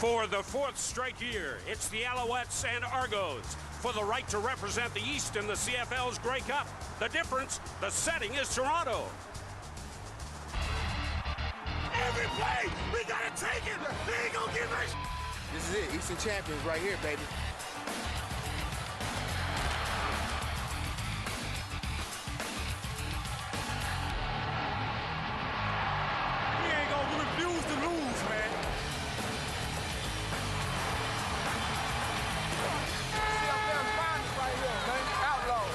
For the fourth straight year, it's the Alouettes and Argos for the right to represent the East in the CFL's Grey Cup. The difference, the setting is Toronto. Every play, we gotta take it. They ain't gonna give us. This is it, Eastern champions right here, baby. We ain't gonna refuse to lose, man. CFL finest right here, man. Outlaws.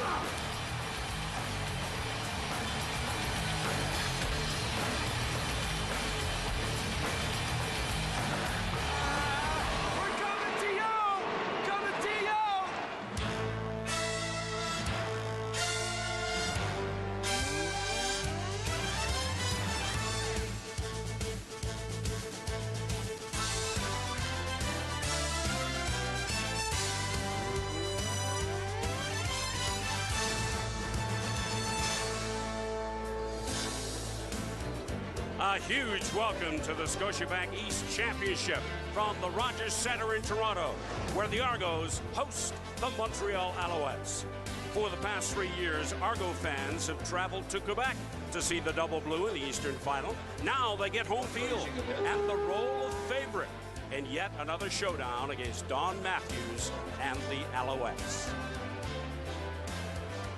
A huge welcome to the Scotiabank East Championship from the Rogers Centre in Toronto, where the Argos host the Montreal Alouettes. For the past 3 years, Argo fans have traveled to Quebec to see the Double Blue in the Eastern Final. Now they get home field and the role of favorite in yet another showdown against Don Matthews and the Alouettes.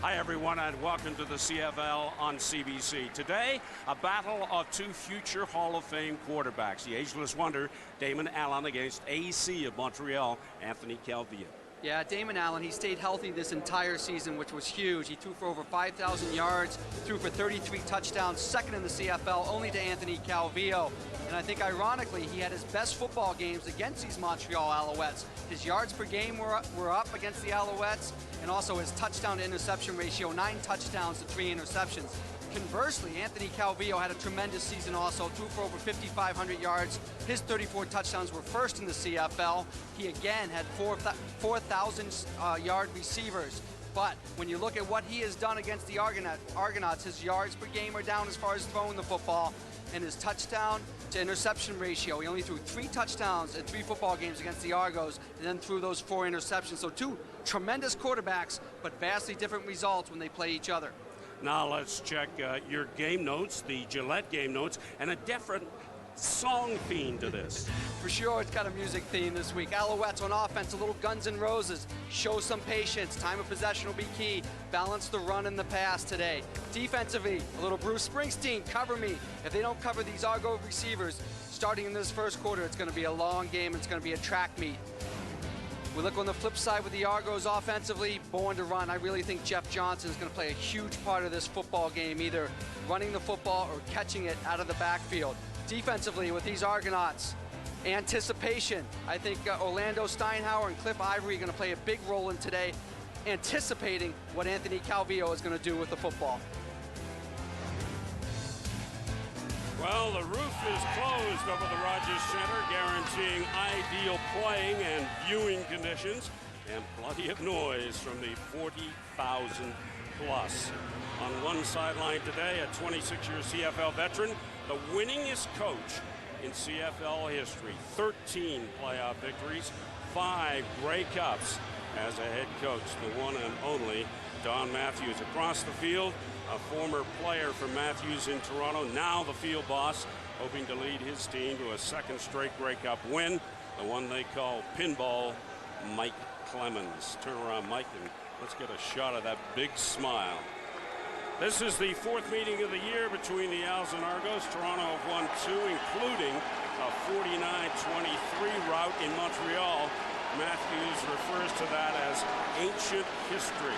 Hi everyone and welcome to the CFL on CBC. Today, a battle of two future Hall of Fame quarterbacks. The ageless wonder, Damon Allen, against AC of Montreal, Anthony Calvillo. Yeah, Damon Allen, he stayed healthy this entire season, which was huge. He threw for over 5,000 yards, threw for 33 touchdowns, second in the CFL, only to Anthony Calvillo. And I think, ironically, he had his best football games against these Montreal Alouettes. His yards per game were up against the Alouettes, and also his touchdown-to-interception ratio, 9 touchdowns to 3 interceptions. Conversely, Anthony Calvillo had a tremendous season also, threw for over 5,500 yards. His 34 touchdowns were first in the CFL. He again had 4,000-yard receivers. But when you look at what he has done against the Argonauts, his yards per game are down as far as throwing the football, and his touchdown-to-interception ratio, he only threw 3 touchdowns in 3 football games against the Argos, and then threw those 4 interceptions. So 2 tremendous quarterbacks, but vastly different results when they play each other. Now let's check your game notes, the Gillette game notes, and a different song theme to this. For sure, it's got a music theme this week. Alouettes on offense, a little Guns N' Roses. Show some patience. Time of possession will be key. Balance the run and the pass today. Defensively, a little Bruce Springsteen, cover me. If they don't cover these Argo receivers, starting in this first quarter, it's going to be a long game. It's going to be a track meet. We look on the flip side with the Argos offensively, born to run. I really think Jeff Johnson is going to play a huge part of this football game, either running the football or catching it out of the backfield. Defensively with these Argonauts, anticipation. I think Orlando Steinhauer and Cliff Ivory are going to play a big role in today, anticipating what Anthony Calvillo is going to do with the football. Well, the roof is closed over the Rogers Centre, guaranteeing ideal playing and viewing conditions, and plenty of noise from the 40,000 plus. On one sideline today, a 26-year CFL veteran, the winningest coach in CFL history, 13 playoff victories, 5 Grey Cups as a head coach, the one and only Don Matthews. Across the field, a former player for Matthews in Toronto, now the field boss, hoping to lead his team to a second straight Grey Cup win, the one they call Pinball, Mike Clemens. Turn around, Mike, and let's get a shot of that big smile. This is the 4th meeting of the year between the Als and Argos. Toronto have won 2, including a 49-23 rout in Montreal. Matthews refers to that as ancient history.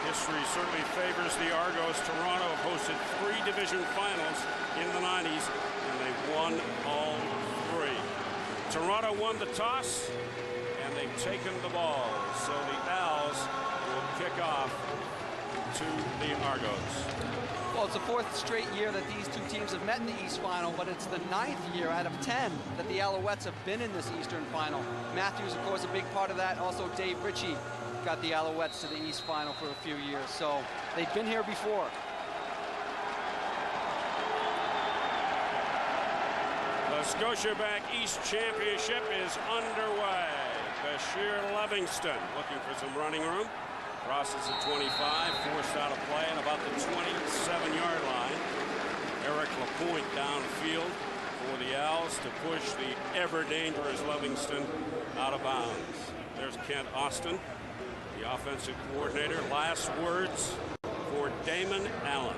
History certainly favors the Argos. Toronto have hosted 3 division finals in the 90s, and they've won all 3. Toronto won the toss, and they've taken the ball. So the Als will kick off to the Argos. Well, it's the 4th straight year that these 2 teams have met in the East Final, but it's the 9th year out of 10 that the Alouettes have been in this Eastern Final. Matthews, of course, a big part of that. Also, Dave Ritchie got the Alouettes to the East Final for a few years, so they've been here before. The Scotiabank East Championship is underway. Bashir Livingston looking for some running room. Crosses the 25, forced out of play at about the 27-yard line. Eric Lapointe downfield for the Owls to push the ever-dangerous Livingston out of bounds. There's Kent Austin, the offensive coordinator. Last words for Damon Allen.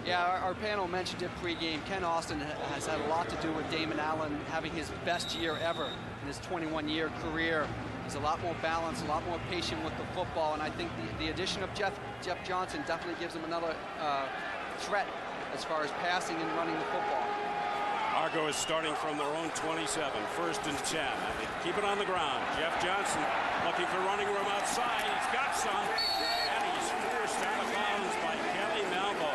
Yeah, our panel mentioned it pregame. Ken Austin has had a lot to do with Damon Allen having his best year ever in his 21-year career. He's a lot more balanced, a lot more patient with the football, and I think the addition of Jeff Johnson definitely gives him another threat as far as passing and running the football. Argo is starting from their own 27, 1st and 10. Keep it on the ground. Jeff Johnson looking for running room outside. He's got some, and he's forced out of bounds by Kelly Malvo.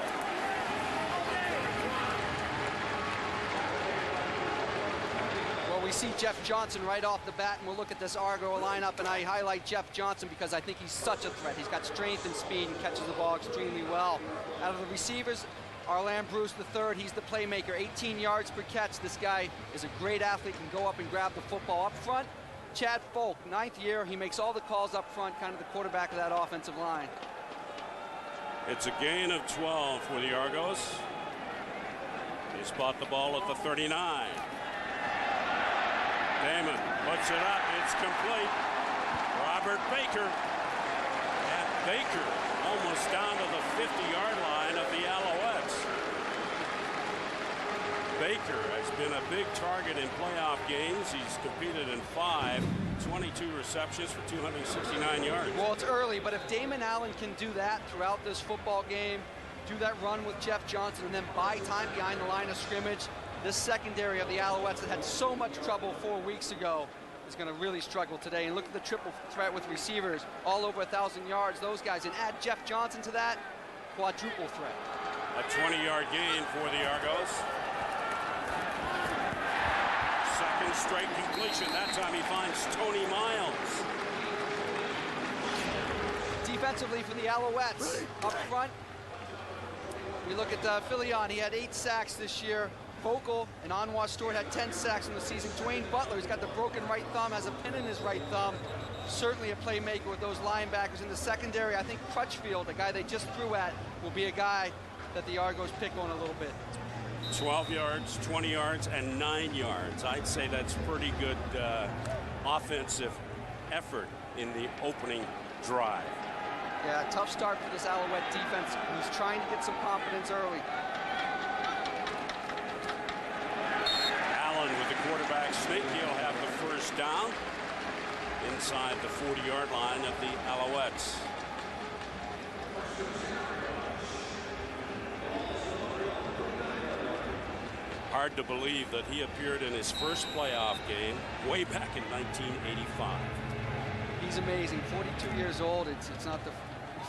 We see Jeff Johnson right off the bat, and we'll look at this Argo lineup, and I highlight Jeff Johnson because I think he's such a threat. He's got strength and speed and catches the ball extremely well. Out of the receivers, Arland Bruce III, he's the playmaker, 18 yards per catch. This guy is a great athlete, can go up and grab the football. Up front, Chad Folk, 9th year, he makes all the calls up front, kind of the quarterback of that offensive line. It's a gain of 12 for the Argos. They spot the ball at the 39. Damon puts it up. It's complete. Robert Baker. And Baker almost down to the 50-yard line of the Alouettes. Baker has been a big target in playoff games. He's competed in 5, 22 receptions for 269 yards. Well, it's early, but if Damon Allen can do that throughout this football game, do that run with Jeff Johnson, and then buy time behind the line of scrimmage, this secondary of the Alouettes that had so much trouble 4 weeks ago is going to really struggle today. And look at the triple threat with receivers all over 1,000 yards. Those guys, and add Jeff Johnson to that, quadruple threat. A 20-yard gain for the Argos. Second straight completion. That time he finds Tony Miles. Defensively for the Alouettes, up front, we look at Filion. He had 8 sacks this year. Focal and Anwar Stewart had 10 sacks in the season. Dwayne Butler, he's got the broken right thumb, has a pin in his right thumb. Certainly a playmaker with those linebackers in the secondary. I think Crutchfield, the guy they just threw at, will be a guy that the Argos pick on a little bit. 12 yards, 20 yards, and 9 yards. I'd say that's pretty good offensive effort in the opening drive. Yeah, tough start for this Alouette defense, who's trying to get some confidence early. Allen with the quarterback sneak. He'll have the first down inside the 40-yard line of the Alouettes. Hard to believe that he appeared in his first playoff game way back in 1985. He's amazing, 42 years old. It's not the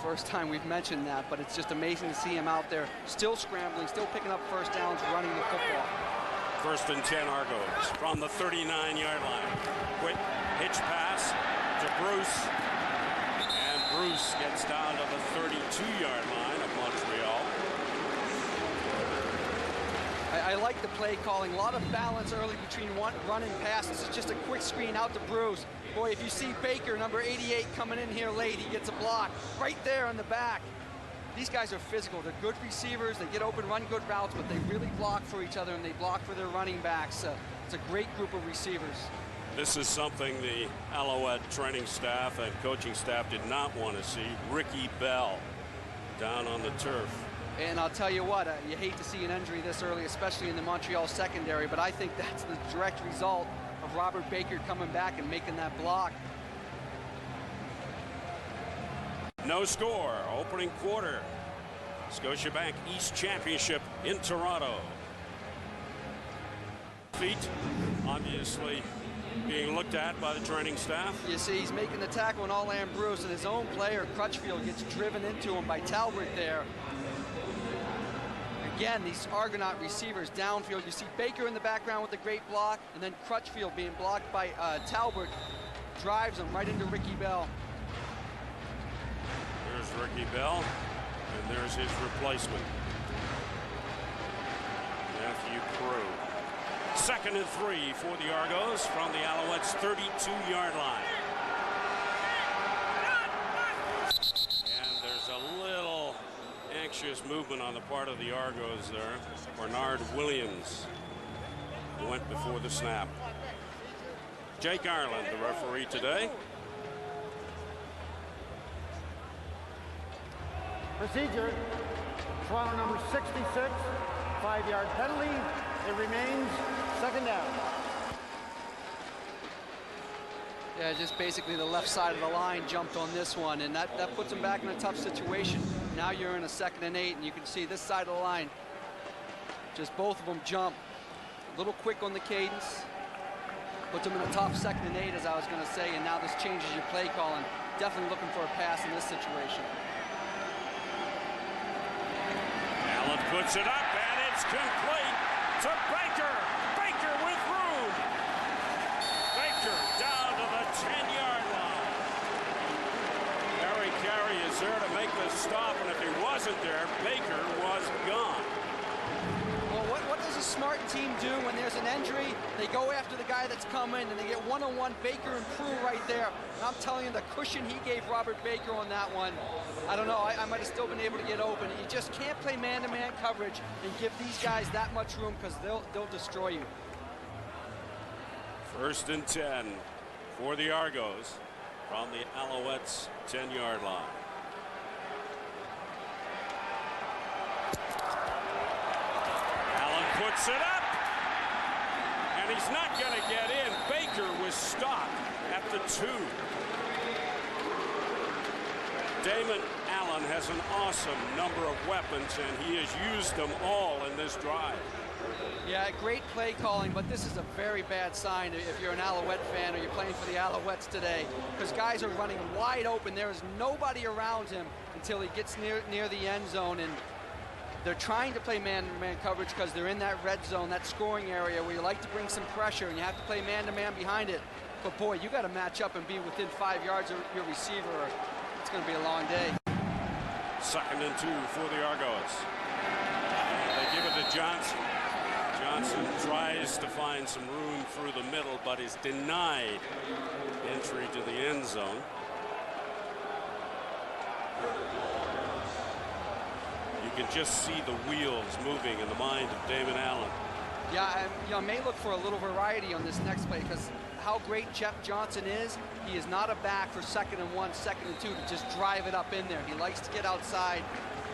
first time we've mentioned that, but it's just amazing to see him out there still scrambling, still picking up first downs, running the football. 1st and 10 Argos from the 39-yard line. Quick hitch pass to Bruce, and Bruce gets down to the 32-yard line of Montreal. I like the play calling. A lot of balance early between run and pass. This is just a quick screen out to Bruce. Boy, if you see Baker, number 88, coming in here late, he gets a block right there on the back. These guys are physical. They're good receivers. They get open, run good routes, but they really block for each other, and they block for their running backs. It's a great group of receivers. This is something the Alouette training staff and coaching staff did not want to see. Ricky Bell down on the turf. And I'll tell you what, you hate to see an injury this early, especially in the Montreal secondary, but I think that's the direct result of Robert Baker coming back and making that block. No score, opening quarter. Scotiabank East Championship in Toronto. Feet obviously being looked at by the training staff. You see, he's making the tackle on Arland Bruce, and his own player, Crutchfield, gets driven into him by Talbot there. Again, these Argonaut receivers downfield. You see Baker in the background with a great block, and then Crutchfield being blocked by Talbot drives him right into Ricky Bell. There's Ricky Bell, and there's his replacement. Matthew you crew. 2nd and 3 for the Argos from the Alouettes' 32-yard line. And there's a little anxious movement on the part of the Argos there. Bernard Williams went before the snap. Jake Ireland, the referee today. Procedure, Toronto number 66, 5-yard penalty. It remains 2nd down. Yeah, just basically the left side of the line jumped on this one, and that puts them back in a tough situation. Now you're in a 2nd and 8, and you can see this side of the line, just both of them jump. A little quick on the cadence, puts them in a tough 2nd and 8, as I was going to say, and now this changes your play calling. Definitely looking for a pass in this situation. Allen puts it up, and it's complete to Baker. Baker with room. Baker down to the 10-yard line. Harry Carey is there to make the stop, and if he wasn't there, Baker was gone. Well, what does a smart team do when there's an injury? They go after the guy that's coming, and they get one-on-one Baker and Prue right there. And I'm telling you, the cushion he gave Robert Baker on that one, I don't know, I might have still been able to get open. You just can't play man-to-man coverage and give these guys that much room, because they'll destroy you. 1st and 10 for the Argos from the Alouettes' 10-yard line. Allen puts it up, and he's not going to get in. Baker was stopped at the 2. Damon Allen has an awesome number of weapons, and he has used them all in this drive. Yeah, great play calling, but this is a very bad sign if you're an Alouette fan or you're playing for the Alouettes today, because guys are running wide open. There is nobody around him until he gets near the end zone, and they're trying to play man-to-man coverage because they're in that red zone, that scoring area where you like to bring some pressure, and you have to play man-to-man behind it. But boy, you got to match up and be within 5 yards of your receiver, or it's going to be a long day. 2nd and 2 for the Argos. They give it to Johnson. Johnson tries to find some room through the middle, but is denied entry to the end zone. You can just see the wheels moving in the mind of Damon Allen. Yeah, I may look for a little variety on this next play, because how great Jeff Johnson is, he is not a back for 2nd and 1, 2nd and 2 to just drive it up in there. He likes to get outside,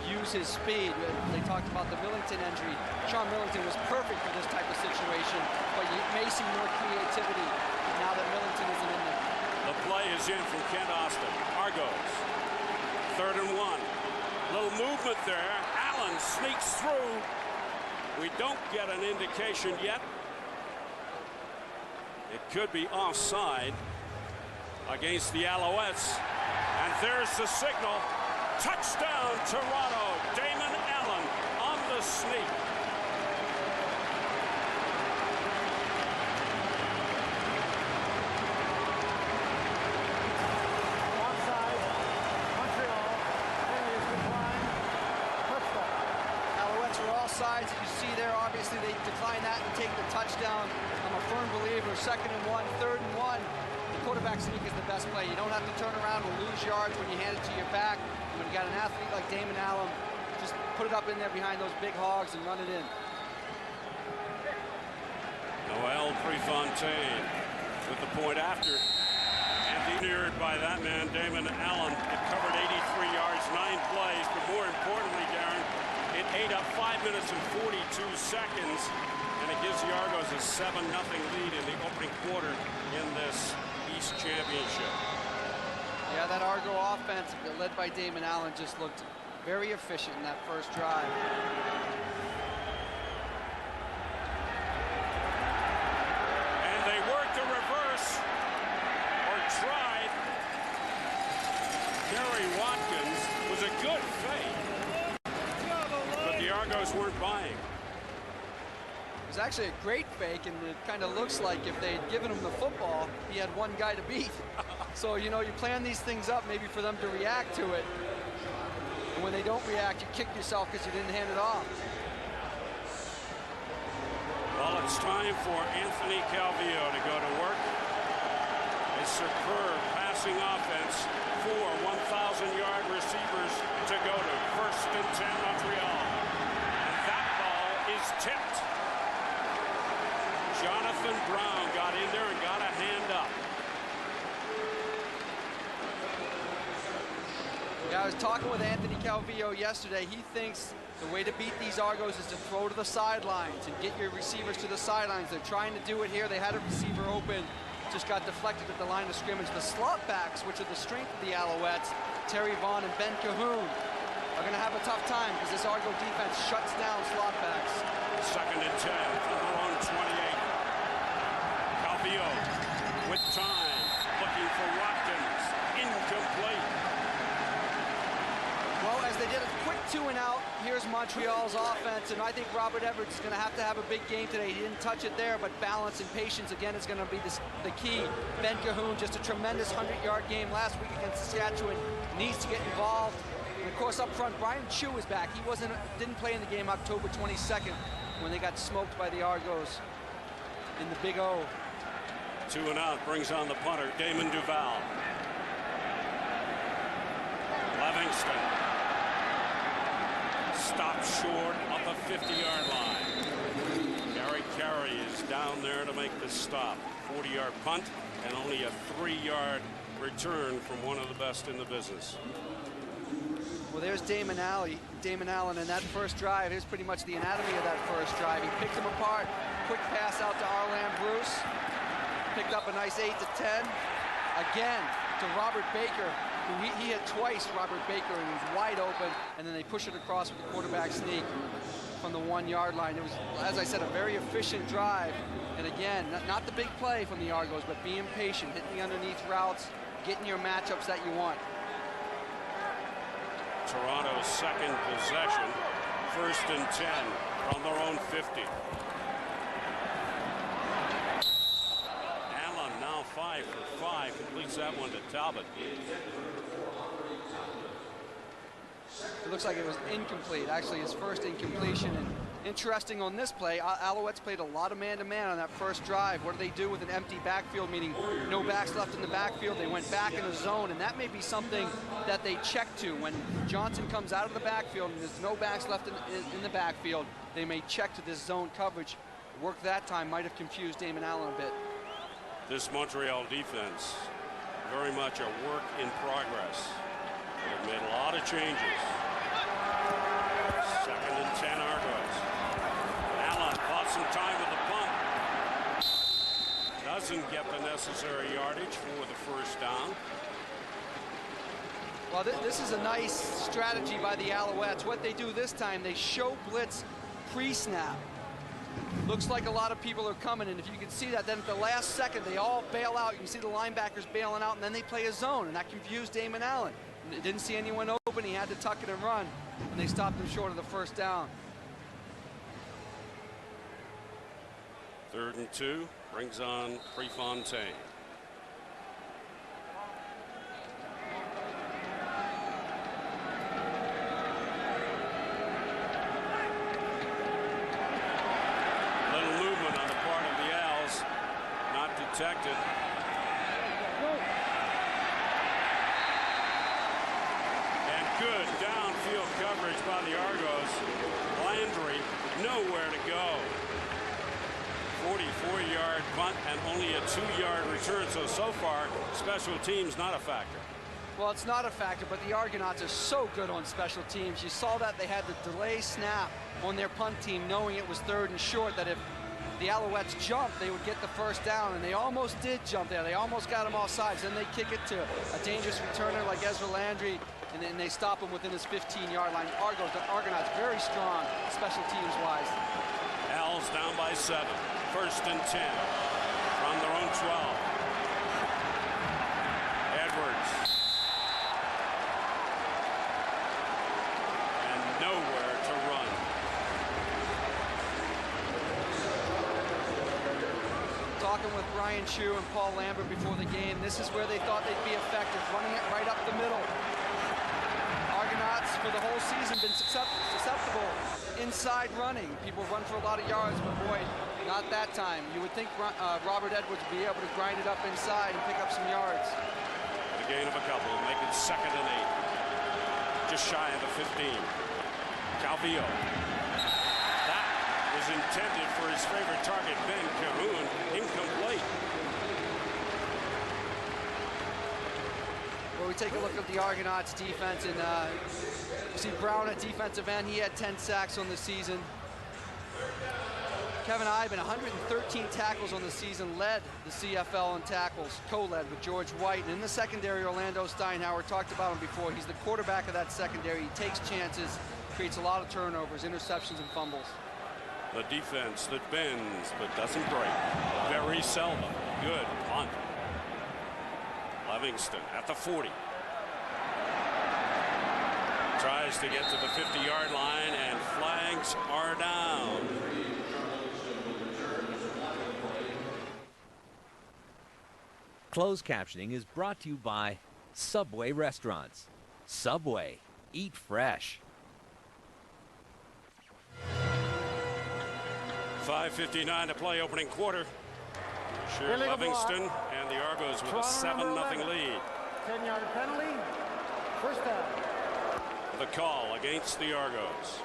use his speed. They talked about the Millington injury. Sean Millington was perfect for this type of situation, but you may see more creativity now that Millington isn't in there. The play is in from Kent Austin. Argos, 3rd and 1. Little movement there. Allen sneaks through. We don't get an indication yet. It could be offside against the Alouettes. And there's the signal. Touchdown, Toronto. Damon Allen on the sneak. Offside, Montreal, penalty is declined, touchdown. Alouettes are all sides. You see there, obviously they decline that and take the touchdown. I'm a firm believer, 2nd and 1, 3rd and 1. The quarterback sneak is the best play. You don't have to turn around and lose yards when you hand it to your back. When you got an athlete like Damon Allen, just put it up in there behind those big hogs and run it in. Noel Prefontaine with the point after. And cleared by that man, Damon Allen. It covered 83 yards, 9 plays, but more importantly, Darren, it ate up 5 minutes and 42 seconds, and it gives the Argos a 7-0 lead in the opening quarter in this East Championship. Yeah, that Argo offense, led by Damon Allen, just looked very efficient in that first drive. And they worked a reverse, or tried. Kerry Watkins was a good fake, but the Argos weren't buying. It was actually a great fake, and it kind of looks like if they had given him the football, he had one guy to beat. So, you know, you plan these things up maybe for them to react to it. And when they don't react, you kick yourself because you didn't hand it off. Well, it's time for Anthony Calvillo to go to work. A superb passing offense. 4 1,000-yard receivers to go to. 1st and 10 Montreal. And that ball is tipped. Jonathan Brown got in there and got a hand up. Yeah, I was talking with Anthony Calvillo yesterday. He thinks the way to beat these Argos is to throw to the sidelines and get your receivers to the sidelines. They're trying to do it here. They had a receiver open, just got deflected at the line of scrimmage. The slot backs, which are the strength of the Alouettes, Terry Vaughn and Ben Cahoon, are going to have a tough time because this Argo defense shuts down slot backs. 2nd and 10 from their own 28. Calvillo with time, looking for Watkins. Incomplete. Well, as they did a quick 2-and-out, here's Montreal's offense, and I think Robert Everett is going to have a big game today. He didn't touch it there, but balance and patience, again, is going to be the key. Ben Cahoon, just a tremendous 100-yard game last week against Saskatchewan, needs to get involved. And, of course, up front, Brian Chu is back. He didn't play in the game October 22nd when they got smoked by the Argos in the Big O. 2-and-out brings on the punter, Damon Duval. Livingston stops short of the 50-yard line. Gary Carey is down there to make the stop. 40-yard punt and only a 3-yard return from one of the best in the business. Well, there's Damon Allen in that first drive. Here's pretty much the anatomy of that first drive. He picked them apart. Quick pass out to Arland Bruce. Picked up a nice 8 to 10. Again to Robert Baker, who he hit twice, Robert Baker, and he was wide open, and then they push it across with the quarterback sneak from the 1-yard line. It was, as I said, a very efficient drive. And again, not the big play from the Argos, but being patient, hitting the underneath routes, getting your matchups that you want. Toronto's 2nd possession, 1st and 10 from their own 50. Allen now 5 for 5, completes that one to Talbot. It looks like it was incomplete, actually his first incompletion. And interesting on this play, Alouettes played a lot of man-to-man on that first drive. What do they do with an empty backfield, meaning no backs left in the backfield? They went back in the zone, and that may be something that they check to. When Johnson comes out of the backfield and there's no backs left in the backfield, they may check to this zone coverage. Work that time might have confused Damon Allen a bit. This Montreal defense, very much a work in progress. They've made a lot of changes. 2nd and 10 Argos. Allen bought some time with the punt. Doesn't get the necessary yardage for the first down. Well, this is a nice strategy by the Alouettes. What they do this time, they show blitz pre-snap. Looks like a lot of people are coming, and if you can see that, then at the last second, they all bail out. You can see the linebackers bailing out, and then they play a zone, and that confused Damon Allen. They didn't see anyone open. He had to tuck it and run, and they stopped him short of the first down. 3rd and 2 brings on Prefontaine. Little movement on the part of the Owls, not detected. Good downfield coverage by the Argos. Landry nowhere to go. 44-yard punt and only a 2-yard return. So far, special teams not a factor. Well, it's not a factor, but the Argonauts are so good on special teams. You saw that they had the delay snap on their punt team, knowing it was 3rd and short, that if the Alouettes jumped, they would get the first down, and they almost did jump there. They almost got him off sides. Then they kick it to a dangerous returner like Ezra Landry, and then they stop him within his 15-yard line. Argonauts very strong special teams-wise. Owls down by 7. 1st and 10 from their own 12. Edwards. And nowhere to run. Talking with Brian Chu and Paul Lambert before the game, this is where they thought they'd be effective, running it right up the middle. Argonauts for the whole season been susceptible inside running. People run for a lot of yards, but boy, Not that time. You would think Robert Edwards would be able to grind it up inside and pick up some yards. A gain of a couple, make it 2nd and 8. Just shy of the 15. Calvillo. That was intended for his favorite target, Ben Cahoon. Incomplete. Well, we take a look at the Argonauts defense, and you see Brown at defensive end. He had 10 sacks on the season. Kevin Iben, 113 tackles on the season, led the CFL in tackles, co-led with George White. And in the secondary, Orlando Steinhauer, talked about him before. He's the quarterback of that secondary. He takes chances, creates a lot of turnovers, interceptions, and fumbles. The defense that bends but doesn't break. Very seldom. Good punt. Livingston at the 40. Tries to get to the 50-yard line, and flags are down. Closed captioning is brought to you by Subway Restaurants. Subway, eat fresh. 5:59 to play, opening quarter. Sure, Livingston and the Argos with a 7-0 lead. 10-yard penalty, first down. The call against the Argos.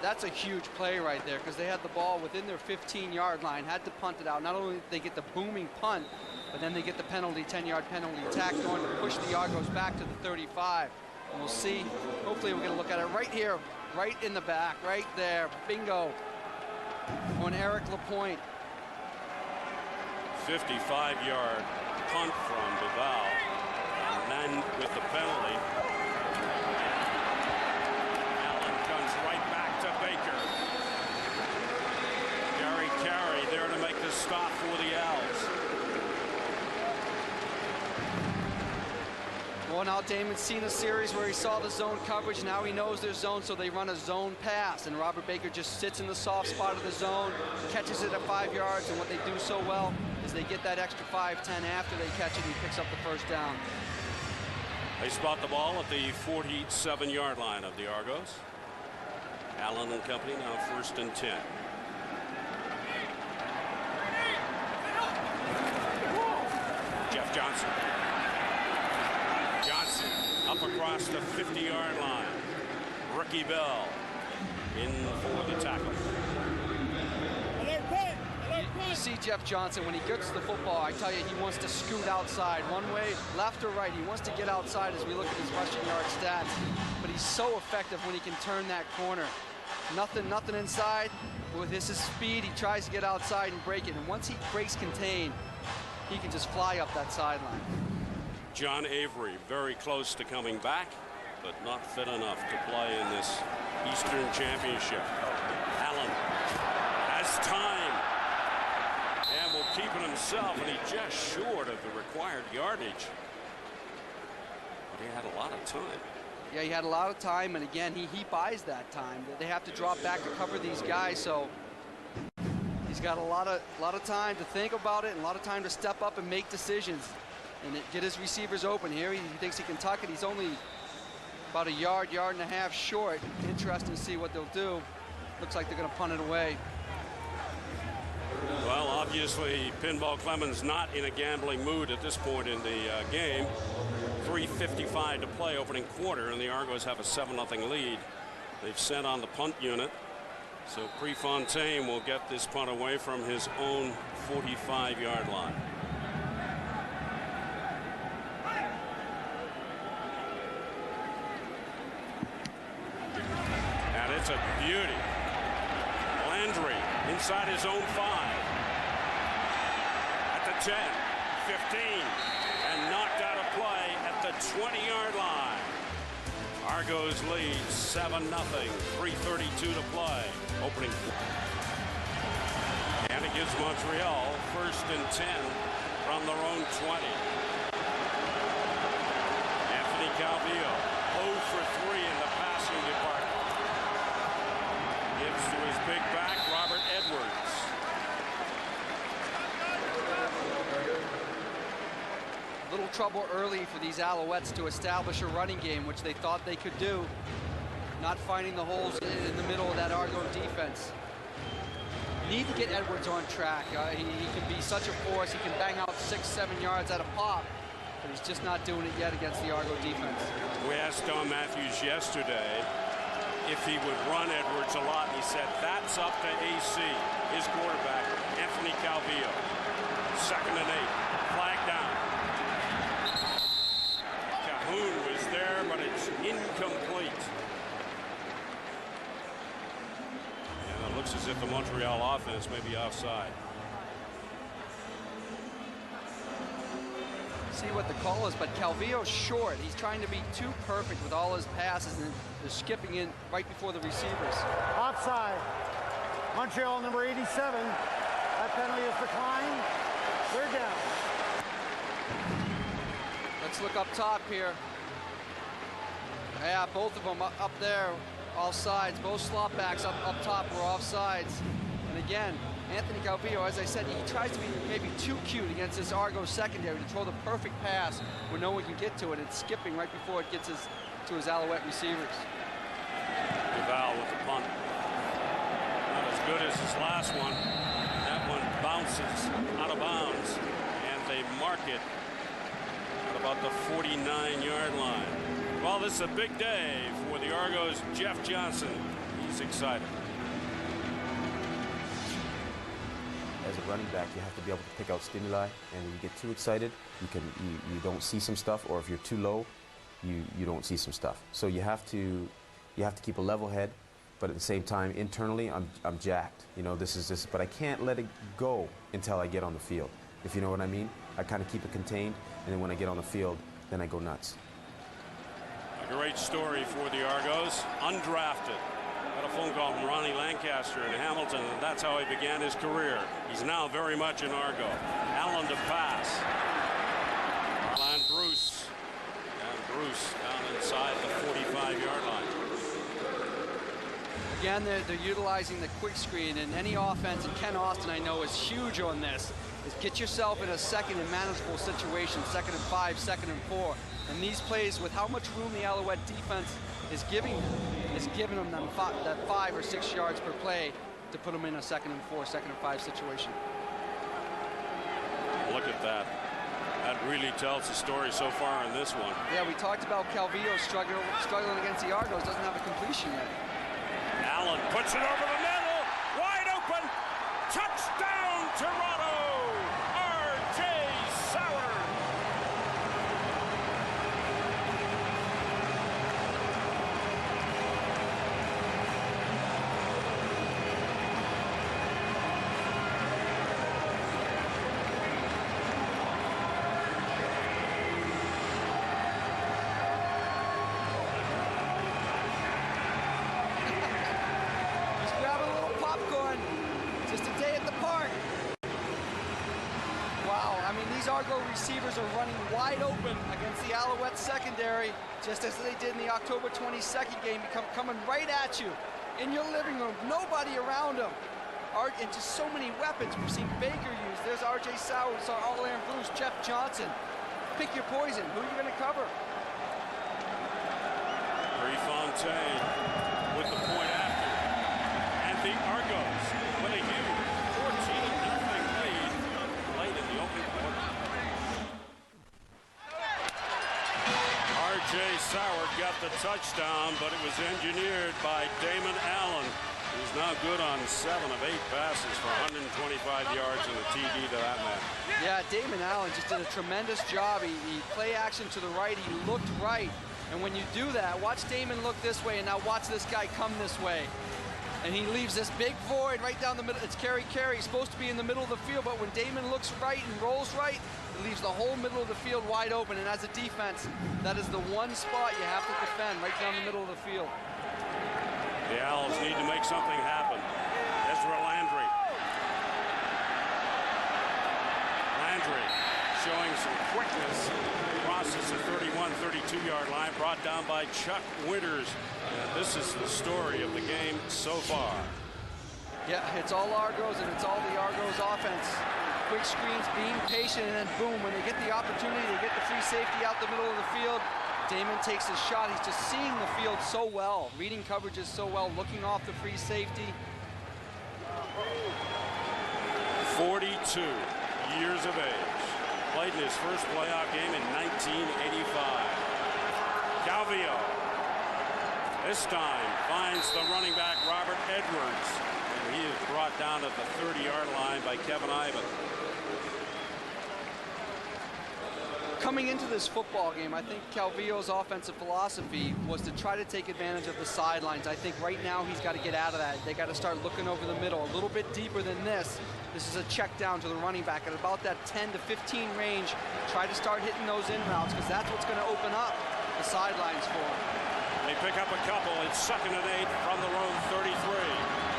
That's a huge play right there, because they had the ball within their 15-yard line, had to punt it out. Not only did they get the booming punt, but then they get the penalty, 10-yard penalty, tacked on to push the Argos back to the 35. And we'll see. Hopefully we're going to look at it right here, right in the back, right there. Bingo on Eric Lapointe. 55-yard punt from Duval, and then with the penalty, Allen comes right back to Baker. Gary Carey there to make the stop for the Owls. Well, now Damon's seen a series where he saw the zone coverage. Now he knows their zone, so they run a zone pass. And Robert Baker just sits in the soft spot of the zone, catches it at 5 yards. And what they do so well is they get that extra 5-10 after they catch it. He picks up the first down. They spot the ball at the 47-yard line of the Argos. Allen and company now 1st and 10. Jeff Johnson. Johnson up across the 50-yard line. Ricky Bell in for the tackle. You see Jeff Johnson, when he gets the football, I tell you, he wants to scoot outside one way, left or right. He wants to get outside as we look at his rushing yard stats. But he's so effective when he can turn that corner. Nothing inside. With his speed, he tries to get outside and break it. And once he breaks contain, he can just fly up that sideline. John Avery very close to coming back, but not fit enough to play in this Eastern Championship. Allen has time and will keep it himself, and he's just short of the required yardage. But he had a lot of time. Yeah, he had a lot of time, and again, he buys that time. They have to drop back to cover these guys, so he's got a lot of time to think about it and a lot of time to step up and make decisions and get his receivers open. Here he thinks he can tuck it. He's only about a yard and a half short. Interesting to see what they'll do. Looks like they're going to punt it away. Well, obviously Pinball Clemens not in a gambling mood at this point in the game. 3:55 to play, opening quarter, and the Argos have a 7-0 lead. They've sent on the punt unit, so Prefontaine will get this punt away from his own 45-yard line. And it's a beauty. Landry inside his own 5. At the 10, 15, and knocked out of play at the 20-yard line. Argos lead 7-0, 3:32 to play. Opening. And it gives Montreal 1st and 10 from their own 20. Anthony Calvillo 0 for 3 in the passing department. Gives to his big back, Robert Edwards. Little trouble early for these Alouettes to establish a running game, which they thought they could do. Not finding the holes in the middle of that Argo defense. need to get Edwards on track. He can be such a force. He can bang out 6-7 yards at a pop, but he's just not doing it yet against the Argo defense. We asked Don Matthews yesterday if he would run Edwards a lot, and he said that's up to AC, his quarterback, Anthony Calvillo. 2nd and 8, flag down. Cahoon was there, but it's incomplete. And it looks as if the Montreal offense may be offside. See what the call is, but Calvillo's short. He's trying to be too perfect with all his passes, and they're skipping in right before the receivers. Offside. Montreal number 87. That penalty is declined. Third down. Let's look up top here. Yeah, both of them up there, all sides. Both slot backs up top were off sides. And again, Anthony Calvillo, as I said, he tries to be maybe too cute against this Argo secondary to throw the perfect pass where no one can get to it. It's skipping right before it gets to his Alouette receivers. Duval with the punt. Not as good as his last one. That one bounces out of bounds, and they mark it at about the 49-yard line. Well, this is a big day for the Argos. Jeff Johnson, he's excited. As a running back, you have to be able to pick out stimuli, and when you get too excited, you don't see some stuff, or if you're too low, you don't see some stuff. So you have to keep a level head, but at the same time, internally, I'm jacked. You know, this is but I can't let it go until I get on the field. If you know what I mean, I kind of keep it contained, and then when I get on the field, then I go nuts. A great story for the Argos, undrafted. Got a phone call from Ronnie Lancaster in Hamilton, and that's how he began his career. He's now very much an Argo. Allen to pass. And Bruce. And Bruce down inside the 45-yard line. Again, they're utilizing the quick screen, and any offense, and Ken Austin, I know, is huge on this, is get yourself in a second and manageable situation, 2nd and 5, 2nd and 4. And these plays, with how much room the Alouette defense is giving them that 5 or 6 yards per play to put them in a 2nd and 4, 2nd and 5 situation. Look at that. That really tells the story so far in this one. Yeah, we talked about Calvillo struggling against the Argos, doesn't have a completion yet. Allen puts it over the middle, wide open, touchdown Toronto, R.J. Sauer. Argo receivers are running wide open against the Alouette secondary, just as they did in the October 22nd game, coming right at you in your living room, nobody around them. And just so many weapons. We've seen Baker use. There's R.J. Sauer, we saw All-Iron Bruce, Jeff Johnson. Pick your poison. Who are you going to cover? Prefontaine with the point after. And the Argos with a huge 14-0 lead late in the opening quarter. R.J. Sauer got the touchdown, but it was engineered by Damon Allen, who's now good on 7 of 8 passes for 125 yards and a TD to that man. Yeah, Damon Allen just did a tremendous job. He play action to the right. He looked right. And when you do that, watch Damon look this way, and now watch this guy come this way. And he leaves this big void right down the middle. It's Kerry. He's supposed to be in the middle of the field, but when Damon looks right and rolls right, it leaves the whole middle of the field wide open. And as a defense, that is the one spot you have to defend, right down the middle of the field. The Owls need to make something happen. Ezra Landry. Landry showing some quickness. Crosses the 31, 32-yard line, brought down by Chuck Winters. And this is the story of the game so far. Yeah, it's all Argos, and it's all the Argos offense. Quick screens, being patient, and then boom, when they get the opportunity to get the free safety out the middle of the field, Damon takes his shot. He's just seeing the field so well, reading coverages so well, looking off the free safety. 42 years of age. Played in his first playoff game in 1985. Calvillo this time finds the running back Robert Edwards. And he is brought down at the 30-yard line by Kevin Ivan. Coming into this football game, I think Calvillo's offensive philosophy was to try to take advantage of the sidelines. I think right now he's got to get out of that. They got to start looking over the middle a little bit deeper than this. This is a check down to the running back at about that 10 to 15 range. Try to start hitting those in routes because that's what's going to open up the sidelines for him. They pick up a couple. It's 2nd and 8 from their own 33.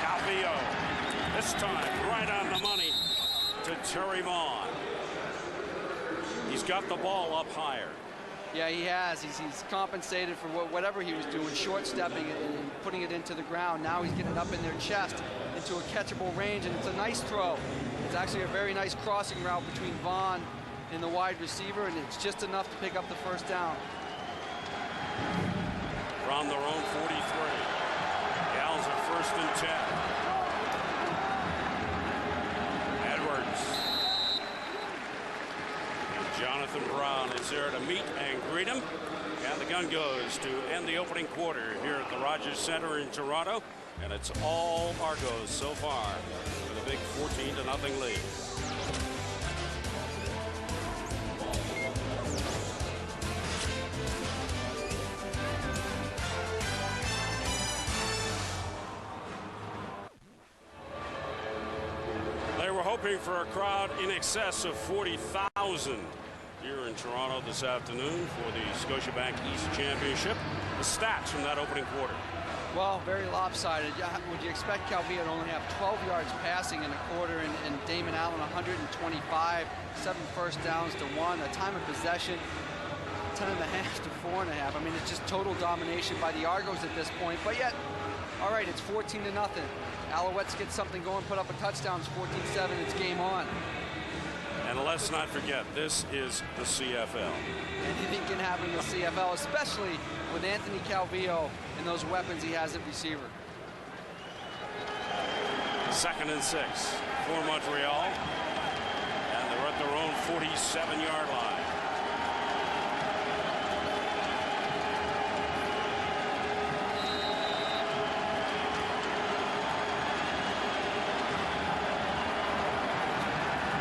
Calvillo, this time right on the money to Terry Vaughn. He's got the ball up higher. Yeah, he has. He's compensated for whatever he was doing, short stepping and putting it into the ground. Now he's getting it up in their chest into a catchable range, and it's a nice throw. It's actually a very nice crossing route between Vaughn and the wide receiver, and it's just enough to pick up the first down. From their own 43. Gals are 1st and 10. Edwards. Jonathan Brown is there to meet and greet him. And the gun goes to end the opening quarter here at the Rogers Center in Toronto. And it's all Argos so far with a big 14-0 lead. They were hoping for a crowd in excess of 40,000 here in Toronto this afternoon for the Scotiabank East Championship. The stats from that opening quarter. Well, very lopsided. Would you expect Calvillo to only have 12 yards passing in a quarter, and Damon Allen 125, 7 first downs to 1, a time of possession 10.5 to 4.5. I mean, it's just total domination by the Argos at this point. But yet, all right, it's 14-0. Alouettes get something going, put up a touchdown. It's 14-7. It's game on. And let's not forget, this is the CFL. Anything can happen in the CFL, especially with Anthony Calvillo and those weapons he has at receiver. 2nd and 6 for Montreal. And they're at their own 47-yard line.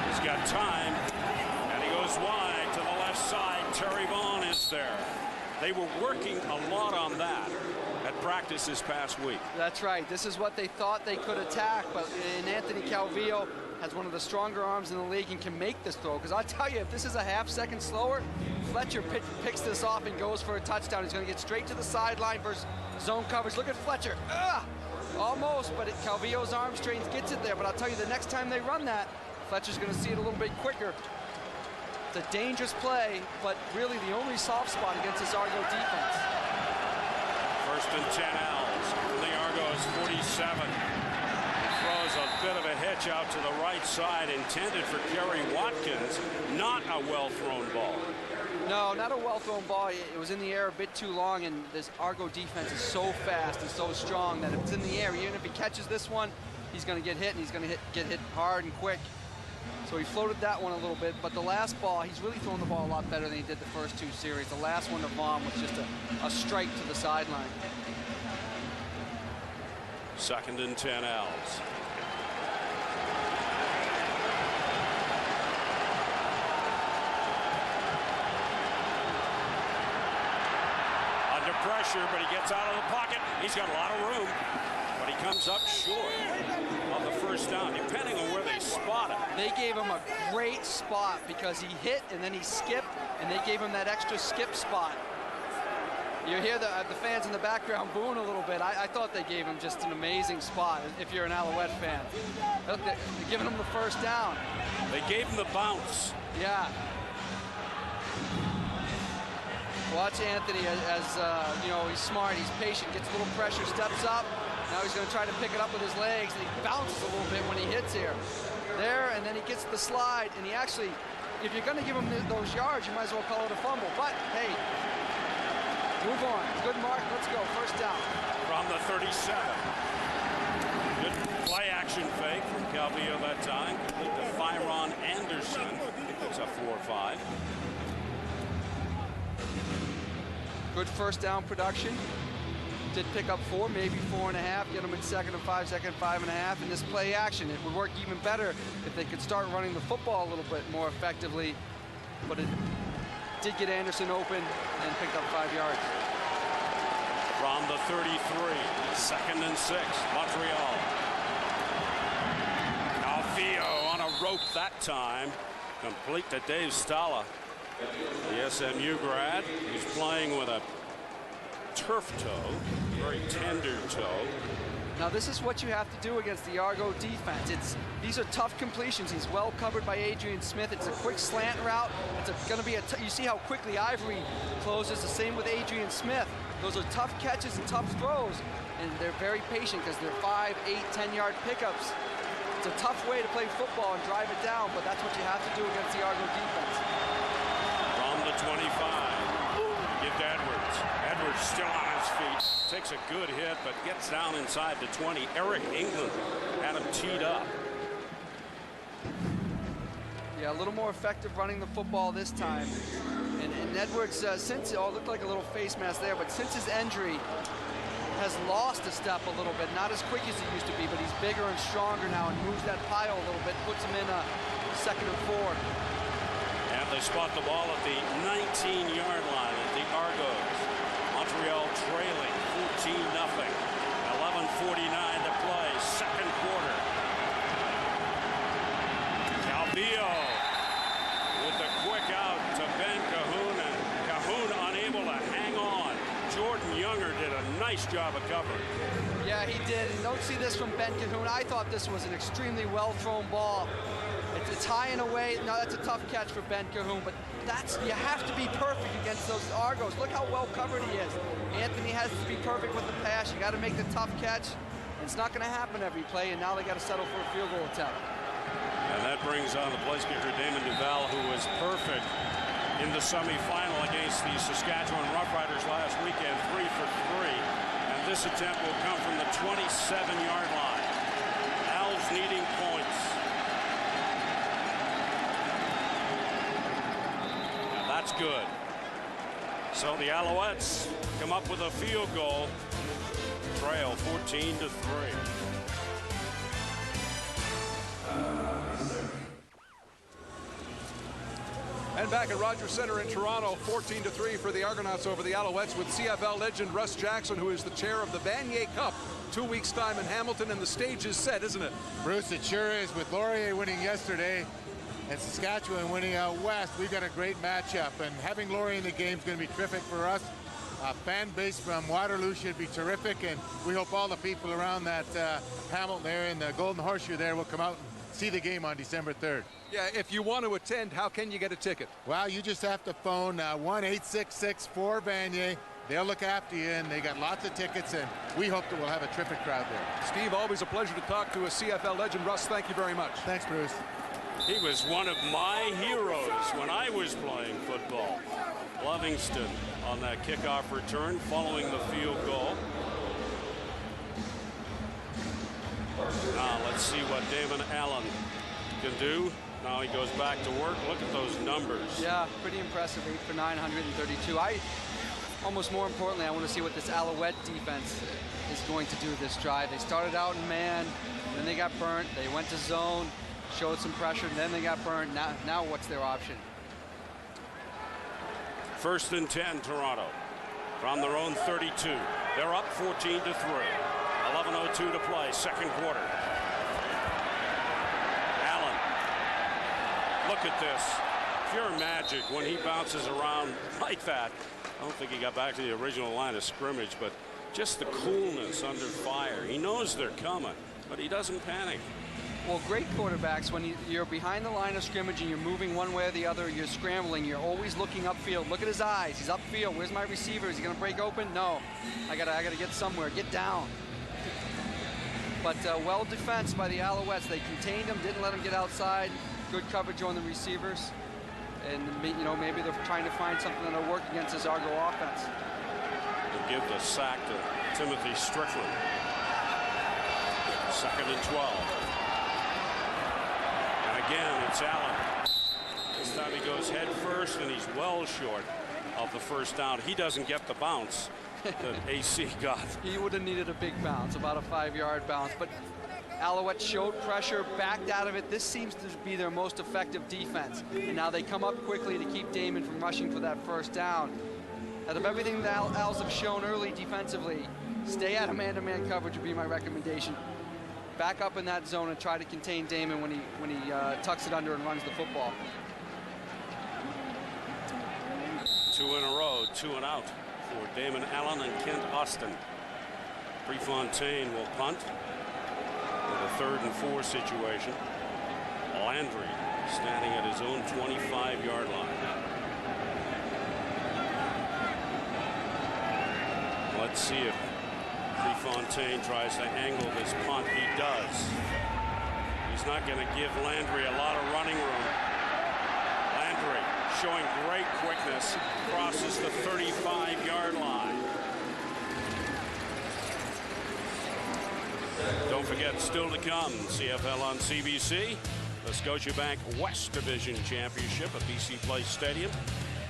He's got time, and he goes wide to the left side. Terry Vaughn is there. They were working a lot on that at practice this past week. That's right. This is what they thought they could attack, but Anthony Calvillo has one of the stronger arms in the league and can make this throw. Because I'll tell you, if this is a half second slower, Fletcher picks this off and goes for a touchdown. He's going to get straight to the sideline versus zone coverage. Look at Fletcher. Almost, but Calvillo's arm strength gets it there. But I'll tell you, the next time they run that, Fletcher's going to see it a little bit quicker. It's a dangerous play, but really the only soft spot against this Argo defense. 1st and 10 Ls from the Argos 47. Throws a bit of a hitch out to the right side, intended for Kerry Watkins. Not a well-thrown ball. No, not a well-thrown ball. It was in the air a bit too long, and this Argo defense is so fast and so strong that if it's in the air, even if he catches this one, he's going to get hit, and he's going to get hit hard and quick. So he floated that one a little bit, but the last ball, he's really throwing the ball a lot better than he did the first 2 series. The last one to Vaughn was just a strike to the sideline. 2nd and 10 Ls. Under pressure, but he gets out of the pocket. He's got a lot of room, but he comes up short of the first down, depending on where they spot him. They gave him a great spot because he hit and then he skipped, and they gave him that extra skip spot. You hear the fans in the background booing a little bit. I thought they gave him just an amazing spot if you're an Alouette fan. Look, they're giving him the first down. They gave him the bounce. Yeah. Watch Anthony as you know, he's smart, he's patient, gets a little pressure, steps up. Now he's going to try to pick it up with his legs, and he bounces a little bit when he hits here. There, and then he gets the slide, and he actually, if you're going to give him those yards, you might as well call it a fumble. But, hey, move on. Good mark. Let's go. First down. From the 37. Good play action action fake from Calvillo that time. Complete to Fyron Anderson. He picks up 4 or 5. Good first down production. Did pick up 4, maybe 4.5. Get them in 2nd and 5, 2nd and 5.5. In this play action, it would work even better if they could start running the football a little bit more effectively. But it did get Anderson open and picked up 5 yards. From the 33, 2nd and 6, Montreal. Calvillo on a rope that time. Complete to Dave Stala, the SMU grad, who's playing with a turf toe, very tender toe. Now this is what you have to do against the Argo defense. These are tough completions. He's well covered by Adrian Smith. It's a quick slant route. It's going to be you see how quickly Ivory closes. The same with Adrian Smith. Those are tough catches and tough throws, and they're very patient because they're 5, 8, 10-yard pickups. It's a tough way to play football and drive it down, but that's what you have to do against the Argo defense. From the 25, give to Edwards. Edwards still on his feet. Takes a good hit, but gets down inside the 20. Eric England had him teed up. Yeah, a little more effective running the football this time. And Edwards, since it all looked like a little face mask there, but since his injury, has lost a step a little bit. Not as quick as he used to be, but he's bigger and stronger now and moves that pile a little bit, puts him in a 2nd and 4. And they spot the ball at the 19-yard line at the Argos. Montreal trailing 14-0. 11:49 to play, 2nd quarter. Calvillo with the quick out to Ben Cahoon, and Cahoon unable to hang on. Jordan Younger did a nice job of covering. Yeah, he did. You don't see this from Ben Cahoon. I thought this was an extremely well-thrown ball. It's high and away. Now that's a tough catch for Ben Cahoon, but you have to be perfect against those Argos. Look how well covered he is. Anthony has to be perfect with the pass. You got to make the tough catch. It's not going to happen every play, and now they got to settle for a field goal attempt. And that brings on the place kicker Damon Duval, who was perfect in the semifinal against the Saskatchewan Roughriders last weekend, 3 for 3. And this attempt will come from the 27-yard line. Al's needing points. And that's good. So the Alouettes come up with a field goal, trail 14-3. And back at Rogers Centre in Toronto, 14-3 for the Argonauts over the Alouettes, with CFL legend Russ Jackson, who is the chair of the Vanier Cup. 2 weeks' time in Hamilton, and the stage is set, isn't it? Bruce, it sure is. With Laurier winning yesterday and Saskatchewan winning out west, we've got a great matchup. And having Laurier in the game is going to be terrific for us. Fan base from Waterloo should be terrific, and we hope all the people around that Hamilton area and the Golden Horseshoe there will come out and see the game on December 3rd. Yeah, if you want to attend, how can you get a ticket? Well, you just have to phone 1-866-4-VANIER. They'll look after you, and they got lots of tickets, and we hope that we'll have a terrific crowd there. Steve, always a pleasure to talk to a CFL legend. Russ, thank you very much. Thanks, Bruce. He was one of my heroes when I was playing football. Livingston on that kickoff return following the field goal. Now let's see what Damon Allen can do. Now he goes back to work. Look at those numbers. Yeah, pretty impressive. 8 for 9, 132. Almost more importantly, I want to see what this Alouette defense is going to do this drive. They started out in man, then they got burnt. They went to zone, showed some pressure, then they got burnt. Now what's their option? 1st and 10, Toronto. From their own 32. They're up 14-3. 11:02 to play, 2nd quarter. Allen. Look at this. Pure magic when he bounces around like that. I don't think he got back to the original line of scrimmage, but just the coolness under fire. He knows they're coming, but he doesn't panic. Well, great quarterbacks, when you're behind the line of scrimmage and you're moving one way or the other, you're scrambling, you're always looking upfield. Look at his eyes. He's upfield. Where's my receiver? Is he going to break open? No. I gotta get somewhere. Get down. But well defense by the Alouettes. They contained him, didn't let him get outside. Good coverage on the receivers. And, you know, maybe they're trying to find something that'll work against this Argo offense. They'll give the sack to Timothy Strickland. 2nd and 12. again. It's Allen. This time he goes head first, and he's well short of the first down. He doesn't get the bounce that AC got. He would have needed a big bounce, about a 5-yard bounce. But Alouettes showed pressure, backed out of it. This seems to be their most effective defense. And now they come up quickly to keep Damon from rushing for that first down. Out of everything the Owls have shown early defensively, stay out of man-to-man coverage would be my recommendation. Back up in that zone and try to contain Damon when he tucks it under and runs the football. 2 in a row, 2 and out for Damon Allen and Kent Austin. Prefontaine will punt with a 3rd and 4 situation. Landry standing at his own 25-yard line. Let's see if Prefontaine tries to angle this punt. He does. He's not going to give Landry a lot of running room. Landry showing great quickness, crosses the 35-yard line. Don't forget, still to come, CFL on CBC, the Scotiabank West Division Championship at BC Place Stadium.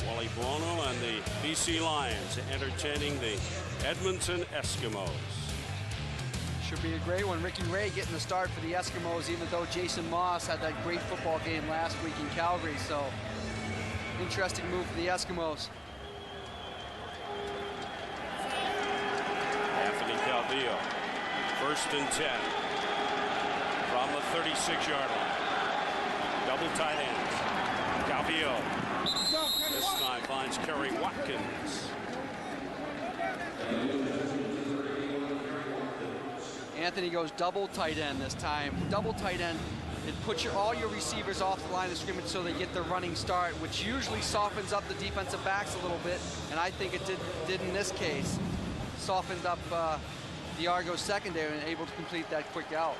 Wally Bono and the BC Lions entertaining the Edmonton Eskimos. Should be a great one. Ricky Ray getting the start for the Eskimos, even though Jason Moss had that great football game last week in Calgary. So, interesting move for the Eskimos. Anthony Calvillo, 1st and 10 from the 36-yard line. Double tight ends. Calvillo this time finds Kerry Watkins. Anthony goes double tight end this time. Double tight end, it puts all your receivers off the line of scrimmage so they get their running start, which usually softens up the defensive backs a little bit, and I think it did in this case. Softened up the Argos secondary and able to complete that quick out.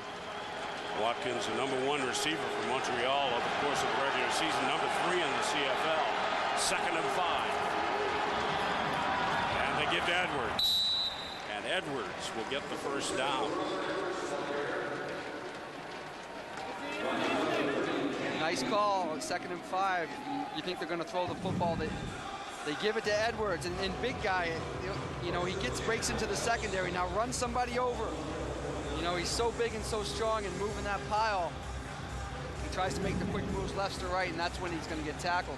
Watkins, the #1 receiver for Montreal over the course of the regular season, #3 in the CFL. 2nd and 5. And they give to Edwards. And Edwards will get the first down. Nice call, 2nd and 5. You think they're going to throw the football. They give it to Edwards, and big guy, you know, he breaks into the secondary. Now run somebody over. You know, he's so big and so strong and moving that pile. He tries to make the quick moves left to right, and that's when he's going to get tackled.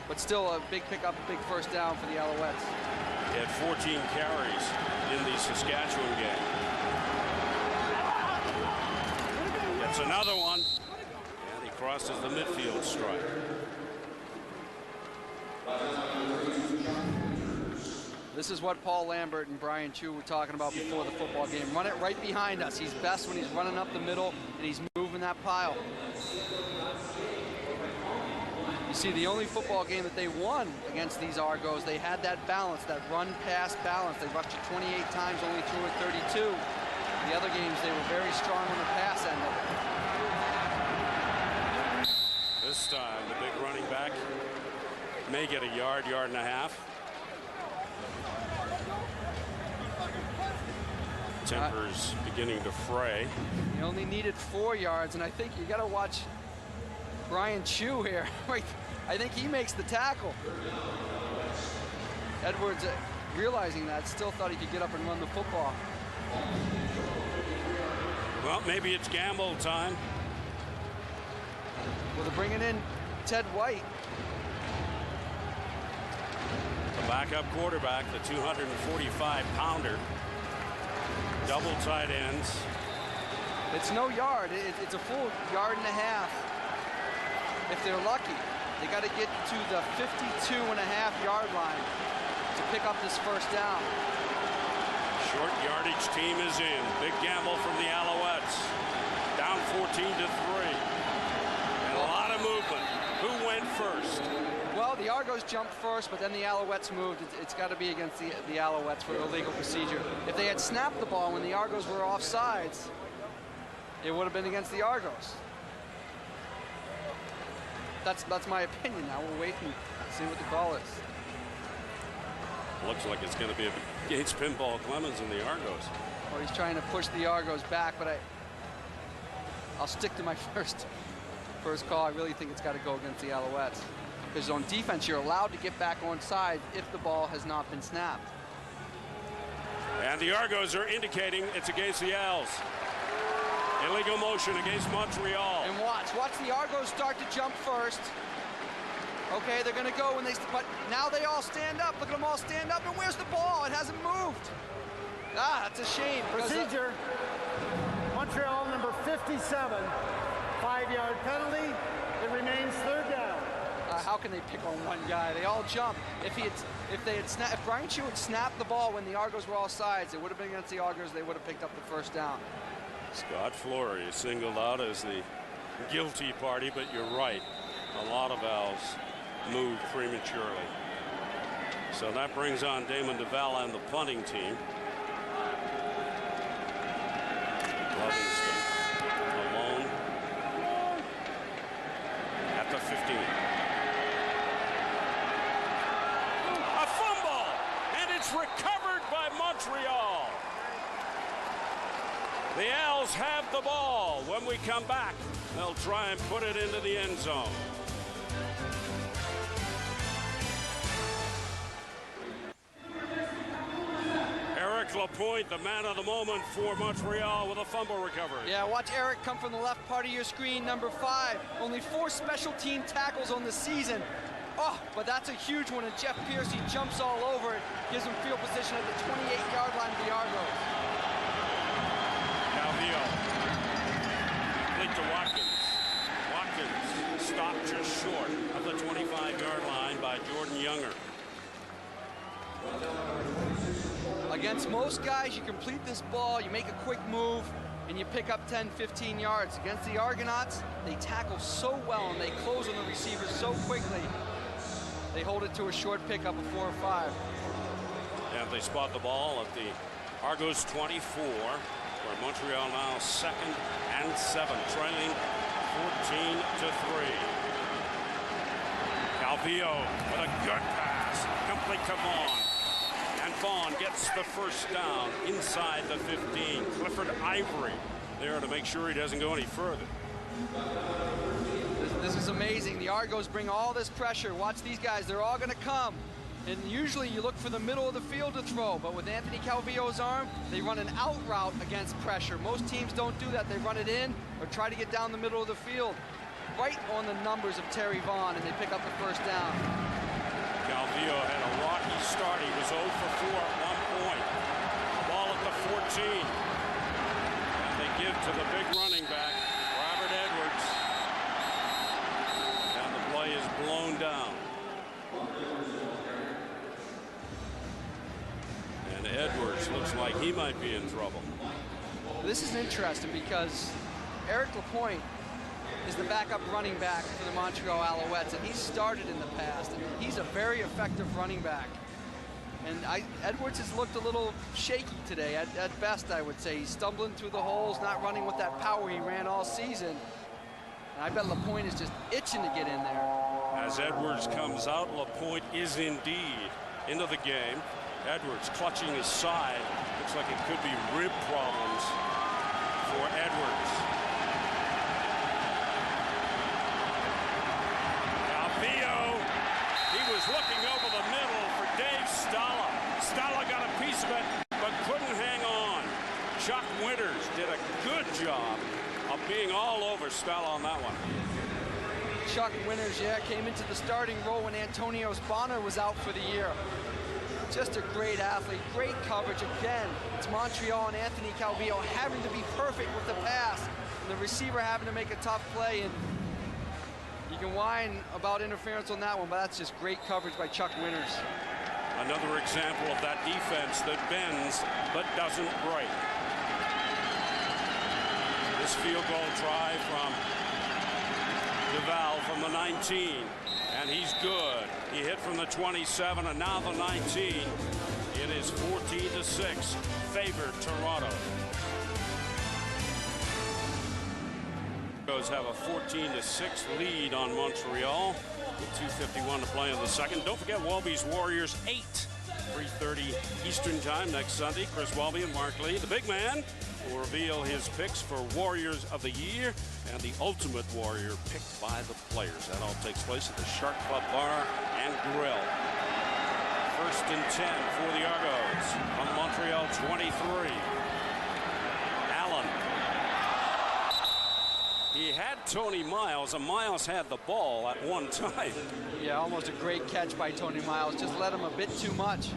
But still a big pickup, a big first down for the Alouettes. He had 14 carries in the Saskatchewan game. Gets another one, and he crosses the midfield stripe. This is what Paul Lambert and Brian Chu were talking about before the football game. Run it right behind us. He's best when he's running up the middle and he's moving that pile. You see, the only football game that they won against these Argos, they had that balance, that run-pass balance. They rushed it 28 times, only threw it 32. The other games, they were very strong on the pass end of it. This time, the big running back may get a yard, yard and a half. Tempers beginning to fray. He only needed 4 yards, and I think you got to watch Brian Chu here. I think he makes the tackle. Edwards, realizing that, still thought he could get up and run the football. Well, maybe it's gamble time. Well, they're bringing in Ted White. The backup quarterback, the 245-pounder. Double tight ends. It's no yard. It's a full yard and a half. If they're lucky, they got to get to the 52.5-yard line to pick up this first down. Short yardage team is in. Big gamble from the Alouettes. Down 14-3. And a lot of movement. Who went first? Well, the Argos jumped first, but then the Alouettes moved. It's got to be against the Alouettes for the legal procedure. If they had snapped the ball when the Argos were offsides, it would have been against the Argos. That's my opinion. Now we'll wait and see what the call is. Looks like it's going to be against Pinball Clemens and the Argos. Or he's trying to push the Argos back, but I'll stick to my first First call, I really think it's got to go against the Alouettes. Because on defense, you're allowed to get back on side if the ball has not been snapped. And the Argos are indicating it's against the Als. Illegal motion against Montreal. And watch the Argos start to jump first. Okay, they're gonna go when but now they all stand up. Look at them all stand up, and where's the ball? It hasn't moved. Ah, that's a shame. Procedure. Montreal number 57, 5-yard penalty. It remains third down. How can they pick on one guy? They all jump. If Brian Chew had snapped the ball when the Argos were all sides, it would have been against the Argos. They would have picked up the first down. Scott Flory is singled out as the guilty party, but you're right. A lot of Als moved prematurely. So that brings on Damon Duval and the punting team. Livingston alone at the 15. A fumble, and it's recovered by Montreal. The Als have the ball. When we come back, they'll try and put it into the end zone. Eric Lapointe, the man of the moment for Montreal, with a fumble recovery. Yeah, watch Eric come from the left part of your screen, number 5. Only 4 special team tackles on the season. Oh, but that's a huge one, and Jeff Piercy jumps all over it, gives him field position at the 28-yard line of the Argos. Calvillo, complete to Watkins. Watkins stopped just short of the 25-yard line by Jordan Younger. Against most guys, you complete this ball, you make a quick move, and you pick up 10, 15 yards. Against the Argonauts, they tackle so well and they close on the receivers so quickly. They hold it to a short pickup of 4 or 5. And they spot the ball at the Argos 24, where Montreal now 2nd and 7, trailing 14-3. Calvillo with a good pass, complete to Vaughn. And Vaughn gets the first down inside the 15. Clifford Ivory there to make sure he doesn't go any further. This is amazing. The Argos bring all this pressure. Watch these guys. They're all going to come. And usually you look for the middle of the field to throw, but with Anthony Calvillo's arm, they run an out route against pressure. Most teams don't do that. They run it in or try to get down the middle of the field. Right on the numbers of Terry Vaughn, and they pick up the first down. Calvillo had a rocky start. He was 0 for 4 at one point. Ball at the 14. And they give to the big running back, Robert Edwards. And the play is blown down. And Edwards looks like he might be in trouble. This is interesting because Eric Lapointe is the backup running back for the Montreal Alouettes, and he's started in the past, and he's a very effective running back. And Edwards has looked a little shaky today, at best, I would say. He's stumbling through the holes, not running with that power he ran all season. And I bet Lapointe is just itching to get in there. As Edwards comes out, Lapointe is indeed into the game. Edwards clutching his side. Looks like it could be rib problems for Edwards. Calvillo, he was looking over the middle for Dave Stala. Stala got a piece of it, but couldn't hang on. Chuck Winters did a good job of being all over Stala on that one. Chuck Winters, yeah, came into the starting role when Antonio Bonner was out for the year. Just a great athlete, great coverage. Again, it's Montreal and Anthony Calvillo having to be perfect with the pass, and the receiver having to make a tough play. And you can whine about interference on that one, but that's just great coverage by Chuck Winters. Another example of that defense that bends but doesn't break. This field goal try from Duval from the 19. And he's good. He hit from the 27 and now the 19. It is 14-6, favored Toronto. Argos have a 14-6 lead on Montreal with 2:51 to play in the second. Don't forget Walby's Warriors 8, 3:30 Eastern time next Sunday. Chris Walby and Mark Lee, the big man, will reveal his picks for Warriors of the Year and the Ultimate Warrior picked by the players. That all takes place at the Shark Club Bar and Grill. 1st and 10 for the Argonauts on Montreal 23. Allen. He had Tony Miles, and Miles had the ball at one time. Yeah, almost a great catch by Tony Miles. Just led him a bit too much.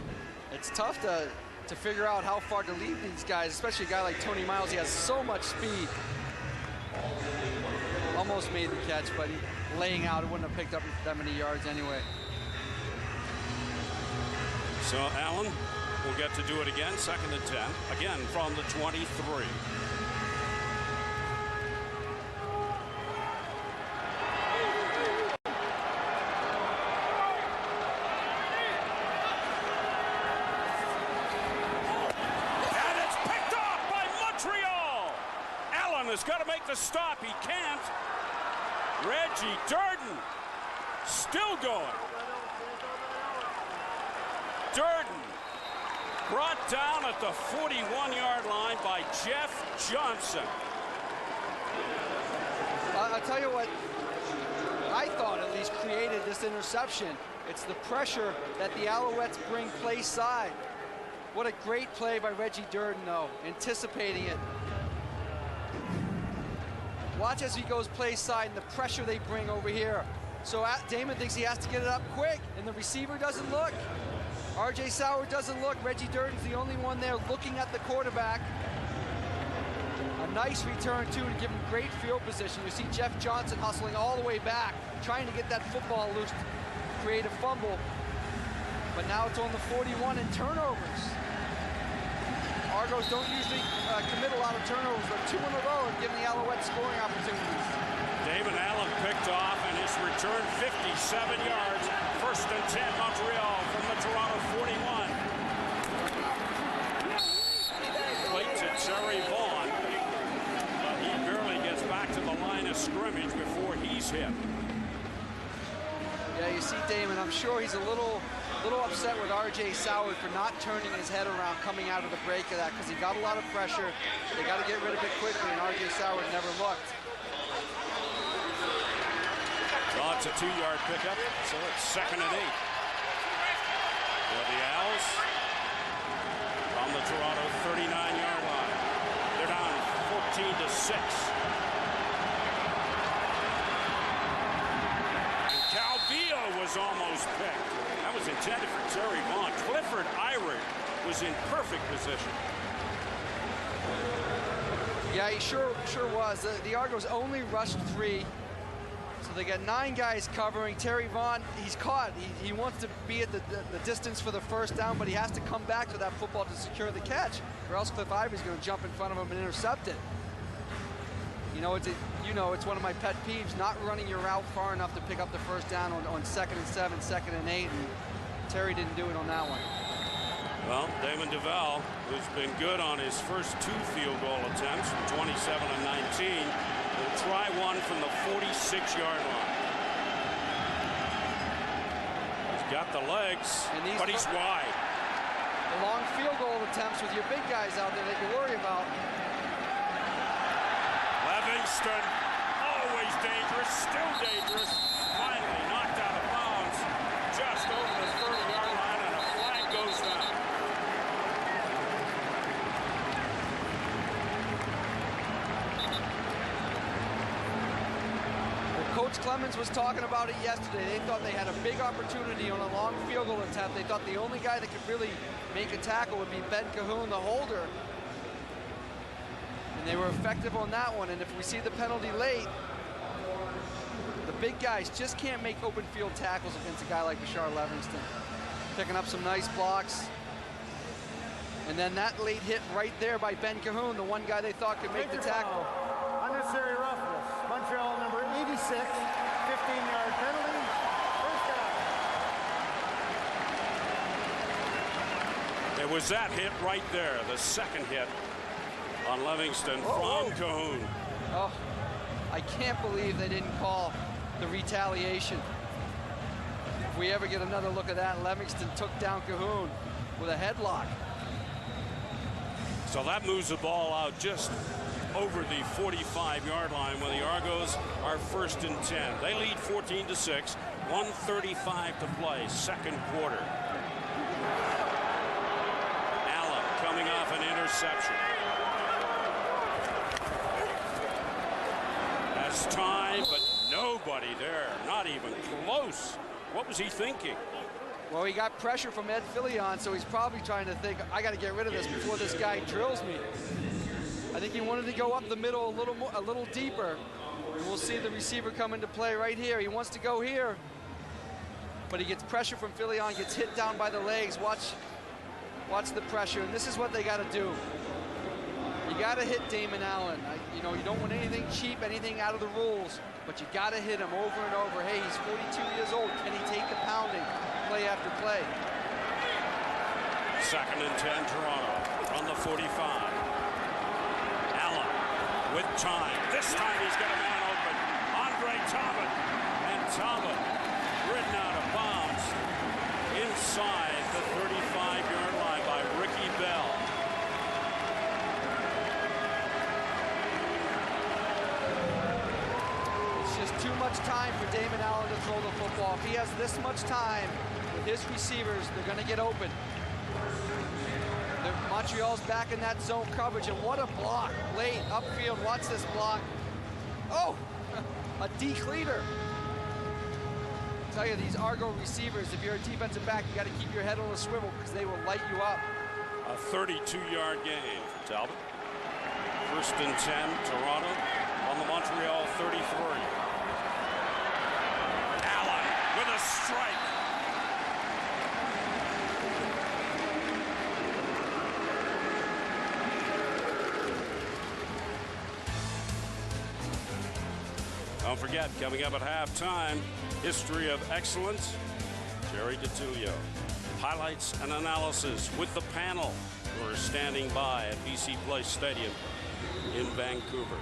It's tough to figure out how far to lead these guys, especially a guy like Tony Miles. He has so much speed. Almost made the catch, but laying out, it wouldn't have picked up that many yards anyway. So Allen will get to do it again, 2nd and 10, again from the 23. Has got to make the stop. He can't. Reggie Durden still going. Durden brought down at the 41-yard line by Jeff Johnson. I'll tell you what I thought at least created this interception. It's the pressure that the Alouettes bring play side. What a great play by Reggie Durden, though, anticipating it. Watch as he goes play side and the pressure they bring over here. So Damon thinks he has to get it up quick, and the receiver doesn't look. R.J. Sauer doesn't look. Reggie Durden's the only one there looking at the quarterback. A nice return, too, to give him great field position. You see Jeff Johnson hustling all the way back, trying to get that football loose, create a fumble. But now it's on the 41 and turnovers. Argos don't usually commit a lot of turnovers, but 2 in a row and giving the Alouettes scoring opportunities. David Allen picked off, and his return 57 yards. 1st and 10, Montreal from the Toronto 41. Plate to Terry Vaughn, but he barely gets back to the line of scrimmage before he's hit. Yeah, you see Damon, I'm sure he's a little upset with R.J. Sauer for not turning his head around coming out of the break of that, because he got a lot of pressure. They got to get rid of it quickly, and R.J. Sauer never looked. Well, it's a 2-yard pickup, so it's 2nd and 8. For the Owls from the Toronto 39-yard line. They're down 14-6. And Calvillo was almost picked. That was intended for Terry Vaughn. Clifford Irish was in perfect position. Yeah, he sure was. The Argos only rushed 3. So they got 9 guys covering. Terry Vaughn, he's caught. He wants to be at the distance for the 1st down, but he has to come back to that football to secure the catch, or else Cliff Ivory's going to jump in front of him and intercept it. You know, it's one of my pet peeves, not running your route far enough to pick up the 1st down on 2nd and 7, 2nd and 8, and Terry didn't do it on that one. Well, Damon Duval, who's been good on his first 2 field goal attempts from 27 and 19, will try one from the 46-yard line. He's got the legs, but he's wide. The long field goal attempts with your big guys out there that you worry about. Livingston, always dangerous, still dangerous. Finally knocked out of bounds just over the 30-yard line, and a flag goes down. Well, Coach Clemens was talking about it yesterday. They thought they had a big opportunity on a long field goal attempt. They thought the only guy that could really make a tackle would be Ben Cahoon, the holder. And they were effective on that one, and if we see the penalty late, the big guys just can't make open field tackles against a guy like Bashar Livingston. Picking up some nice blocks. And then that late hit right there by Ben Cahoon, the one guy they thought could make the tackle. Unnecessary roughness. Montreal number 86, 15-yard penalty. 1st down. It was that hit right there, the 2nd hit on Livingston from Cahoon. Oh, I can't believe they didn't call the retaliation. If we ever get another look at that, Livingston took down Cahoon with a headlock. So that moves the ball out just over the 45-yard line when the Argos are 1st and 10. They lead 14-6, 1:35 to play, second quarter. Allen coming off an interception. Has time, but nobody there, not even close. What was he thinking? Well, he got pressure from Ed Fillion, so he's probably trying to think, I got to get rid of this before this guy drills me. I think he wanted to go up the middle a little deeper. And we'll see the receiver come into play right here. He wants to go here, but he gets pressure from Fillion, gets hit down by the legs. Watch the pressure, and this is what they got to do. You got to hit Damon Allen. You know, you don't want anything cheap, anything out of the rules, but you got to hit him over and over. Hey, he's 42 years old. Can he take the pounding, play after play? 2nd and 10, Toronto on the 45. Allen with time. This time he's got a man open. Andre Talbot. And Talbot ridden out of bounds inside the 35-yard line by Ricky Bell. Too much time for Damon Allen to throw the football. If he has this much time with his receivers, they're going to get open. Montreal's back in that zone coverage, and what a block late upfield. Watch this block. Oh, a decleater. I tell you, these Argo receivers, if you're a defensive back, you got to keep your head on a swivel because they will light you up. A 32-yard gain for Talbot. 1st and 10, Toronto on the Montreal 33. With a strike. Don't forget, coming up at halftime, history of excellence, Jerry DiTullio. Highlights and analysis with the panel who are standing by at BC Place Stadium in Vancouver.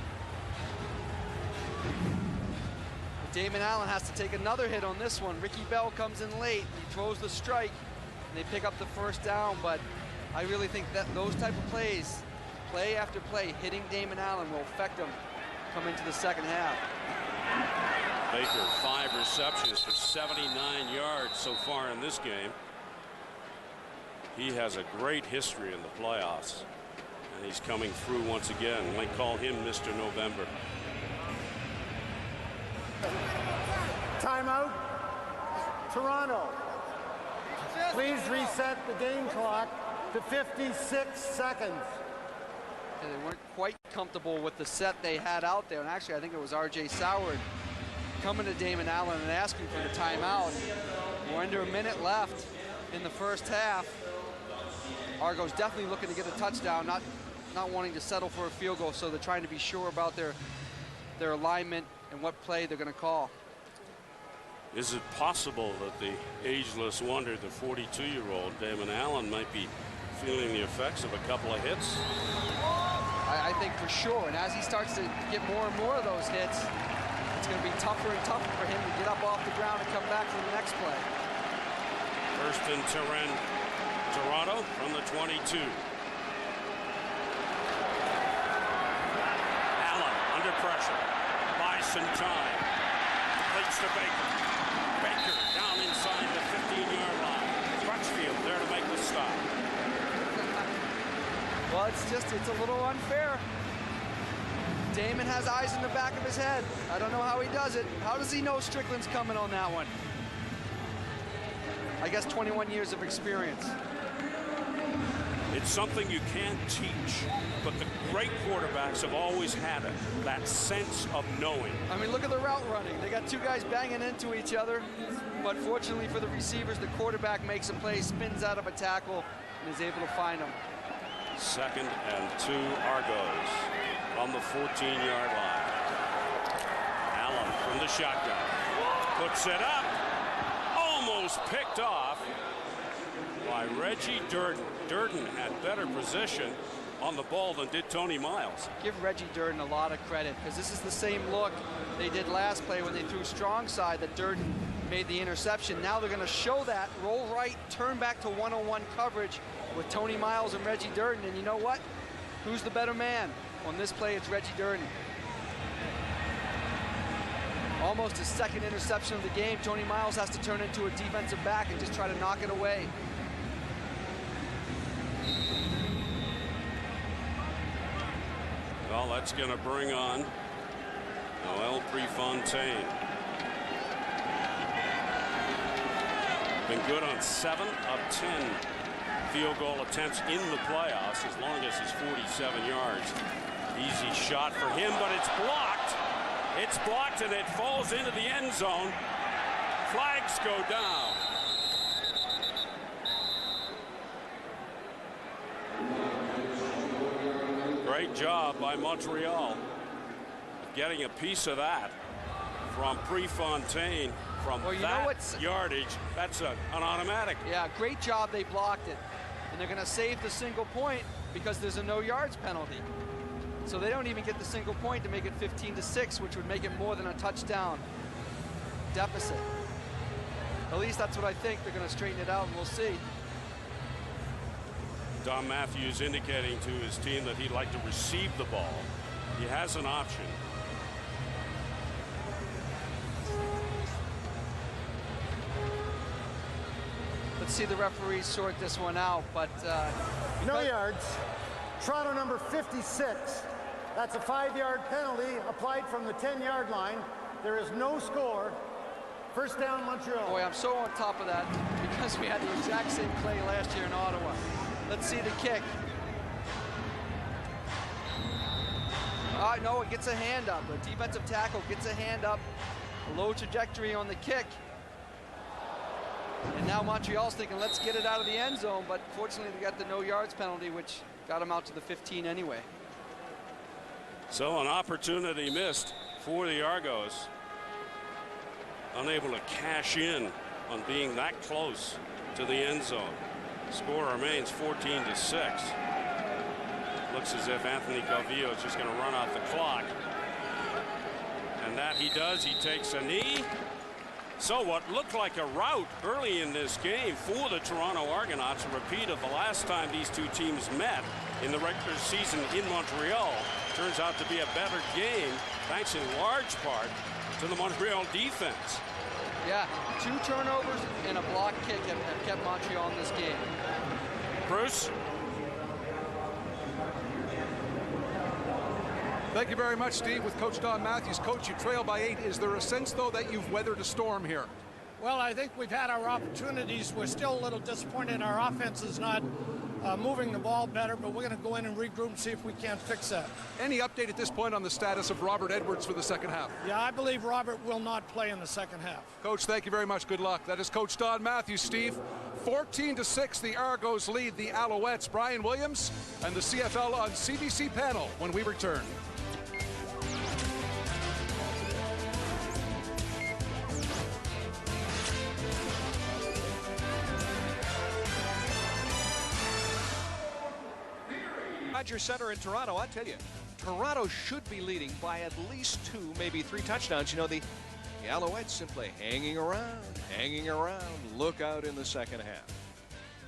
Damon Allen has to take another hit on this one. Ricky Bell comes in late. He throws the strike. And they pick up the 1st down, but I really think that those type of plays, play after play, hitting Damon Allen will affect him come into the second half. Baker, 5 receptions for 79 yards so far in this game. He has a great history in the playoffs, and he's coming through once again. Might call him Mr. November. Timeout. Toronto. Please reset the game clock to 56 seconds. And they weren't quite comfortable with the set they had out there. And actually, I think it was R.J. Soward coming to Damon Allen and asking for the timeout. We're under a minute left in the first half. Argo's definitely looking to get a touchdown, not wanting to settle for a field goal, so they're trying to be sure about their alignment and what play they're going to call. Is it possible that the ageless wonder, the 42-year-old Damon Allen, might be feeling the effects of a couple of hits? I think for sure, and as he starts to get more and more of those hits, it's going to be tougher and tougher for him to get up off the ground and come back for the next play. 1st and 10, Toronto from the 22. Allen under pressure, buys some time, leads to Baker. Baker down inside the 15-yard line. Crutchfield there to make the stop. Well, it's a little unfair. Damon has eyes in the back of his head. I don't know how he does it. How does he know Strickland's coming on that one? I guess 21 years of experience. It's something you can't teach, but the great quarterbacks have always had it, that sense of knowing. I mean, look at the route running. They got two guys banging into each other, but fortunately for the receivers, the quarterback makes a play, spins out of a tackle, and is able to find them. 2nd and 2 Argos on the 14-yard line. Allen from the shotgun. Puts it up. Almost picked off by Reggie Durden. Durden had better position on the ball than did Tony Miles. Give Reggie Durden a lot of credit, because this is the same look they did last play when they threw strong side that Durden made the interception. Now they're going to show that, roll right, turn back to one-on-one coverage with Tony Miles and Reggie Durden, and you know what? Who's the better man? On this play, it's Reggie Durden. Almost his second interception of the game. Tony Miles has to turn into a defensive back and just try to knock it away. Well, that's going to bring on Noel Prefontaine. Been good on 7 of 10 field goal attempts in the playoffs, as long as it's 47 yards. Easy shot for him, but it's blocked. It's blocked, and it falls into the end zone. Flags go down. Great job by Montreal of getting a piece of that from Prefontaine from that yardage. That's an automatic. Yeah, great job. They blocked it. And they're going to save the single point because there's a no yards penalty. So they don't even get the single point to make it 15-6, which would make it more than a touchdown deficit. At least that's what I think. They're going to straighten it out, and we'll see. Don Matthews indicating to his team that he'd like to receive the ball. He has an option. Let's see the referees sort this one out, but no yards. Toronto number 56. That's a 5-yard penalty applied from the 10-yard line. There is no score. First down, Montreal. Boy, I'm so on top of that because we had the exact same play last year in Ottawa. Let's see the kick. No, it gets a hand up. The defensive tackle gets a hand up. A low trajectory on the kick. And now Montreal's thinking, let's get it out of the end zone. But fortunately, they got the no yards penalty, which got them out to the 15 anyway. So an opportunity missed for the Argos. Unable to cash in on being that close to the end zone. Score remains 14-6. Looks as if Anthony Calvillo is just going to run out the clock. And that he does. He takes a knee. So what looked like a rout early in this game for the Toronto Argonauts, a repeat of the last time these two teams met in the regular season in Montreal, turns out to be a better game, thanks in large part to the Montreal defense. Yeah, 2 turnovers and a block kick have kept Montreal in this game. Bruce? Thank you very much, Steve. With Coach Don Matthews. Coach, you trail by 8. Is there a sense, though, that you've weathered a storm here? Well, I think we've had our opportunities. We're still a little disappointed. Our offense is not moving the ball better, but we're going to go in and regroup and see if we can't fix that. Any update at this point on the status of Robert Edwards for the second half? Yeah, I believe Robert will not play in the second half. Coach, thank you very much. Good luck. That is Coach Don Matthews, Steve. 14-6, the Argos lead the Alouettes. Brian Williams and the CFL on CBC panel when we return. Rogers Center in Toronto, I tell you, Toronto should be leading by at least 2, maybe 3 touchdowns. You know, the Alouettes simply hanging around. Look out in the second half.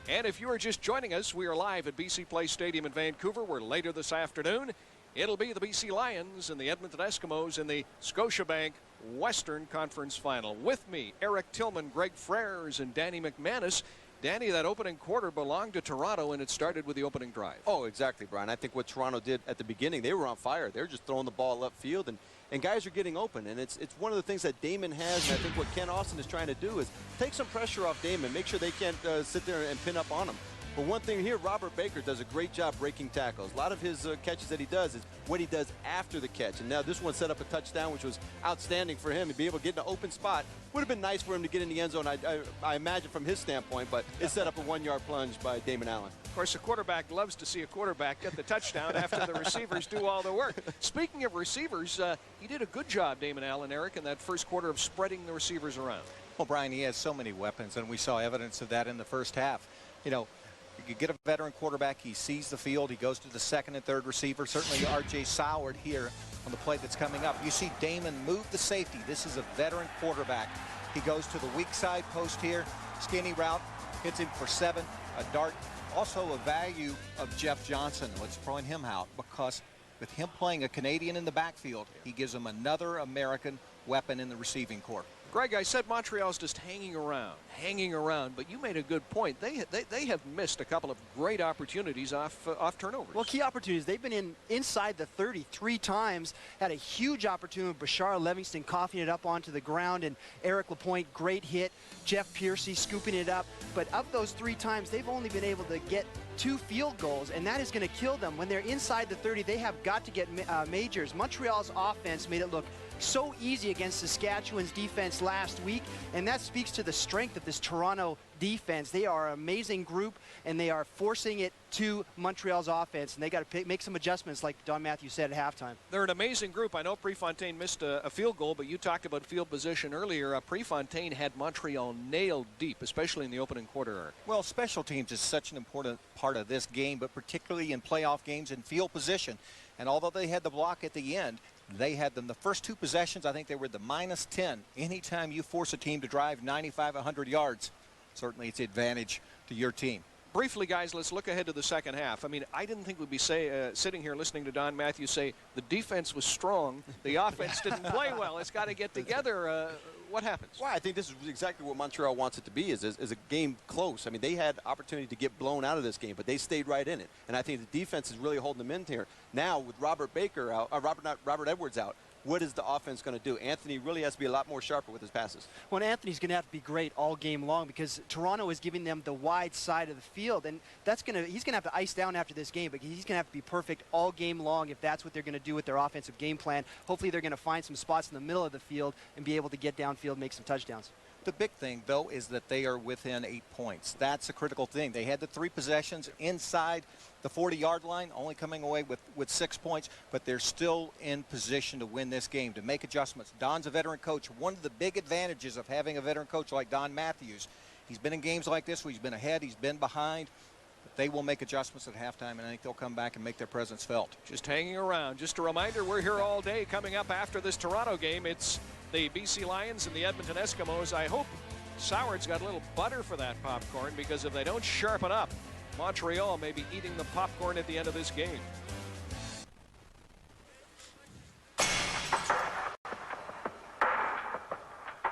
And if you are just joining us, we are live at BC Place Stadium in Vancouver, where later this afternoon, it'll be the BC Lions and the Edmonton Eskimos in the Scotiabank Western Conference Final. With me, Eric Tillman, Greg Frères, and Danny McManus. Danny, that opening quarter belonged to Toronto, and it started with the opening drive. Oh, exactly, Brian. I think what Toronto did at the beginning, they were on fire. They were just throwing the ball upfield, and guys are getting open. And it's one of the things that Damon has, and I think what Ken Austin is trying to do is take some pressure off Damon, make sure they can't sit there and pin up on him. But one thing here, Robert Baker does a great job breaking tackles. A lot of his catches that he does is what he does after the catch. And now this one set up a touchdown, which was outstanding for him to be able to get in an open spot. Would have been nice for him to get in the end zone, I imagine, from his standpoint, but it set up a 1-yard plunge by Damon Allen. Of course, the quarterback loves to see a quarterback get the touchdown after the receivers do all the work. Speaking of receivers, he did a good job, Damon Allen, Eric, in that first quarter of spreading the receivers around. Well, Brian, he has so many weapons, and we saw evidence of that in the first half. You know, you get a veteran quarterback, he sees the field, he goes to the second and third receiver. Certainly R.J. Soward here on the play that's coming up. You see Damon move the safety. This is a veteran quarterback. He goes to the weak side post here, skinny route, hits him for 7, a dart Also a value of Jeff Johnson. Let's point him out, because with him playing a Canadian in the backfield, he gives them another American weapon in the receiving corps. Greg, I said Montreal's just hanging around, but you made a good point. They have missed a couple of great opportunities off turnovers. Well, key opportunities. They've been inside the 30 3 times. Had a huge opportunity with Bashar Livingston coughing it up onto the ground, and Eric Lapointe, great hit. Jeff Piercy scooping it up. But of those 3 times, they've only been able to get 2 field goals, and that is going to kill them. When they're inside the 30, they have got to get majors. Montreal's offense made it look so easy against Saskatchewan's defense last week, and that speaks to the strength of this Toronto defense. They are an amazing group, and they are forcing it to Montreal's offense, and they got to make some adjustments, like Don Matthews said at halftime. They're an amazing group. I know Prefontaine missed a field goal, but you talked about field position earlier. Prefontaine had Montreal nailed deep, especially in the opening quarter. Well, special teams is such an important part of this game, but particularly in playoff games in field position. And although they had the block at the end, they had them the first 2 possessions. I think they were the -10. Anytime you force a team to drive 95, 100 yards, certainly it's an advantage to your team. Briefly, guys, let's look ahead to the second half. I mean, I didn't think we'd be sitting here listening to Don Matthews say the defense was strong, the offense didn't play well. It's got to get together. What happens? Well, I think this is exactly what Montreal wants it to be, is a game close. I mean, they had opportunity to get blown out of this game, but they stayed right in it. And I think the defense is really holding them in here. Now, with Robert Edwards out, what is the offense going to do? Anthony really has to be a lot more sharper with his passes. Well, Anthony's going to have to be great all game long, because Toronto is giving them the wide side of the field, and he's going to have to ice down after this game, but he's going to have to be perfect all game long if that's what they're going to do with their offensive game plan. Hopefully they're going to find some spots in the middle of the field and be able to get downfield and make some touchdowns. The big thing, though, is that they are within 8 points. That's a critical thing. They had the 3 possessions inside the 40-yard line, only coming away with 6 points, but they're still in position to win this game, to make adjustments. Don's a veteran coach. One of the big advantages of having a veteran coach like Don Matthews, he's been in games like this where he's been ahead, he's been behind. But they will make adjustments at halftime, and I think they'll come back and make their presence felt. Just hanging around. Just a reminder, we're here all day. Coming up after this Toronto game, it's the BC Lions and the Edmonton Eskimos. I hope Soward's got a little butter for that popcorn, because if they don't sharpen up, Montreal may be eating the popcorn at the end of this game.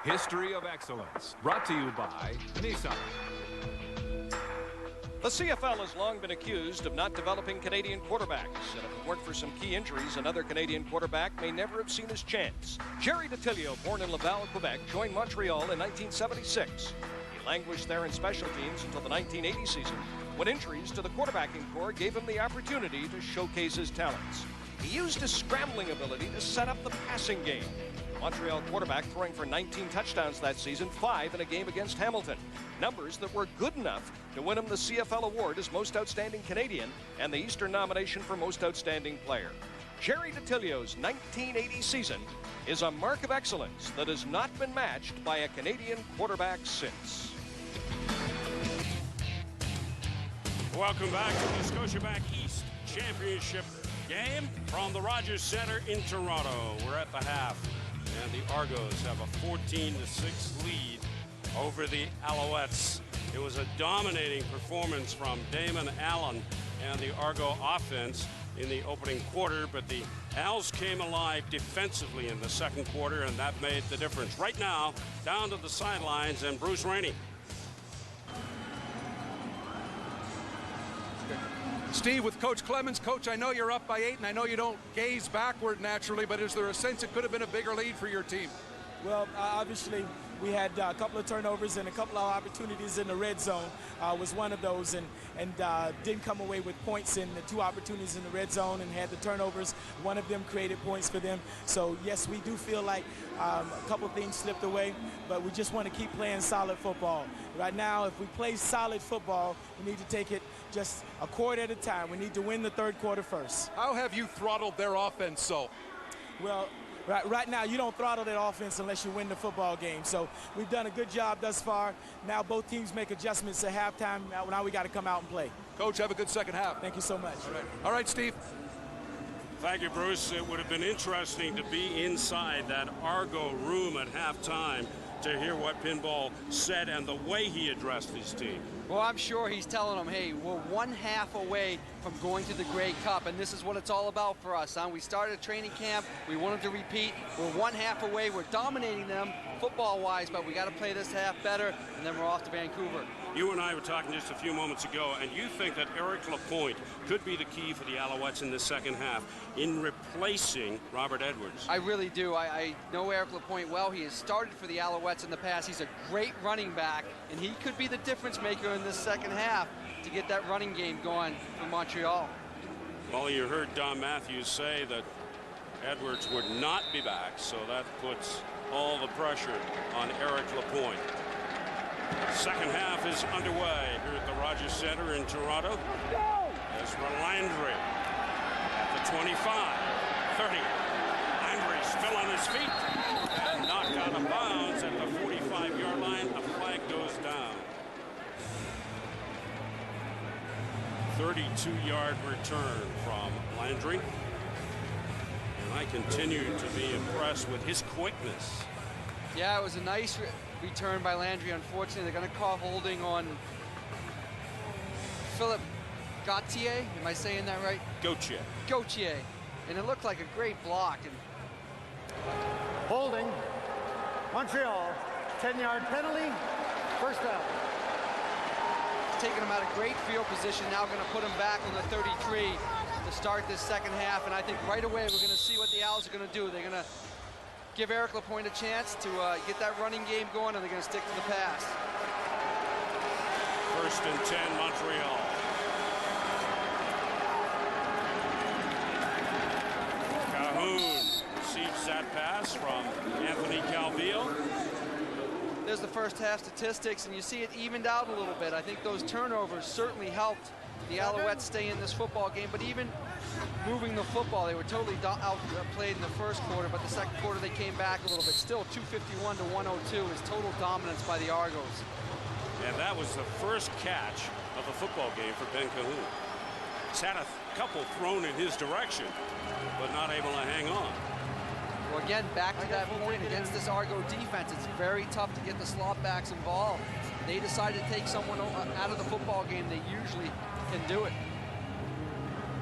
History of Excellence, brought to you by Nissan. The CFL has long been accused of not developing Canadian quarterbacks, and if it weren't for some key injuries, another Canadian quarterback may never have seen his chance. Jerry Detillieux, born in Laval, Quebec, joined Montreal in 1976. He languished there in special teams until the 1980 season, when injuries to the quarterbacking corps gave him the opportunity to showcase his talents. He used his scrambling ability to set up the passing game. Montreal quarterback throwing for 19 touchdowns that season, 5 in a game against Hamilton. Numbers that were good enough to win him the CFL award as Most Outstanding Canadian and the Eastern nomination for Most Outstanding Player. Jerry Detillieux's 1980 season is a mark of excellence that has not been matched by a Canadian quarterback since. Welcome back to the Scotiabank East Championship game from the Rogers Centre in Toronto. We're at the half, and the Argos have a 14-6 lead over the Alouettes. It was a dominating performance from Damon Allen and the Argo offense in the opening quarter, but the Als came alive defensively in the second quarter, and that made the difference. Right now, down to the sidelines, and Bruce Rainey. Steve, with Coach Clemens. Coach, I know you're up by 8, and I know you don't gaze backward naturally, but is there a sense it could have been a bigger lead for your team? Well, obviously, we had a couple of turnovers and a couple of opportunities in the red zone. Was one of those, and didn't come away with points in the 2 opportunities in the red zone and had the turnovers. One of them created points for them. So, yes, we do feel like a couple of things slipped away, but we just want to keep playing solid football. Right now, if we play solid football, we need to take it just a quarter at a time. We need to win the third quarter first. How have you throttled their offense so? Well, right now, you don't throttle that offense unless you win the football game. So we've done a good job thus far. Now both teams make adjustments at halftime. Now we got to come out and play. Coach, have a good second half. Thank you so much. All right, Steve. Thank you, Bruce. It would have been interesting to be inside that Argo room at halftime to hear what Pinball said and the way he addressed his team. Well, I'm sure he's telling them, hey, we're 1/2 away from going to the Grey Cup, and this is what it's all about for us, huh? We started training camp. We wanted to repeat. We're 1/2 away. We're dominating them football-wise, but we got to play this half better, and then we're off to Vancouver. You and I were talking just a few moments ago, and you think that Eric Lapointe could be the key for the Alouettes in the second half in replacing Robert Edwards. I really do. I know Eric Lapointe well. He has started for the Alouettes in the past. He's a great running back, and he could be the difference maker in this second half to get that running game going for Montreal. Well, you heard Don Matthews say that Edwards would not be back, so that puts all the pressure on Eric Lapointe. Second half is underway here at the Rogers Center in Toronto. As Landry at the 25, 30. Landry still on his feet and knocked out of bounds at the 45-yard line. A flag goes down. 32-yard return from Landry. And I continue to be impressed with his quickness. Yeah, it was a nice return by Landry. Unfortunately, they're going to call holding on Philip Gauthier. Am I saying that right? Gauthier. Gauthier. And it looked like a great block. And holding. Montreal, 10-yard penalty, first down. Taking him out of great field position, now going to put him back on the 33 to start this second half. And I think right away we're going to see what the Owls are going to do. They're going to give Eric Lapointe a chance to get that running game going, and they're going to stick to the pass. First and 10, Montreal. Cahoon receives that pass from Anthony Calvillo. There's the first half statistics, and you see it evened out a little bit. I think those turnovers certainly helped the Alouettes stay in this football game, but even moving the football, they were totally outplayed in the first quarter, but the second quarter they came back a little bit. Still 251 to 102 is total dominance by the Argos. And that was the first catch of the football game for Ben Cahoon. He's had a couple thrown in his direction, but not able to hang on. Well, again, back to that point, against this Argo defense, it's very tough to get the slot backs involved. They decided to take someone out of the football game. They usually can do it.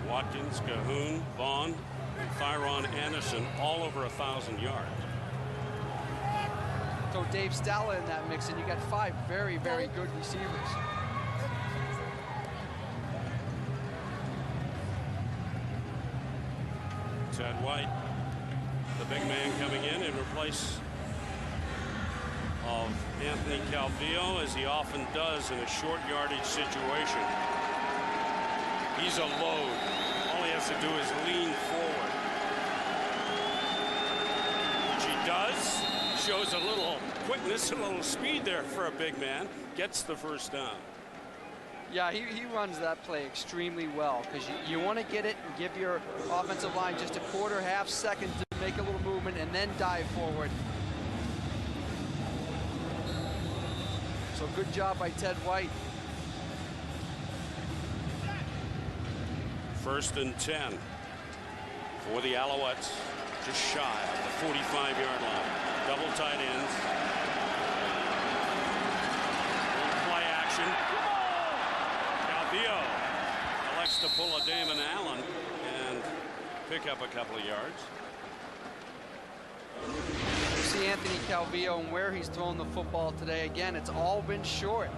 Watkins, Cahoon, Vaughn, and Thyron Anderson all over 1,000 yards. So Dave Stalla in that mix, and you got 5 very, very good receivers. Ted White, the big man, coming in place of Anthony Calvillo, as he often does in a short yardage situation. He's a load. All he has to do is lean forward, which he does. Shows a little quickness, a little speed there for a big man. Gets the first down. Yeah, he runs that play extremely well, because you want to get it and give your offensive line just a quarter, half second to make a little movement and then dive forward. So good job by Ted White. First and 10 for the Alouettes, just shy of the 45-yard line. Double tight ends. Play action. Calvillo elects to pull a Damon Allen and pick up a couple of yards. You see Anthony Calvillo and where he's thrown the football today. Again, it's all been short.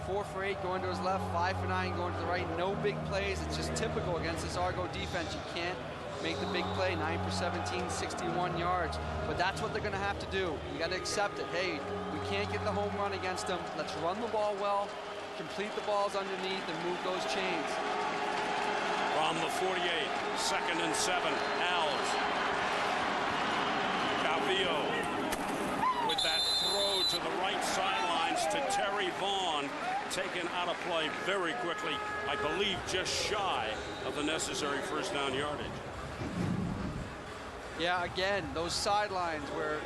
4 for 8 going to his left, 5 for 9 going to the right. No big plays. It's just typical against this Argo defense. You can't make the big play. 9 for 17, 61 yards. But that's what they're going to have to do. You got to accept it. Hey, we can't get the home run against them. Let's run the ball well, complete the balls underneath, and move those chains. From the 48, second and 7, Owls. Calvillo with that throw to the right sidelines to Terry Vaughn, taken out of play very quickly, I believe just shy of the necessary first down yardage. Yeah, again, those sidelines where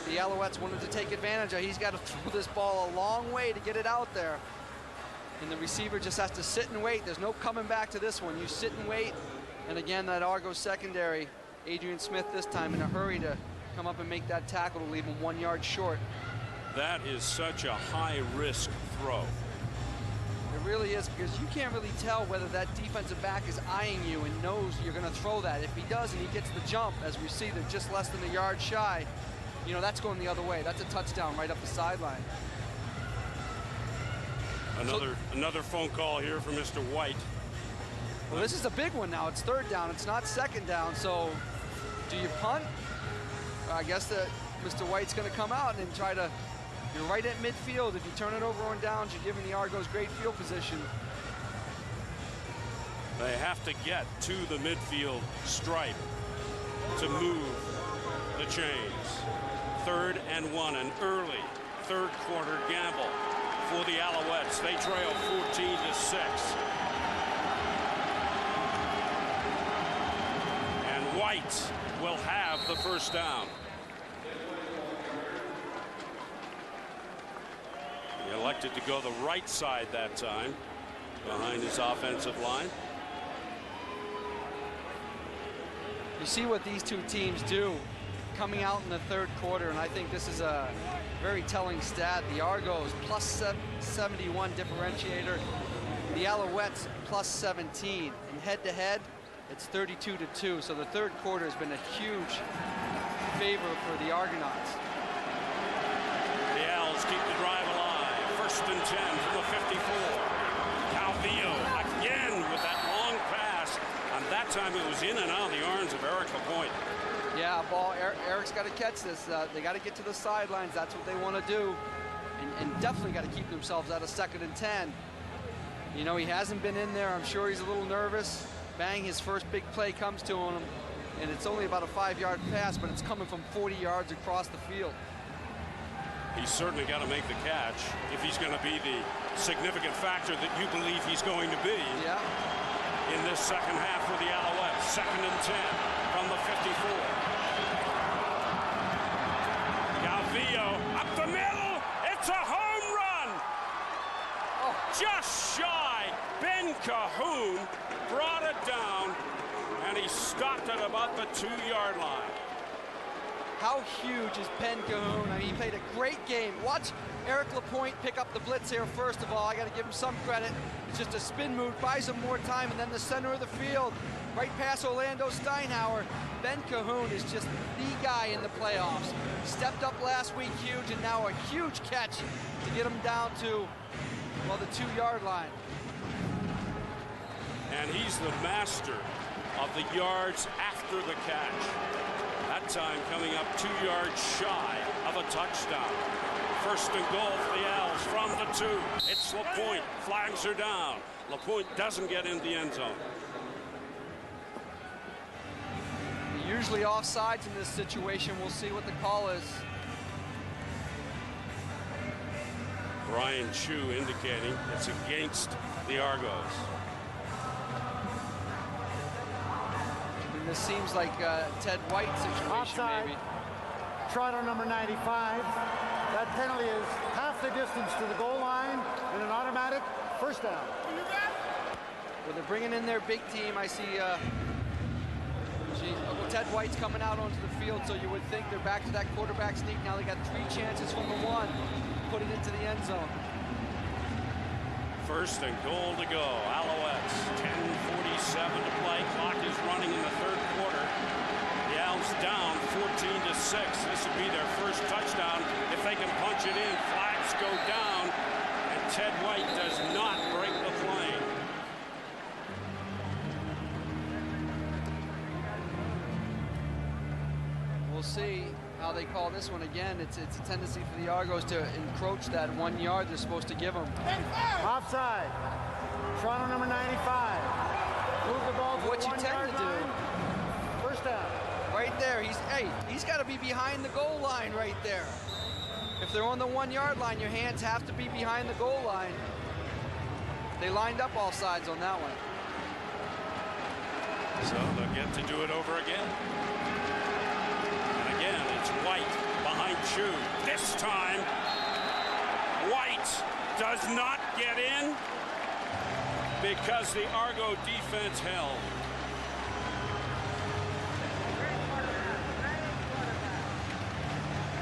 the Alouettes wanted to take advantage of. He's got to throw this ball a long way to get it out there. And the receiver just has to sit and wait. There's no coming back to this one. You sit and wait. And again, that Argo secondary, Adrian Smith this time in a hurry to come up and make that tackle to leave him 1 yard short. That is such a high-risk throw. It really is, because you can't really tell whether that defensive back is eyeing you and knows you're going to throw that. If he does and he gets the jump, as we see, they're just less than a yard shy, you know, that's going the other way. That's a touchdown right up the sideline. Another phone call here from Mr. White. Well, this is a big one now. It's third down. It's not second down. So do you punt? I guess that Mr. White's going to come out and try to, you're right at midfield. If you turn it over on downs, you're giving the Argos great field position. They have to get to the midfield stripe to move the chains. 3rd and 1, an early third quarter gamble for the Alouettes. They trail 14-6. And White will have the first down. He elected to go the right side that time, behind his offensive line. You see what these two teams do coming out in the third quarter, and I think this is a very telling stat. The Argos plus 71 differentiator, the Alouettes plus 17. And head-to-head, it's 32-2. So the third quarter has been a huge favor for the Argonauts. The Owls keep the drive alive. 1st and 10 from the 54. Calvillo again with that long pass, and that time it was in and out of the arms of Eric Lapointe. Yeah, ball. Eric's got to catch this. They got to get to the sidelines. That's what they want to do, and definitely got to keep themselves out of 2nd and 10. You know, he hasn't been in there. I'm sure he's a little nervous. Bang, his first big play comes to him, and it's only about a 5-yard pass, but it's coming from 40 yards across the field. He's certainly got to make the catch if he's going to be the significant factor that you believe he's going to be. Yeah. In this second half for the Alouettes. 2nd and 10 from the 54. Calvillo up the middle. It's a home run. Oh, just shy. Ben Cahoon brought it down, and he stopped at about the 2-yard line. How huge is Ben Cahoon? I mean, he played a great game. Watch Eric Lapointe pick up the blitz here. First of all, I got to give him some credit. It's just a spin move, buys him more time, and then the center of the field, right past Orlando Steinhauer. Ben Cahoon is just the guy in the playoffs. Stepped up last week huge, and now a huge catch to get him down to, well, the 2-yard line. And he's the master of the yards after the catch. That time coming up 2 yards shy of a touchdown. 1st and goal for the Owls from the 2. It's Lapointe. Flags are down. Lapointe doesn't get in the end zone. Usually offsides in this situation. We'll see what the call is. Brian Chu indicating it's against the Argos. This seems like a Ted White situation. Offside. Maybe. Toronto number 95. That penalty is half the distance to the goal line and an automatic first down. Well, they're bringing in their big team. I see Ted White's coming out onto the field, so you would think they're back to that quarterback sneak. Now they got 3 chances from the 1 to put it into the end zone. 1st and goal to go. Alouettes, 10:47 to play. Clock is running in the third quarter. The Owls down 14-6. This would be their first touchdown if they can punch it in. Flags go down, and Ted White does not break the plane. We'll see how they call this one again. It's a tendency for the Argos to encroach that 1 yard they're supposed to give them. Offside. Toronto number 95. Move the ball to what the you 1 tend yard to do. line. First down. Right there. He's got to be behind the goal line right there. If they're on the 1 yard line, your hands have to be behind the goal line. They lined up all sides on that one. So they'll get to do it over again. And again, it's White behind Chu. This time, White does not get in because the Argo defense held.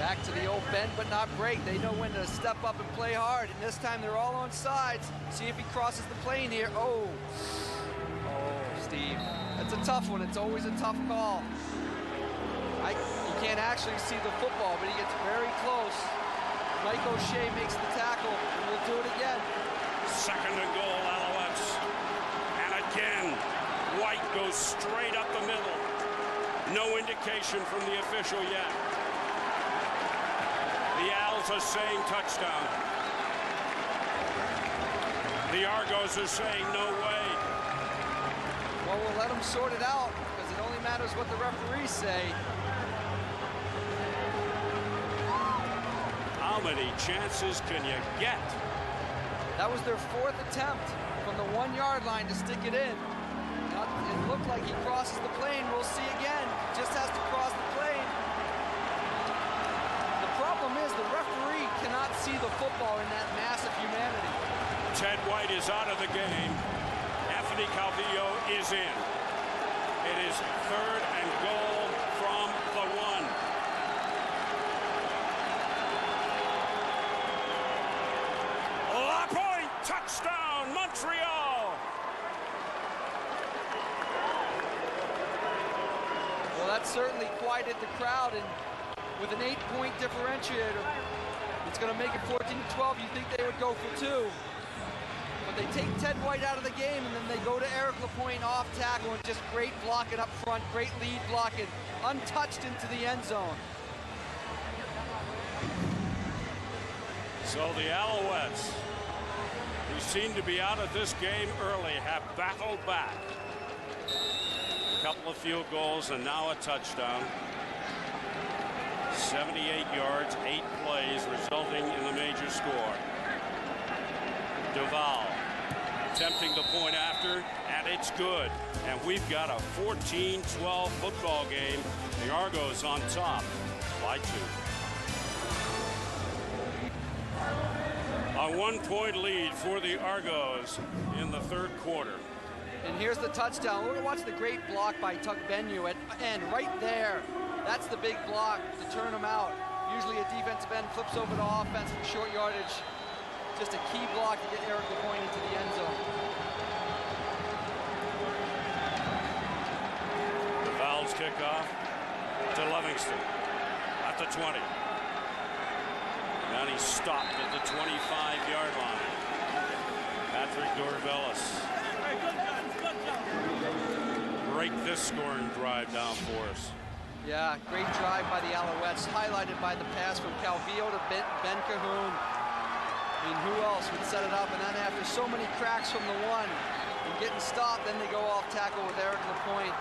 Back to the old bend but not break. They know when to step up and play hard. And this time they're all on sides. See if he crosses the plane here. Oh, Steve. That's a tough one. It's always a tough call. You can't actually see the football, but he gets very close. Mike O'Shea makes the tackle, and we'll do it again. Second and goal, Alouettes. And again, White goes straight up the middle. No indication from the official yet. The Owls are saying touchdown. The Argos are saying no way. Well, we'll let them sort it out because it only matters what the referees say. How many chances can you get? That was their 4th attempt from the 1-yard line to stick it in. It looked like he crosses the plane. We'll see again. Just has to cross the plane. The problem is the referee cannot see the football in that mass of humanity. Ted White is out of the game. Anthony Calvillo is in. It is 3rd and goal from the 1. La Pointe, touchdown, Montreal! Well, that certainly quieted the crowd, and with an 8-point differentiator, it's going to make it 14-12. You think they would go for 2. But they take Ted White out of the game, and then they go to Eric Lapointe off tackle, and just great blocking up front, great lead blocking, untouched into the end zone. So the Alouettes, who seem to be out of this game early, have battled back. A couple of field goals and now a touchdown. 78 yards, 8 plays, resulting in the major score. Duval attempting the point after, and it's good. And we've got a 14-12 football game. The Argos on top by 2. A 1-point lead for the Argos in the 3rd quarter. And here's the touchdown. We're going to watch the great block by Tuck Benyu at end right there. That's the big block to turn him out. Usually a defensive end flips over to offense for short yardage. Just a key block to get Eric Lapointe into the end zone. The Valves kickoff to Livingston at the 20. And he's stopped at the 25-yard line. Patrick Dorvelis. Break this scoring drive down for us. Yeah, great drive by the Alouettes, highlighted by the pass from Calvillo to Ben Cahoon. I mean, who else would set it up? And then after so many cracks from the 1 and getting stopped, then they go off tackle with Eric Lapointe,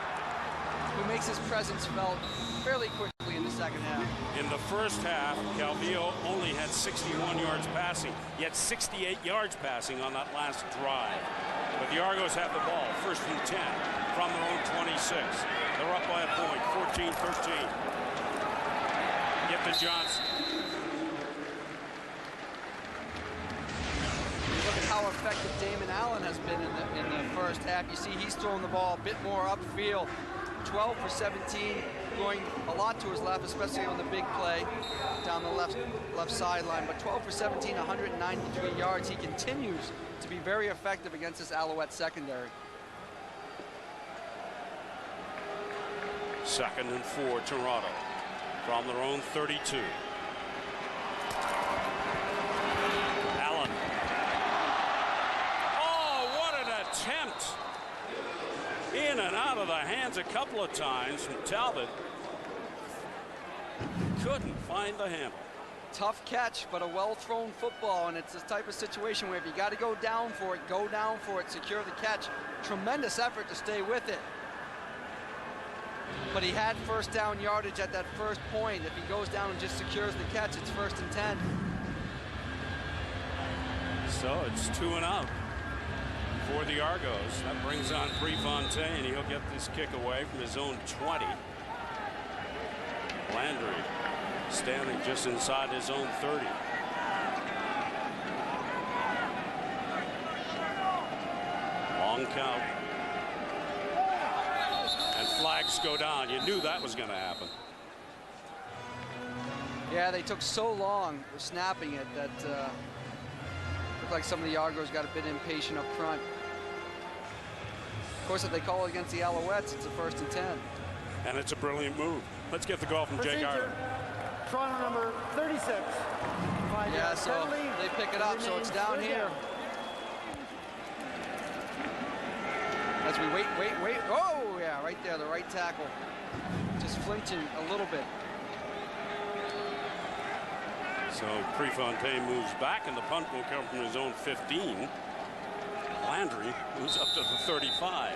who makes his presence felt fairly quickly in the second half. In the first half, Calvillo only had 61 yards passing. He had 68 yards passing on that last drive. But the Argos have the ball, 1st and 10 from their own 26. They're up by a point, 14-13. Get to Johnson. Look at how effective Damon Allen has been in the first half. You see he's throwing the ball a bit more upfield. 12 for 17, going a lot to his left, especially on the big play down the left sideline. But 12 for 17, 193 yards. He continues to be very effective against this Alouette secondary. 2nd and 4, Toronto from their own 32. Allen. Oh, what an attempt! In and out of the hands a couple of times from Talbot. Couldn't find the handle. Tough catch, but a well-thrown football, and it's this type of situation where if you got to go down for it, go down for it, secure the catch. Tremendous effort to stay with it. But he had 1st down yardage at that first point. If he goes down and just secures the catch, it's 1st and 10. So it's 2 and out for the Argos. That brings on Prefontaine. He'll get this kick away from his own 20. Landry standing just inside his own 30. Long count. And flags go down. You knew that was going to happen. Yeah, they took so long snapping it that looked like some of the Argos got a bit impatient up front. Of course, if they call it against the Alouettes, it's a 1st and 10. And it's a brilliant move. Let's get the call from Jake Ireland. Toronto number 36. Yeah, so they pick it up, so it's down here. As we wait. Oh, yeah, right there, the right tackle. Just flinching a little bit. So Prefontaine moves back, and the punt will come from his own 15. Landry moves up to the 35.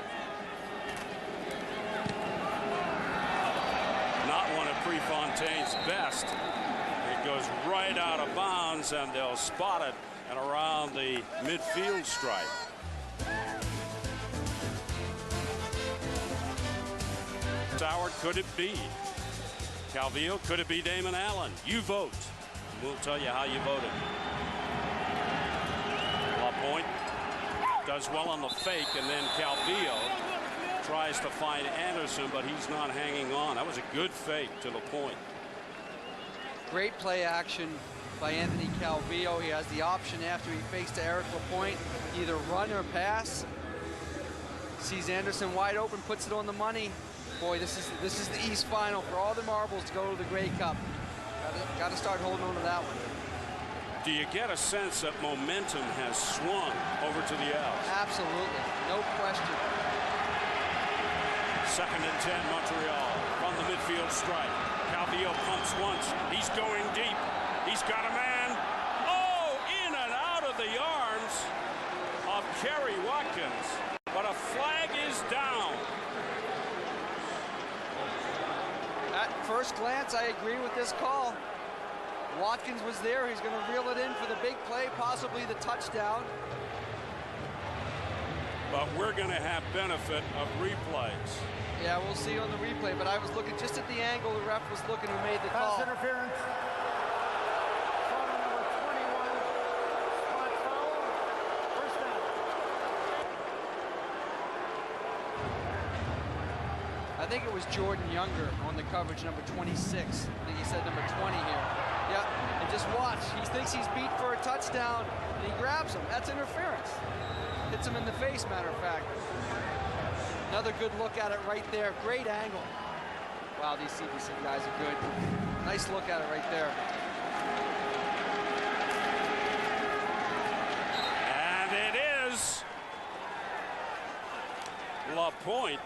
Not one of Prefontaine's best. It goes right out of bounds, and they'll spot it and around the midfield stripe. Howard, could it be? Calvillo, could it be Damon Allen? You vote. We'll tell you how you voted. LaPointe does well on the fake, and then Calvillo tries to find Anderson, but he's not hanging on. That was a good fake to LaPointe. Great play action by Anthony Calvillo. He has the option after he fakes to Eric LaPointe, either run or pass. Sees Anderson wide open, puts it on the money. Boy, this is the East Final for all the marbles to go to the Grey Cup. Got to start holding on to that one. Do you get a sense that momentum has swung over to the Owls? Absolutely, no question. 2nd and 10, Montreal from the midfield stripe. Calvillo pumps once. He's going deep. He's got a man. Oh, in and out of the arms of Kerry Watkins. But a flag is down. At first glance, I agree with this call. Watkins was there. He's going to reel it in for the big play, possibly the touchdown. But we're going to have benefit of replays. Yeah, we'll see on the replay, but I was looking just at the angle the ref was looking who made the call. Pass interference. Toronto number 21. Spot foul. First down. I think it was Jordan Younger on the coverage, number 26. I think he said number 20 here. Yeah, and just watch. He thinks he's beat for a touchdown, and he grabs him. That's interference. Hits him in the face, matter of fact. Another good look at it right there. Great angle. Wow, these CBC guys are good. Nice look at it right there. And it is LaPointe.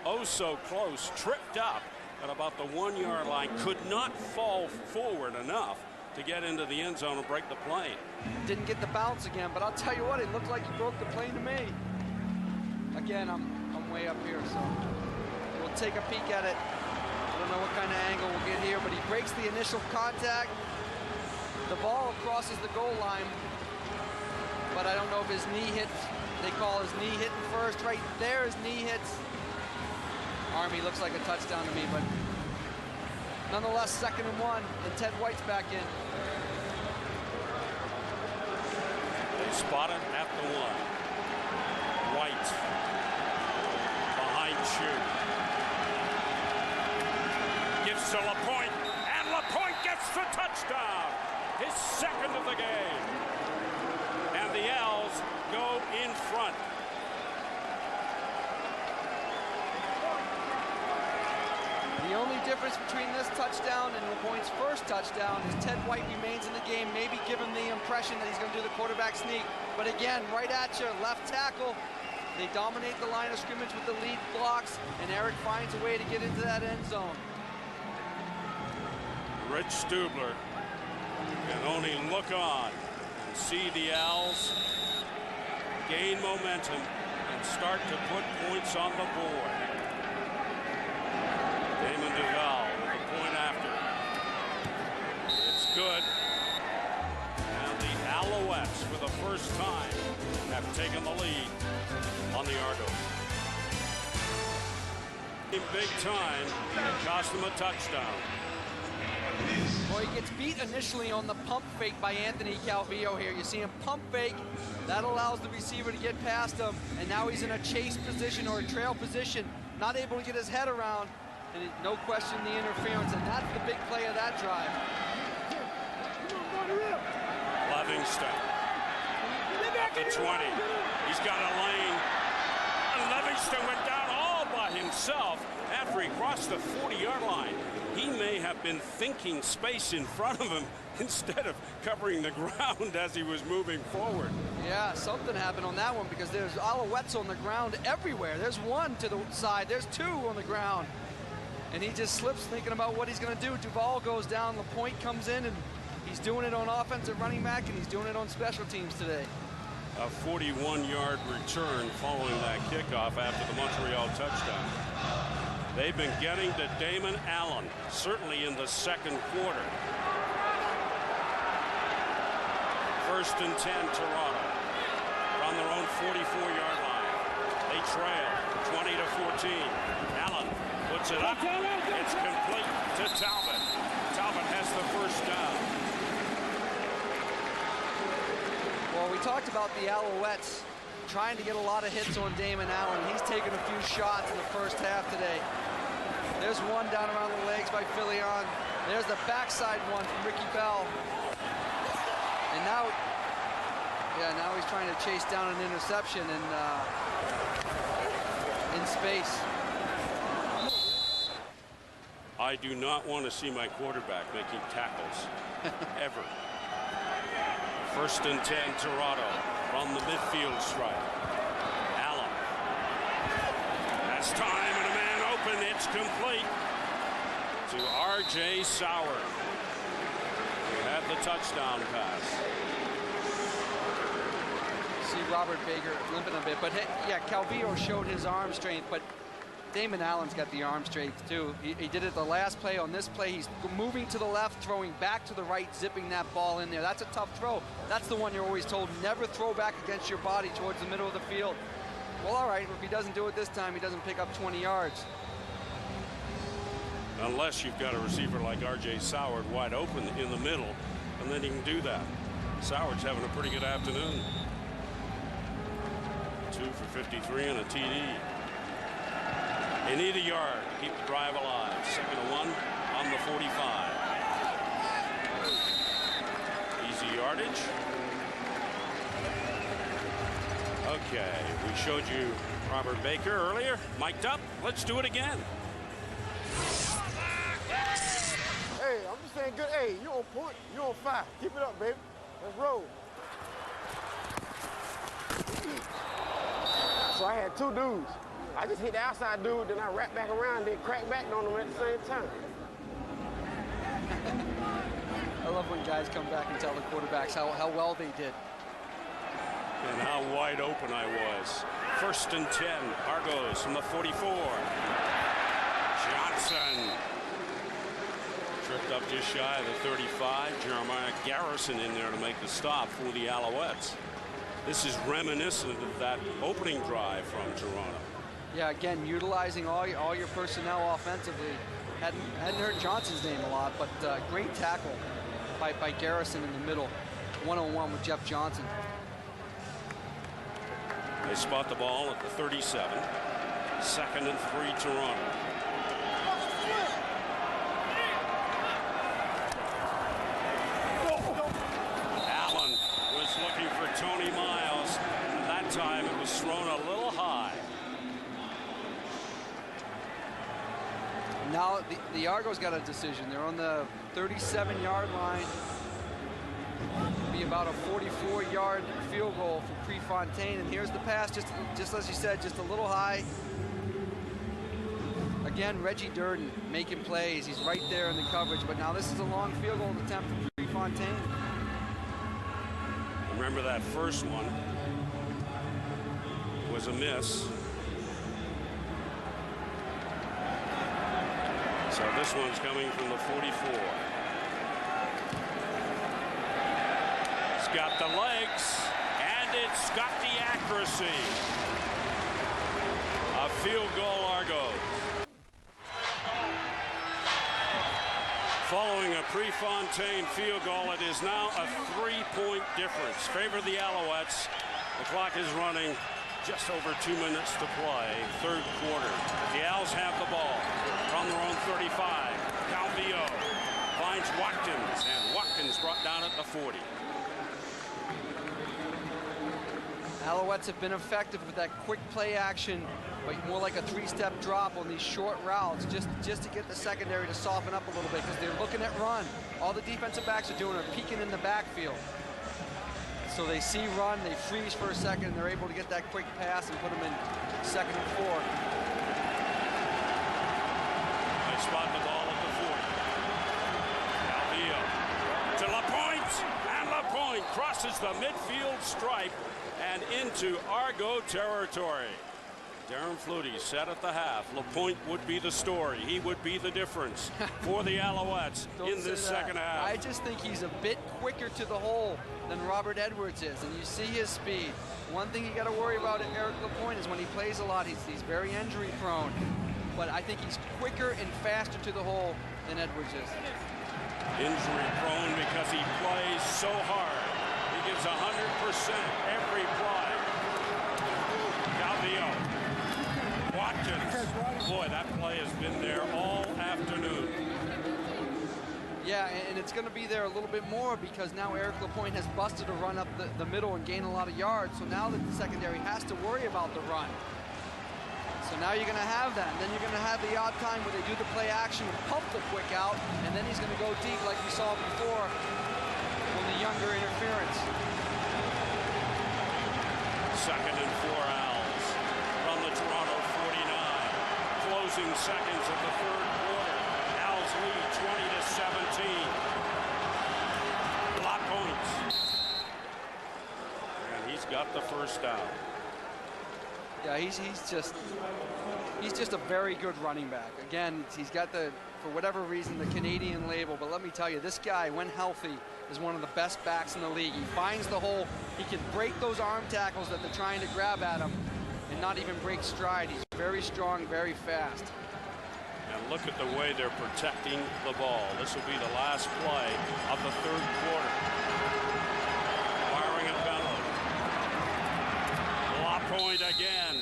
Oh, so close, tripped up at about the 1-yard line, could not fall forward enough to get into the end zone and break the plane. Didn't get the bounce again, but I'll tell you what, it looked like he broke the plane to me. Again, I'm way up here, so we'll take a peek at it. I don't know what kind of angle we'll get here, but he breaks the initial contact. The ball crosses the goal line, but I don't know if his knee hits. They call his knee hitting first. Right there, his knee hits. Army looks like a touchdown to me, but nonetheless, 2nd and 1, and Ted White's back in. They spot it at the 1. White behind Chu. Gives to LaPointe, and LaPointe gets the touchdown. His 2nd of the game. And the Owls go in front. The only difference between this touchdown and LaPointe's first touchdown is Ted White remains in the game, maybe give him the impression that he's going to do the quarterback sneak. But again, right at you, left tackle. They dominate the line of scrimmage with the lead blocks, and Eric finds a way to get into that end zone. Rich Stubler can only look on and see the Owls gain momentum and start to put points on the board. Damon Duval with the point after. It's good. And the Alouettes, for the first time, have taken the lead on the Argonauts. In big time, it cost them a touchdown. Well, he gets beat initially on the pump fake by Anthony Calvillo here. You see him pump fake. That allows the receiver to get past him, and now he's in a chase position or a trail position, not able to get his head around. And no question the interference, and that's the big play of that drive. Livingston at the 20. He's got a lane. And Livingston went down all by himself after he crossed the 40-yard line. He may have been thinking space in front of him instead of covering the ground as he was moving forward. Yeah, something happened on that one because there's Alouettes on the ground everywhere. There's one to the side, there's two on the ground. And he just slips thinking about what he's going to do. Duval goes down, LaPointe comes in, and he's doing it on offensive running back, and he's doing it on special teams today. A 41-yard return following that kickoff after the Montreal touchdown. They've been getting to Damon Allen, certainly in the second quarter. 1st and 10, Toronto. On their own 44-yard line. They trail 20-14. Allen puts it up. It's complete to Talbot. Talbot has the first down. Well, we talked about the Alouettes trying to get a lot of hits on Damon Allen. He's taken a few shots in the first half today. There's one down around the legs by Filion. There's the backside one from Ricky Bell. And now, now he's trying to chase down an interception in space. I do not want to see my quarterback making tackles, ever. 1st and 10, Toronto from the midfield stripe. Allen has time and a man open. It's complete to R.J. Sauer, who had the touchdown pass. See Robert Baker limping a bit, but yeah, Calvillo showed his arm strength, but Damon Allen's got the arm strength too. He did it the last play. On this play, he's moving to the left, throwing back to the right, zipping that ball in there. That's a tough throw. That's the one you're always told, never throw back against your body towards the middle of the field. Well, all right, if he doesn't do it this time, he doesn't pick up 20 yards. Unless you've got a receiver like R.J. Sauer wide open in the middle, and then he can do that. Sauer's having a pretty good afternoon. 2 for 53 and a TD. They need a yard to keep the drive alive. 2nd and 1 on the 45. Easy yardage. Okay, we showed you Robert Baker earlier, mic'd up. Let's do it again. Hey, I'm just saying good. Hey, you're on point. You're on fire. Keep it up, baby. Let's roll. So I had two dudes. I just hit the outside dude, then I wrap back around, then crack back on them at the same time. I love when guys come back and tell the quarterbacks how well they did. And how wide open I was. 1st and 10, Argos from the 44. Johnson. Tripped up just shy of the 35. Jeremiah Garrison in there to make the stop for the Alouettes. This is reminiscent of that opening drive from Toronto. Yeah, again, utilizing all your personnel offensively. Hadn't heard Johnson's name a lot, but great tackle by Garrison in the middle. 1-on-1 with Jeff Johnson. They spot the ball at the 37. 2nd and 3, Toronto. Allen was looking for Tony Miles. And that time it was thrown a little high. Now the Argos got a decision. They're on the 37-yard line. Be about a 44-yard field goal for Prefontaine, and here's the pass, just as you said, just a little high. Again, Reggie Durden making plays. He's right there in the coverage, but now this is a long field goal attempt for Prefontaine. Remember that first one was a miss. So this one's coming from the 44. It's got the legs, and it's got the accuracy. A field goal, Argos. Following a Prefontaine field goal, it is now a 3-point difference. Favor the Alouettes. The clock is running. Just over 2 minutes to play, 3rd quarter. The Owls have the ball from their own 35. Calvillo finds Watkins, and Watkins brought down at the 40. Alouettes have been effective with that quick play action, but more like a three-step drop on these short routes, just to get the secondary to soften up a little bit, because they're looking at run. All the defensive backs are doing are peeking in the backfield. So they see run, they freeze for a second, and they're able to get that quick pass and put them in 2nd and 4. They spot the ball at the 40. Calvillo to LaPointe, and LaPointe crosses the midfield stripe and into Argo territory. Darren Flutie said at the half, LaPointe would be the story. He would be the difference for the Alouettes in this second half. I just think he's a bit quicker to the hole than Robert Edwards is, and you see his speed. One thing you got to worry about at Eric LaPointe is when he plays a lot, he's very injury prone. But I think he's quicker and faster to the hole than Edwards is. Injury prone because he plays so hard. He gives 100% every play. Calvillo. Watkins. Boy, that play has been there all afternoon. Yeah, and it's going to be there a little bit more because now Eric LaPointe has busted a run up the middle and gained a lot of yards. So now that the secondary has to worry about the run. So now you're going to have that. And then you're going to have the odd time where they do the play action and pump the quick out. And then he's going to go deep like we saw before on the younger interference. 2nd and 4 Owls from the Toronto 49. Closing seconds of the 3rd quarter. Owls lead 20-17. LaPointe. And he's got the first down. Yeah, he's just a very good running back. Again, he's got for whatever reason, the Canadian label, but let me tell you, this guy, when healthy, is one of the best backs in the league. He finds the hole, he can break those arm tackles that they're trying to grab at him and not even break stride. He's very strong, very fast. And look at the way they're protecting the ball. This will be the last play of the 3rd quarter. Firing a penalty. LaPointe again.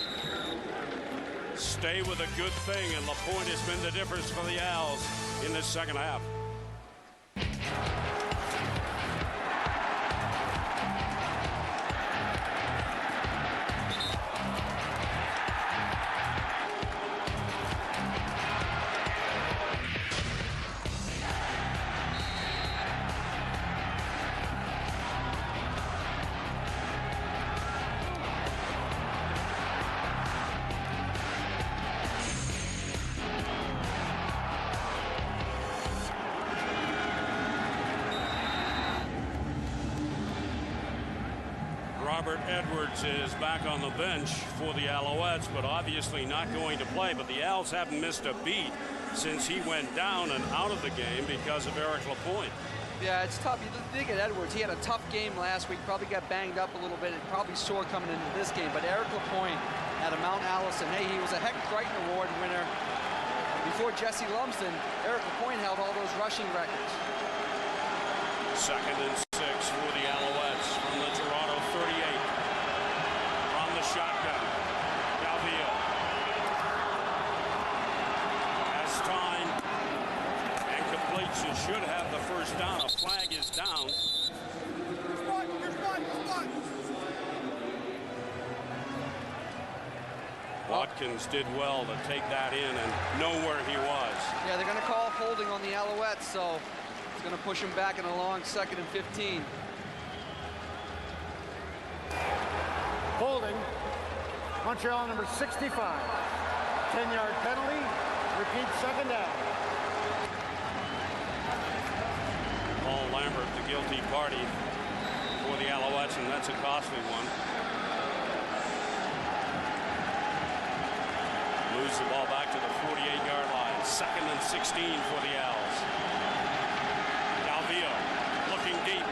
Stay with a good thing, and LaPointe has been the difference for the Owls in this second half. Robert Edwards is back on the bench for the Alouettes, but obviously not going to play. But the Owls haven't missed a beat since he went down and out of the game because of Eric LaPointe. Yeah, it's tough. You think at Edwards, he had a tough game last week, probably got banged up a little bit, and probably sore coming into this game. But Eric LaPointe out of Mount Allison, hey, he was a Heck Crichton Award winner. Before Jesse Lumsden, Eric LaPointe held all those rushing records. 2nd and 6 for the Alouettes from the Toronto 38. From the shotgun, Calvillo has time and completes. You should have the first down. A flag is down. Watkins did well to take that in and know where he was. Yeah, they're going to call holding on the Alouettes, so it's going to push him back in a long 2nd and 15. Holding, Montreal number 65. 10-yard penalty, repeat 2nd down. Paul Lambert, the guilty party for the Alouettes, and that's a costly one. Moves the ball back to the 48-yard line. 2nd and 16 for the Owls. Calvillo looking deep,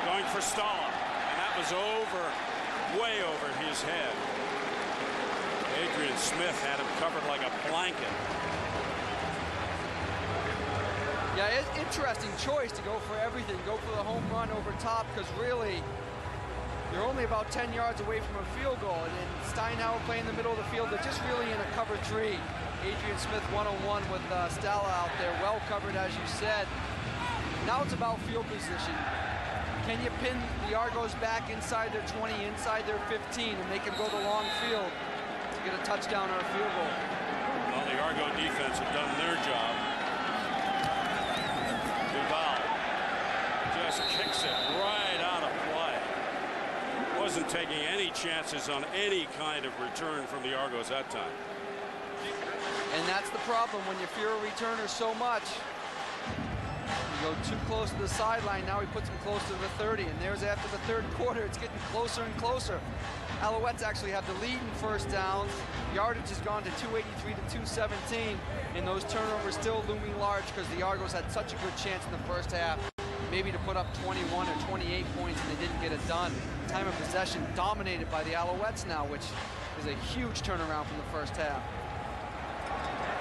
going for Stalla, and that was way over his head. Adrian Smith had him covered like a blanket. Yeah, interesting choice to go for everything, go for the home run over top, because really, you're only about 10 yards away from a field goal, and Steinhauer playing in the middle of the field. They're just really in a cover 3. Adrian Smith one-on-one with Stalla out there, well covered, as you said. Now it's about field position. Can you pin the Argos back inside their 20, inside their 15, and make them go the long field to get a touchdown or a field goal? Well, the Argo defense have done their job. Duval just kicks it right out of play. Wasn't taking any chances on any kind of return from the Argos that time. And that's the problem when you fear a returner so much. You go too close to the sideline, now he puts him close to the 30, and there's after the third quarter, it's getting closer and closer. Alouettes actually have the lead in first downs. Yardage has gone to 283 to 217, and those turnovers still looming large because the Argos had such a good chance in the first half, maybe to put up 21 or 28 points, and they didn't get it done. Time of possession dominated by the Alouettes now, which is a huge turnaround from the first half.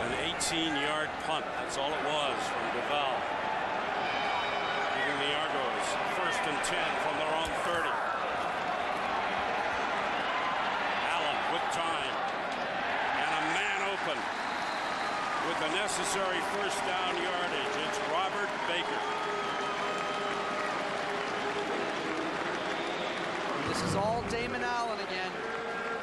An 18-yard punt, that's all it was from Duval. Giving the Argos first and 10 from their own 30. Allen with time, and a man open with the necessary first down yardage. It's Robert Baker. This is all Damon Allen again.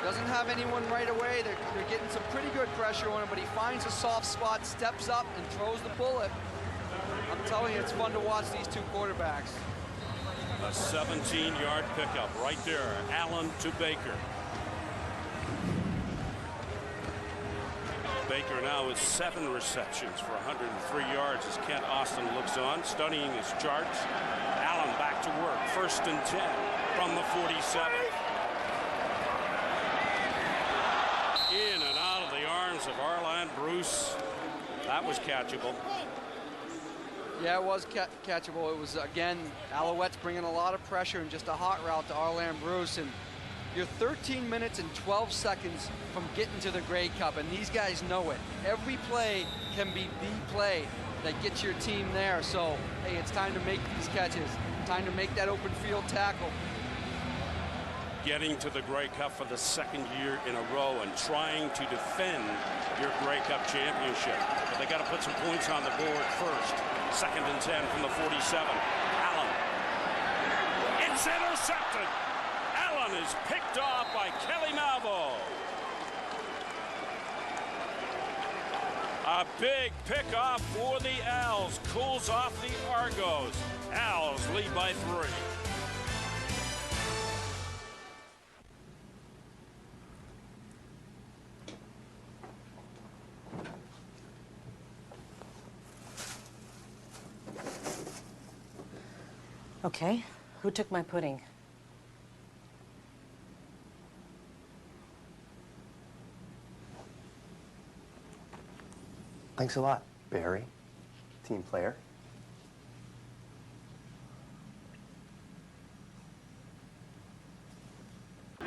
Doesn't have anyone right away. They're getting some pretty good pressure on him, but he finds a soft spot, steps up, and throws the bullet. I'm telling you, it's fun to watch these two quarterbacks. A 17-yard pickup right there. Allen to Baker. Baker now with 7 receptions for 103 yards as Kent Austin looks on, studying his charts. Allen back to work. First and 10 from the 47. In and out of the arms of Arland Bruce. That was catchable. Yeah, it was catchable. It was, again, Alouettes bringing a lot of pressure and just a hot route to Arland Bruce. And you're 13 minutes and 12 seconds from getting to the Grey Cup, and these guys know it. Every play can be the play that gets your team there. So, hey, it's time to make these catches. Time to make that open field tackle. Getting to the Grey Cup for the second year in a row and trying to defend your Grey Cup championship. But they got to put some points on the board first. Second and 10 from the 47. Allen. It's intercepted. Allen is picked off by Kelly Malvo. A big pickoff for the Owls. Cools off the Argos. Owls lead by 3. Okay, who took my pudding? Thanks a lot, Barry. Team player.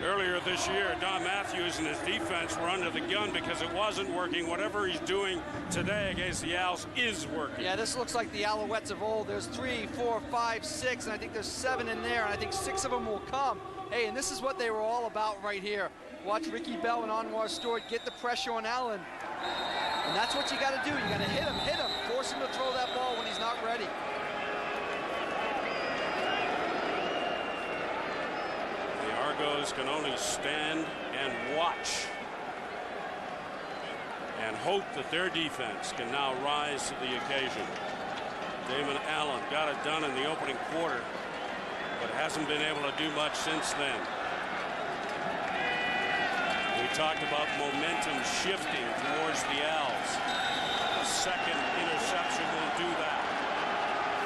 Earlier this year, Don Matthews and his defense were under the gun because it wasn't working. Whatever he's doing today against the Owls is working. Yeah, this looks like the Alouettes of old. There's 3, 4, 5, 6, and I think there's 7 in there, and I think 6 of them will come. Hey, and this is what they were all about right here. Watch Ricky Bell and Anwar Stewart get the pressure on Allen. And that's what you got to do. You got to hit him, force him to throw that ball when he's not ready. Argos can only stand and watch and hope that their defense can now rise to the occasion. Damon Allen got it done in the opening quarter, but hasn't been able to do much since then. We talked about momentum shifting towards the Owls. A second interception will do that.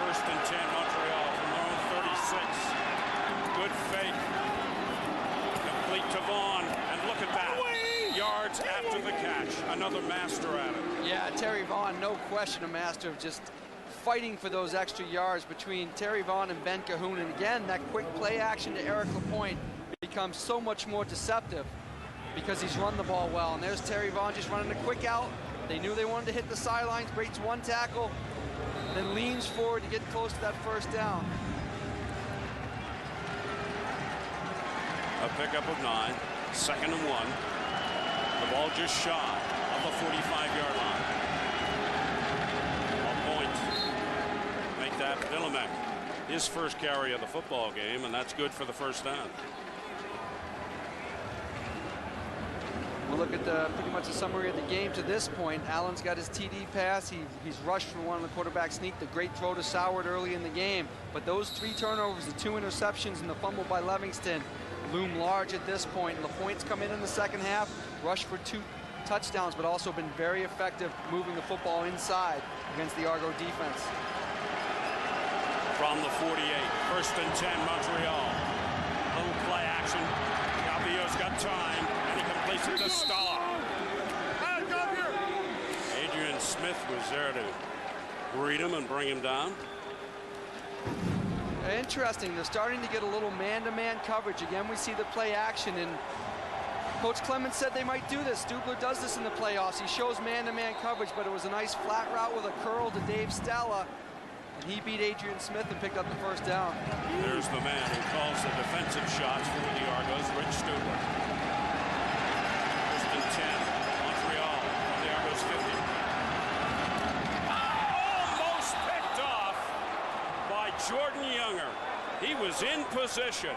First and 10, Montreal from their own 36. Good faith. Complete to Vaughn, and look at that. Yards after the catch. Another master at it. Yeah, Terry Vaughn, no question a master of just fighting for those extra yards between Terry Vaughn and Ben Cahoon. And again, that quick play action to Eric Lapointe becomes so much more deceptive because he's run the ball well. And there's Terry Vaughn just running a quick out. They knew they wanted to hit the sidelines, breaks one tackle, then leans forward to get close to that first down. A pickup of 9, second and 1. The ball just shy of the 45-yard line. Ball point. Make that Villemek. his first carry of the football game, and that's good for the first down. We'll look at pretty much a summary of the game to this point. Allen's got his TD pass. He's rushed for one on the quarterback sneak. The great throw to Soward early in the game. But those 3 turnovers, the 2 interceptions, and the fumble by Livingston loom large at this point. LaPointe's come in the second half, rushed for 2 touchdowns, but also been very effective moving the football inside against the Argo defense. From the 48, 1st and 10, Montreal. Little play action. Calvillo's got time, and he completes it to Stalla. Adrian Smith was there to greet him and bring him down. Interesting, they're starting to get a little man-to-man coverage. Again, we see the play action, and Coach Clemens said they might do this. Stubler does this in the playoffs. He shows man-to-man coverage, but it was a nice flat route with a curl to Dave Stalla, and he beat Adrian Smith and picked up the first down. There's the man who calls the defensive shots for the Argos, Rich Stubler. 1st and 10, Montreal from the Argos 50. Almost picked off by Jordan Younger. He was in position.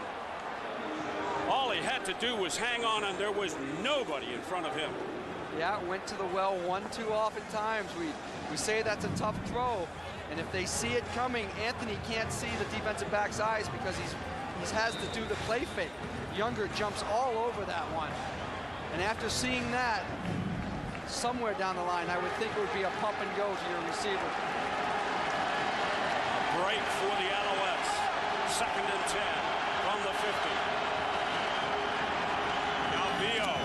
All he had to do was hang on, and there was nobody in front of him. Yeah, went to the well one too often times. We say that's a tough throw, and if they see it coming, Anthony can't see the defensive back's eyes because he has to do the play fake. Younger jumps all over that one. And after seeing that, somewhere down the line, I would think it would be a pump and go to your receiver. Break for the Alouettes. 2nd and 10 from the 50. Calvillo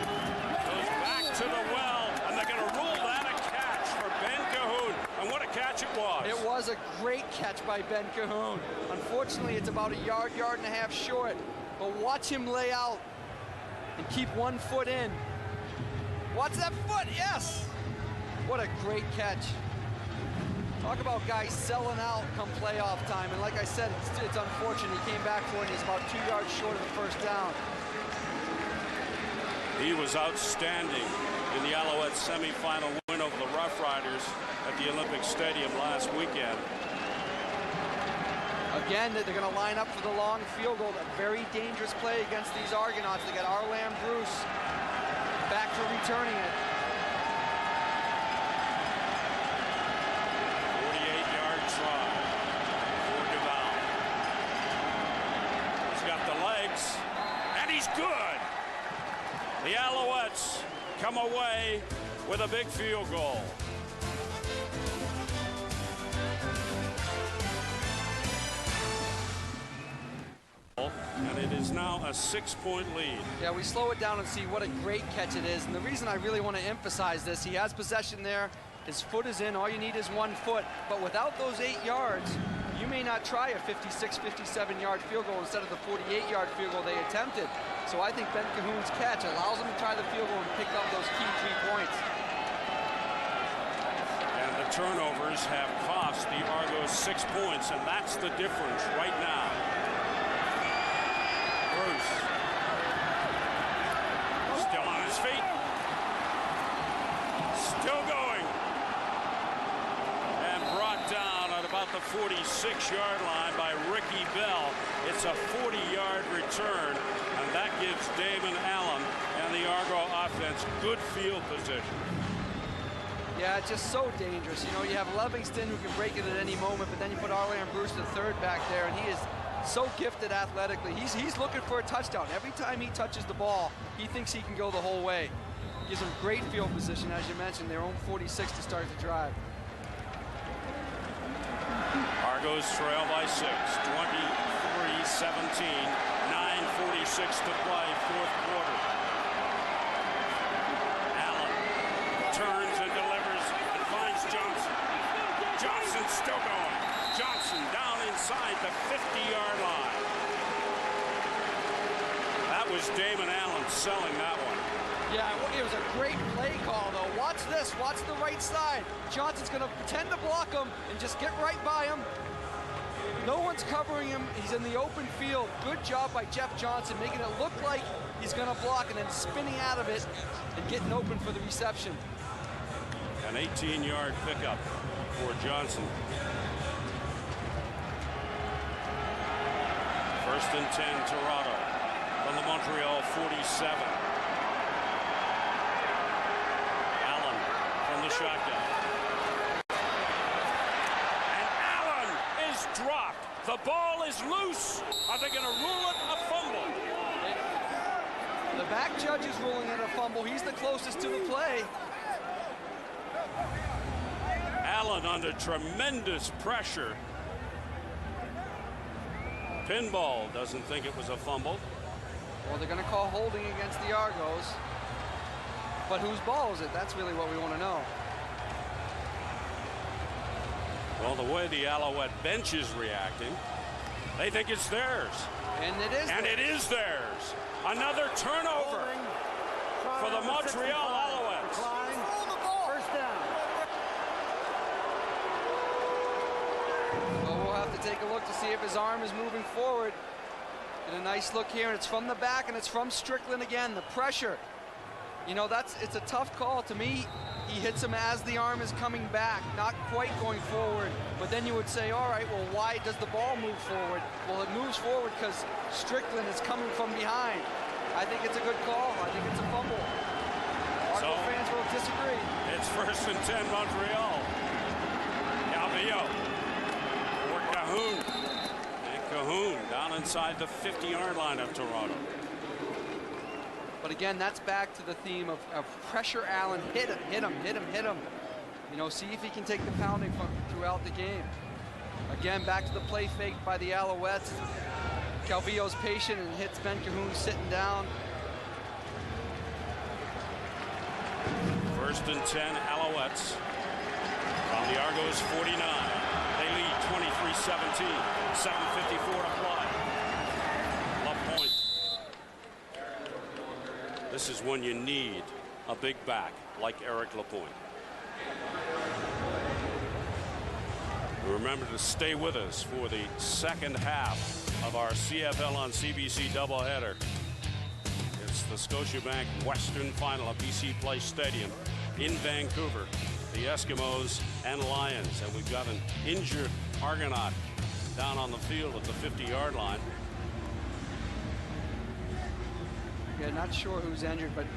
goes back to the well, and they're going to rule that a catch for Ben Cahoon. And what a catch it was. It was a great catch by Ben Cahoon. Unfortunately, it's about a yard and a half short. But watch him lay out and keep 1 foot in. Watch that foot, yes! What a great catch. Talk about guys selling out come playoff time. And like I said, it's unfortunate. He came back for it, and he's about 2 yards short of the first down. He was outstanding in the Alouettes semifinal win over the Rough Riders at the Olympic Stadium last weekend. Again, they're going to line up for the long field goal. A very dangerous play against these Argonauts. They got Arlan Bruce back for returning it. 48-yard try for Duval. He's got the legs, and he's good. The Alouettes come away with a big field goal. And it is now a 6-point lead. Yeah, we slow it down and see what a great catch it is. And the reason I really want to emphasize this, he has possession there. His foot is in. All you need is 1 foot. But without those 8 yards, you may not try a 56, 57-yard field goal instead of the 48-yard field goal they attempted. So I think Ben Cahoon's catch allows him to try the field goal and pick up those key 3 points. And the turnovers have cost the Argos 6 points, and that's the difference right now. Bruce still on his feet. Still going. And brought down at about the 46-yard line by Ricky Bell. It's a 40-yard return, and that gives Damon Allen and the Argo offense good field position. Yeah, it's just so dangerous. You know, you have Livingston who can break it at any moment, but then you put Arlan Bruce the third back there, and he is so gifted athletically. He's looking for a touchdown. Every time he touches the ball, he thinks he can go the whole way. Gives him great field position, as you mentioned, their own 46 to start the drive. Argos trail by 6, 23-17, 9:46 to play, 4th quarter. Allen turns and delivers and finds Johnson. Johnson's still going. Johnson down inside the 50-yard line. That was Damon Allen selling that one. Yeah, it was a great play call, though. Watch this. Watch the right side. Johnson's going to pretend to block him and just get right by him. No one's covering him. He's in the open field. Good job by Jeff Johnson, making it look like he's going to block and then spinning out of it and getting open for the reception. An 18-yard pickup for Johnson. First and 10, Toronto from the Montreal 47. Allen from the shotgun. And Allen is dropped. The ball is loose. Are they going to rule it a fumble? The back judge is ruling it a fumble. He's the closest to the play. Allen under tremendous pressure. Pinball doesn't think it was a fumble. Well, they're going to call holding against the Argos. But whose ball is it? That's really what we want to know. Well, the way the Alouette bench is reacting, they think it's theirs. And it is. And it is theirs. Another turnover for the Montreal Alouettes. First down. Well, we'll have to take a look to see if his arm is moving forward. Get a nice look here, and it's from the back, and it's from Strickland again. The pressure. You know, it's a tough call. To me, he hits him as the arm is coming back, not quite going forward. But then you would say, all right, well, why does the ball move forward? Well, it moves forward because Strickland is coming from behind. I think it's a good call. I think it's a fumble. Argo fans will disagree. It's first and 10, Montreal. Calvillo for Cahoon. And Cahoon down inside the 50-yard line of Toronto. But again, that's back to the theme of pressure Allen. Hit him, hit him, hit him, hit him. You know, see if he can take the pounding throughout the game. Again, back to the play fake by the Alouettes. Calvillo's patient and hits Ben Cahoon sitting down. First and 10, Alouettes from the Argos 49. They lead 23-17. 7:54 to play. Love point. This is when you need a big back like Eric Lapointe. Remember to stay with us for the second half of our CFL on CBC doubleheader. It's the Scotiabank Western Final at BC Place Stadium in Vancouver. The Eskimos and Lions. And we've got an injured Argonaut down on the field at the 50-yard line. Yeah, not sure who's injured, but it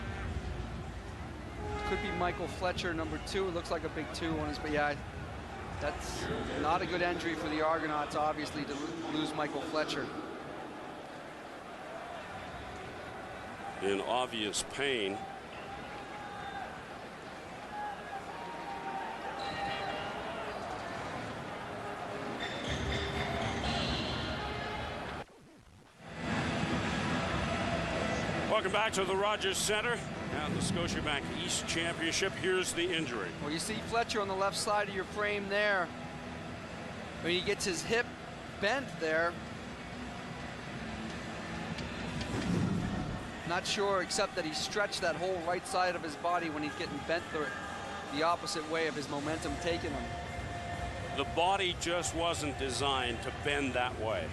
could be Michael Fletcher, number 2. It looks like a big 2 on his, but yeah, that's not a good injury for the Argonauts, obviously, to lose Michael Fletcher. In obvious pain. Welcome back to the Rogers Center and the Scotiabank East Championship. Here's the injury. Well, you see Fletcher on the left side of your frame there. When he gets his hip bent there. Not sure, except that he stretched that whole right side of his body when he's getting bent the opposite way of his momentum taking him. The body just wasn't designed to bend that way.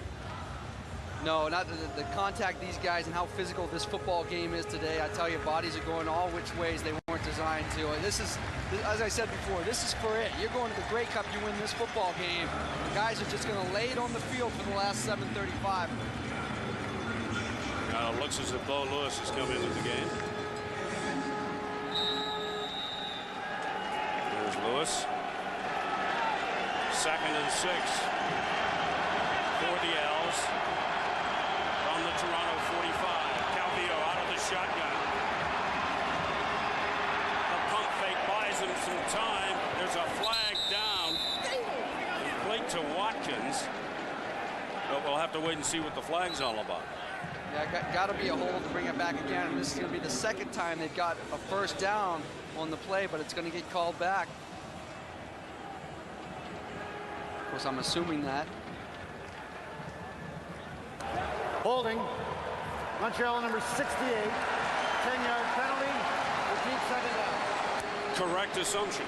No, not the contact these guys and how physical this football game is today. I tell you, bodies are going all which ways they weren't designed to. This is, as I said before, this is for it. You're going to the Grey Cup, you win this football game. The guys are just going to lay it on the field for the last 7:35. Now it looks as if Bo Lewis has come into the game. There's Lewis. 2nd and 6 for the Owls. From the Toronto 45. Calvillo out of the shotgun. The pump fake buys him some time. There's a flag down. Complete to Watkins. But we'll have to wait and see what the flag's all about. Yeah, got to be a hold to bring it back again. And this is going to be the second time they've got a first down on the play, but it's going to get called back. Of course, I'm assuming that. Holding. Montreal number 68. 10-yard penalty. Repeat second down. Correct assumption.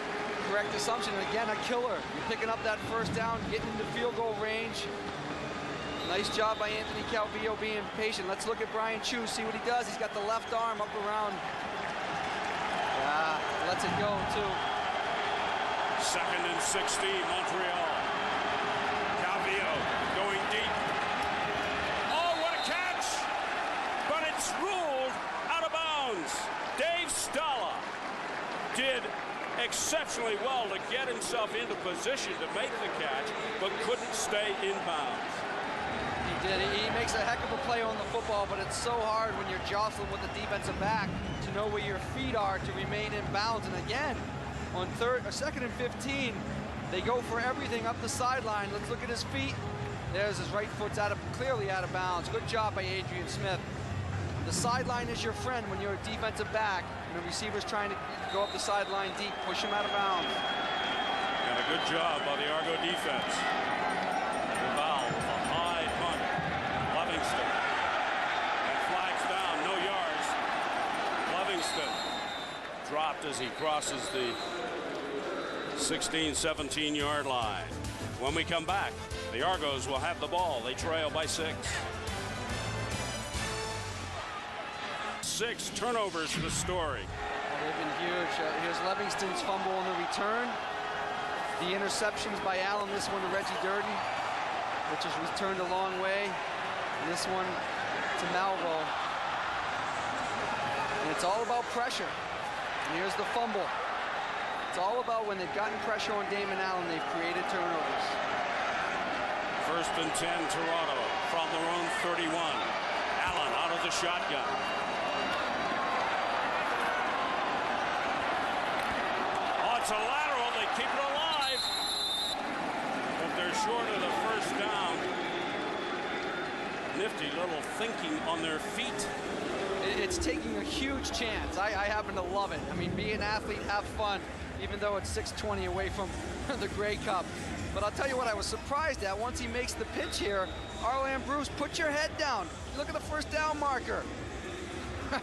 Correct assumption. And again, a killer. You're picking up that first down, getting into field goal range. Nice job by Anthony Calvillo being patient. Let's look at Brian Chu, see what he does. He's got the left arm up around. Yeah, lets it go too. 2nd and 16, Montreal. Calvillo going deep. Oh! It's ruled out of bounds. Dave Stala did exceptionally well to get himself into position to make the catch, but couldn't stay in bounds. He did. He makes a heck of a play on the football, but it's so hard when you're jostling with the defensive back to know where your feet are to remain in bounds. And again, on second and 15, they go for everything up the sideline. Let's look at his feet. There's his right foot's clearly out of bounds. Good job by Adrian Smith. The sideline is your friend when you're a defensive back and the receiver's trying to go up the sideline deep, push him out of bounds. And a good job by the Argo defense. Duval with a high punt. Livingston. And flags down, no yards. Livingston dropped as he crosses the 16, 17-yard line. When we come back, the Argos will have the ball. They trail by 6. 6 turnovers for the story. Oh, they've been huge. Here's Livingston's fumble on the return. The interceptions by Allen. This one to Reggie Durden, which is returned a long way. And this one to Malvo. And it's all about pressure. And here's the fumble. It's all about when they've gotten pressure on Damon Allen, they've created turnovers. 1st and 10, Toronto from their own 31. Allen out of the shotgun. Oh, it's a lateral. They keep it alive. But they're short of the first down. Nifty little thinking on their feet. It's taking a huge chance. I happen to love it. I mean, be an athlete, have fun, even though it's 6:20 away from the Grey Cup. But I'll tell you what I was surprised at. Once he makes the pitch here, Arlen Bruce, put your head down. Look at the first down marker. I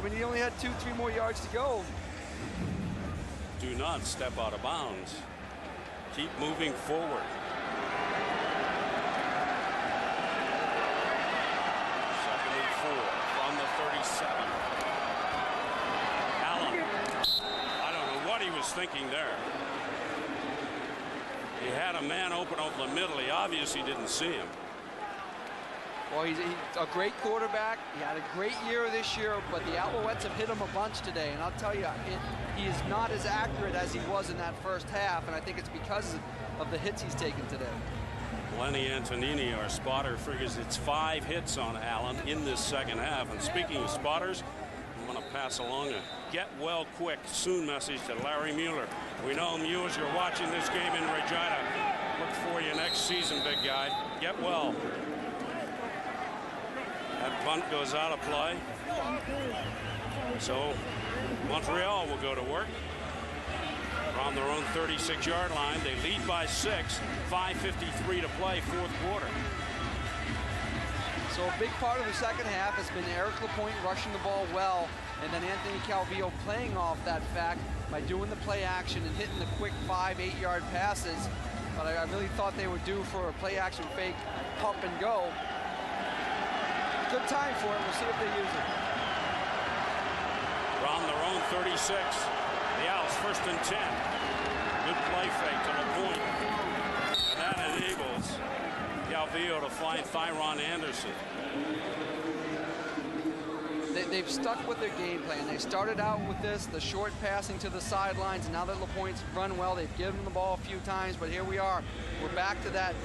mean, he only had 2-3 more yards to go. Do not step out of bounds. Keep moving forward. From the 37. Allen. I don't know what he was thinking there. He had a man open over the middle. He obviously didn't see him. Well, he's a great quarterback. He had a great year this year, but the Alouettes have hit him a bunch today. And I'll tell you, he is not as accurate as he was in that first half, and I think it's because of the hits he's taken today. Lenny Antonini, our spotter, figures it's 5 hits on Allen in this second half. And speaking of spotters, I'm going to pass along a get well quick soon message to Larry Mueller. We know, Mueller, you're watching this game in Regina. Look for you next season, big guy. Get well. That punt goes out of play. So Montreal will go to work. On their own 36-yard line. They lead by 6. 5:53 to play, 4th quarter. So a big part of the second half has been Eric Lapointe rushing the ball well, and then Anthony Calvillo playing off that fact by doing the play action and hitting the quick 5-8-yard passes. But I really thought they were due for a play action fake pump and go. Good time for it. We'll see if they use it. Around their own 36. The Owls 1st and 10. Good play fake to Lapointe. And that enables Calvillo to find Thyron Anderson. They've stuck with their game plan. They started out with the short passing to the sidelines, and now that Lapointe's run well, they've given him the ball a few times, but here we are. We're back to that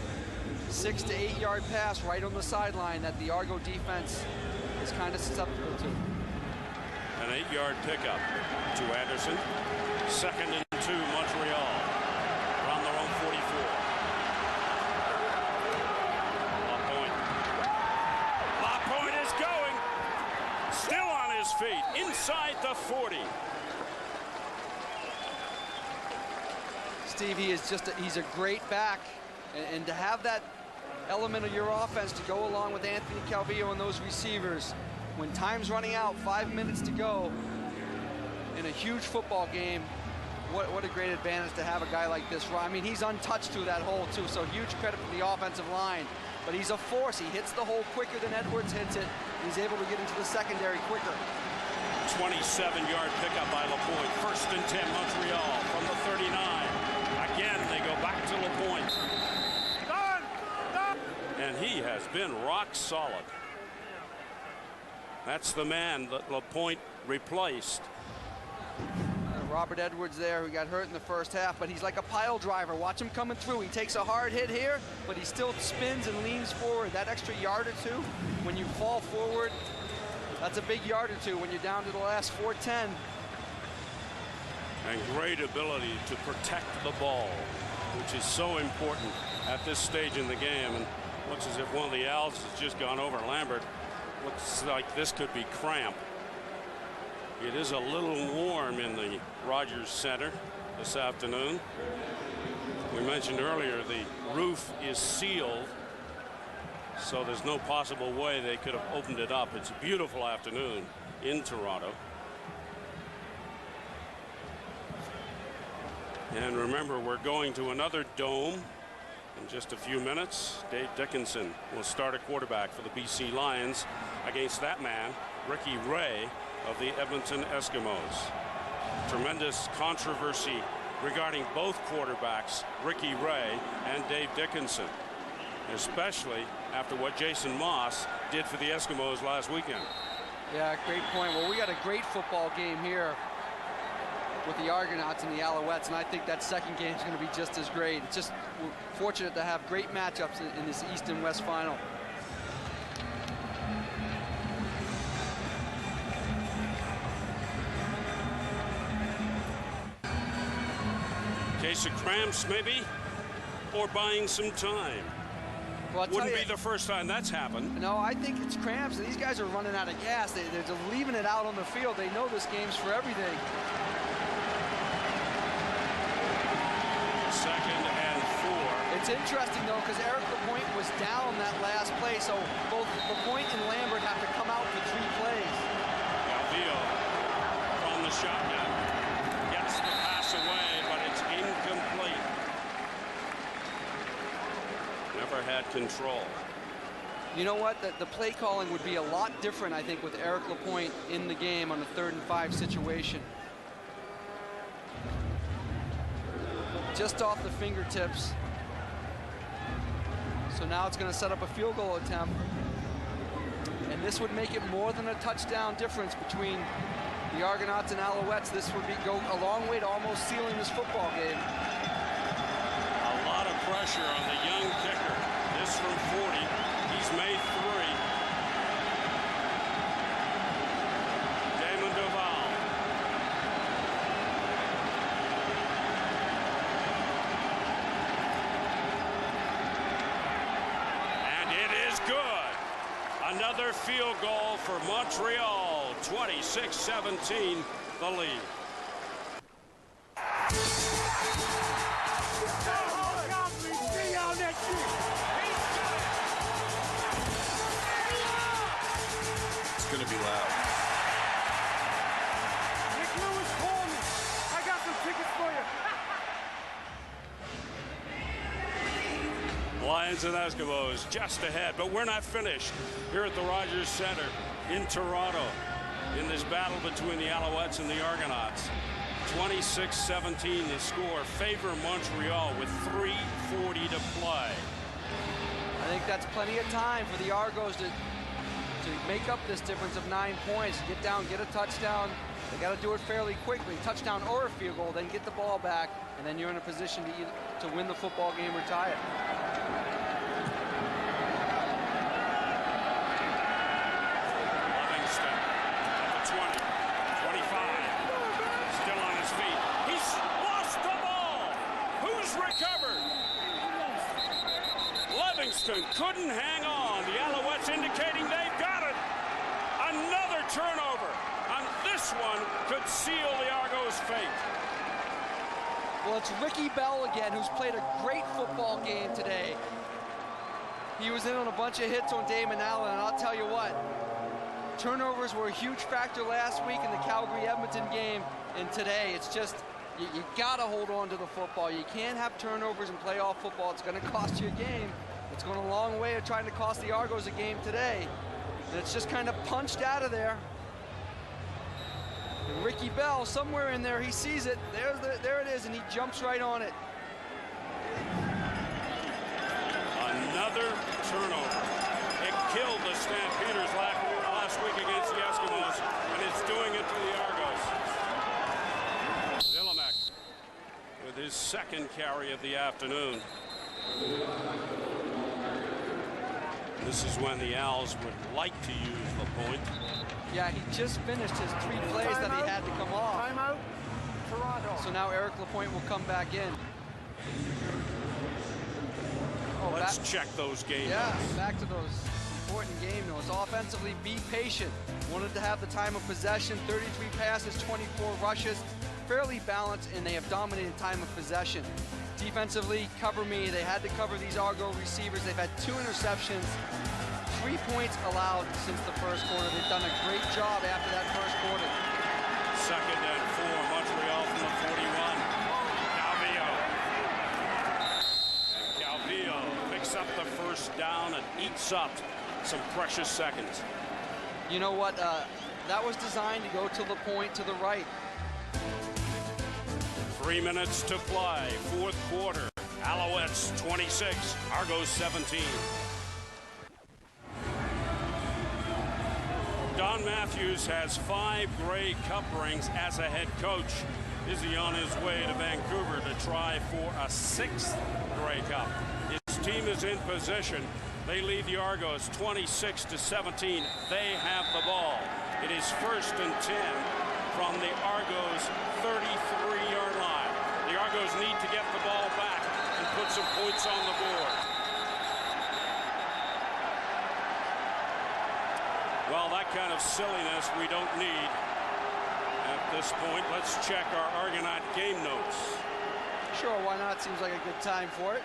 6 to 8 yard pass right on the sideline that the Argo defense is kind of susceptible to. An 8-yard pickup to Anderson. 2nd and 2, Montreal. Around their own 44. Lapointe is going. Still on his feet. Inside the 40. Steve, he's a great back. And to have that element of your offense to go along with Anthony Calvillo and those receivers, when time's running out, 5 minutes to go in a huge football game, what a great advantage to have a guy like this. I mean, he's untouched through that hole too, so huge credit for the offensive line. But he's a force. He hits the hole quicker than Edwards hits it. He's able to get into the secondary quicker. 27-yard pickup by Lapointe. 1st and 10, Montreal from the 39. Again, they go back to Lapointe. And he has been rock solid. That's the man that LaPointe replaced. Robert Edwards there, who got hurt in the first half, but he's like a pile driver. Watch him coming through. He takes a hard hit here, but he still spins and leans forward. That extra yard or two, when you fall forward, that's a big yard or two when you're down to the last 410. And great ability to protect the ball, which is so important at this stage in the game. And looks as if one of the Owls has just gone over Lambert. Looks like this could be cramp. It is a little warm in the Rogers Center this afternoon. We mentioned earlier the roof is sealed, so there's no possible way they could have opened it up. It's a beautiful afternoon in Toronto. And remember, we're going to another dome in just a few minutes. Dave Dickinson will start at quarterback for the BC Lions against that man, Ricky Ray, of the Edmonton Eskimos. Tremendous controversy regarding both quarterbacks, Ricky Ray and Dave Dickinson, especially after what Jason Moss did for the Eskimos last weekend. Yeah, great point. Well, we got a great football game here with the Argonauts and the Alouettes, and I think that second game is going to be just as great. It's just, we're fortunate to have great matchups in this East and West final. Case of cramps, maybe, or buying some time. Well, wouldn't be the first time that's happened. No, I think it's cramps. These guys are running out of gas. They're just leaving it out on the field. They know this game's for everything. Second and 4. It's interesting, though, because Eric LaPointe was down that last play, so both LaPointe and Lambert have to come out for 3 plays. Galvillo from the shotgun gets the pass away, but it's incomplete. Never had control. You know what? The play calling would be a lot different, I think, with Eric LaPointe in the game on a 3rd and 5 situation. Just off the fingertips. So now it's going to set up a field goal attempt. And this would make it more than a touchdown difference between the Argonauts and Alouettes. This would go a long way to almost sealing this football game. A lot of pressure on the young kicker. This from 40. He's made 3. Damon Duval. And it is good. Another field goal for Montreal. 26-17, the lead. It's going to be loud. Nick Lewis, call me. I got some tickets for you. Lions and Eskimos just ahead, but we're not finished here at the Rogers Center in Toronto in this battle between the Alouettes and the Argonauts. 26-17 the score. Favor Montreal with 3:40 to play. I think that's plenty of time for the Argos to make up this difference of 9 points. Get down, get a touchdown. They got to do it fairly quickly. Touchdown or a field goal, then get the ball back, and then you're in a position to win the football game or tie it. Livingston at the 20, 25, still on his feet. He's lost the ball. Who's recovered? Livingston couldn't hang on. The Alouettes indicating they've got it. Another turnover. And this one could seal the Argos' fate. Well, it's Ricky Bell again, who's played a great football game today. He was in on a bunch of hits on Damon Allen, and I'll tell you what, turnovers were a huge factor last week in the Calgary-Edmonton game, and today it's just, you gotta hold on to the football. You can't have turnovers in playoff football. It's gonna cost you a game. It's going a long way of trying to cost the Argos a game today. And it's just kind of punched out of there. And Ricky Bell, somewhere in there, he sees it. There it is, and he jumps right on it. Another turnover. It killed the Stampeders last week against the Eskimos, and it's doing it to the Argos. Zillamek with his second carry of the afternoon. This is when the Owls would like to use LaPointe. Yeah, he just finished his 3 plays that he had to come off. Timeout, Toronto. So now Eric LaPointe will come back in. Oh, Let's check those game notes. Yeah, back to those important game notes. Offensively, be patient. Wanted to have the time of possession. 33 passes, 24 rushes. Fairly balanced, and they have dominated time of possession. Defensively, cover me. They had to cover these Argo receivers. They've had 2 interceptions. 3 points allowed since the first quarter. They've done a great job after that first quarter. 2nd and 4, Montreal from the 41. Calvillo. And Calvillo picks up the first down and eats up some precious seconds. You know what? That was designed to go to the point to the right. 3 minutes to play, 4th quarter. Alouettes 26, Argos 17. Don Matthews has 5 Grey Cup rings as a head coach. Is he on his way to Vancouver to try for a 6th Grey Cup? His team is in position. They lead the Argos 26-17. They have the ball. It is 1st and 10 from the Argos 33-yard line. The Argos need to get the ball back and put some points on the board. Well, that kind of silliness we don't need at this point. Let's check our Argonaut game notes. Sure, why not? Seems like a good time for it.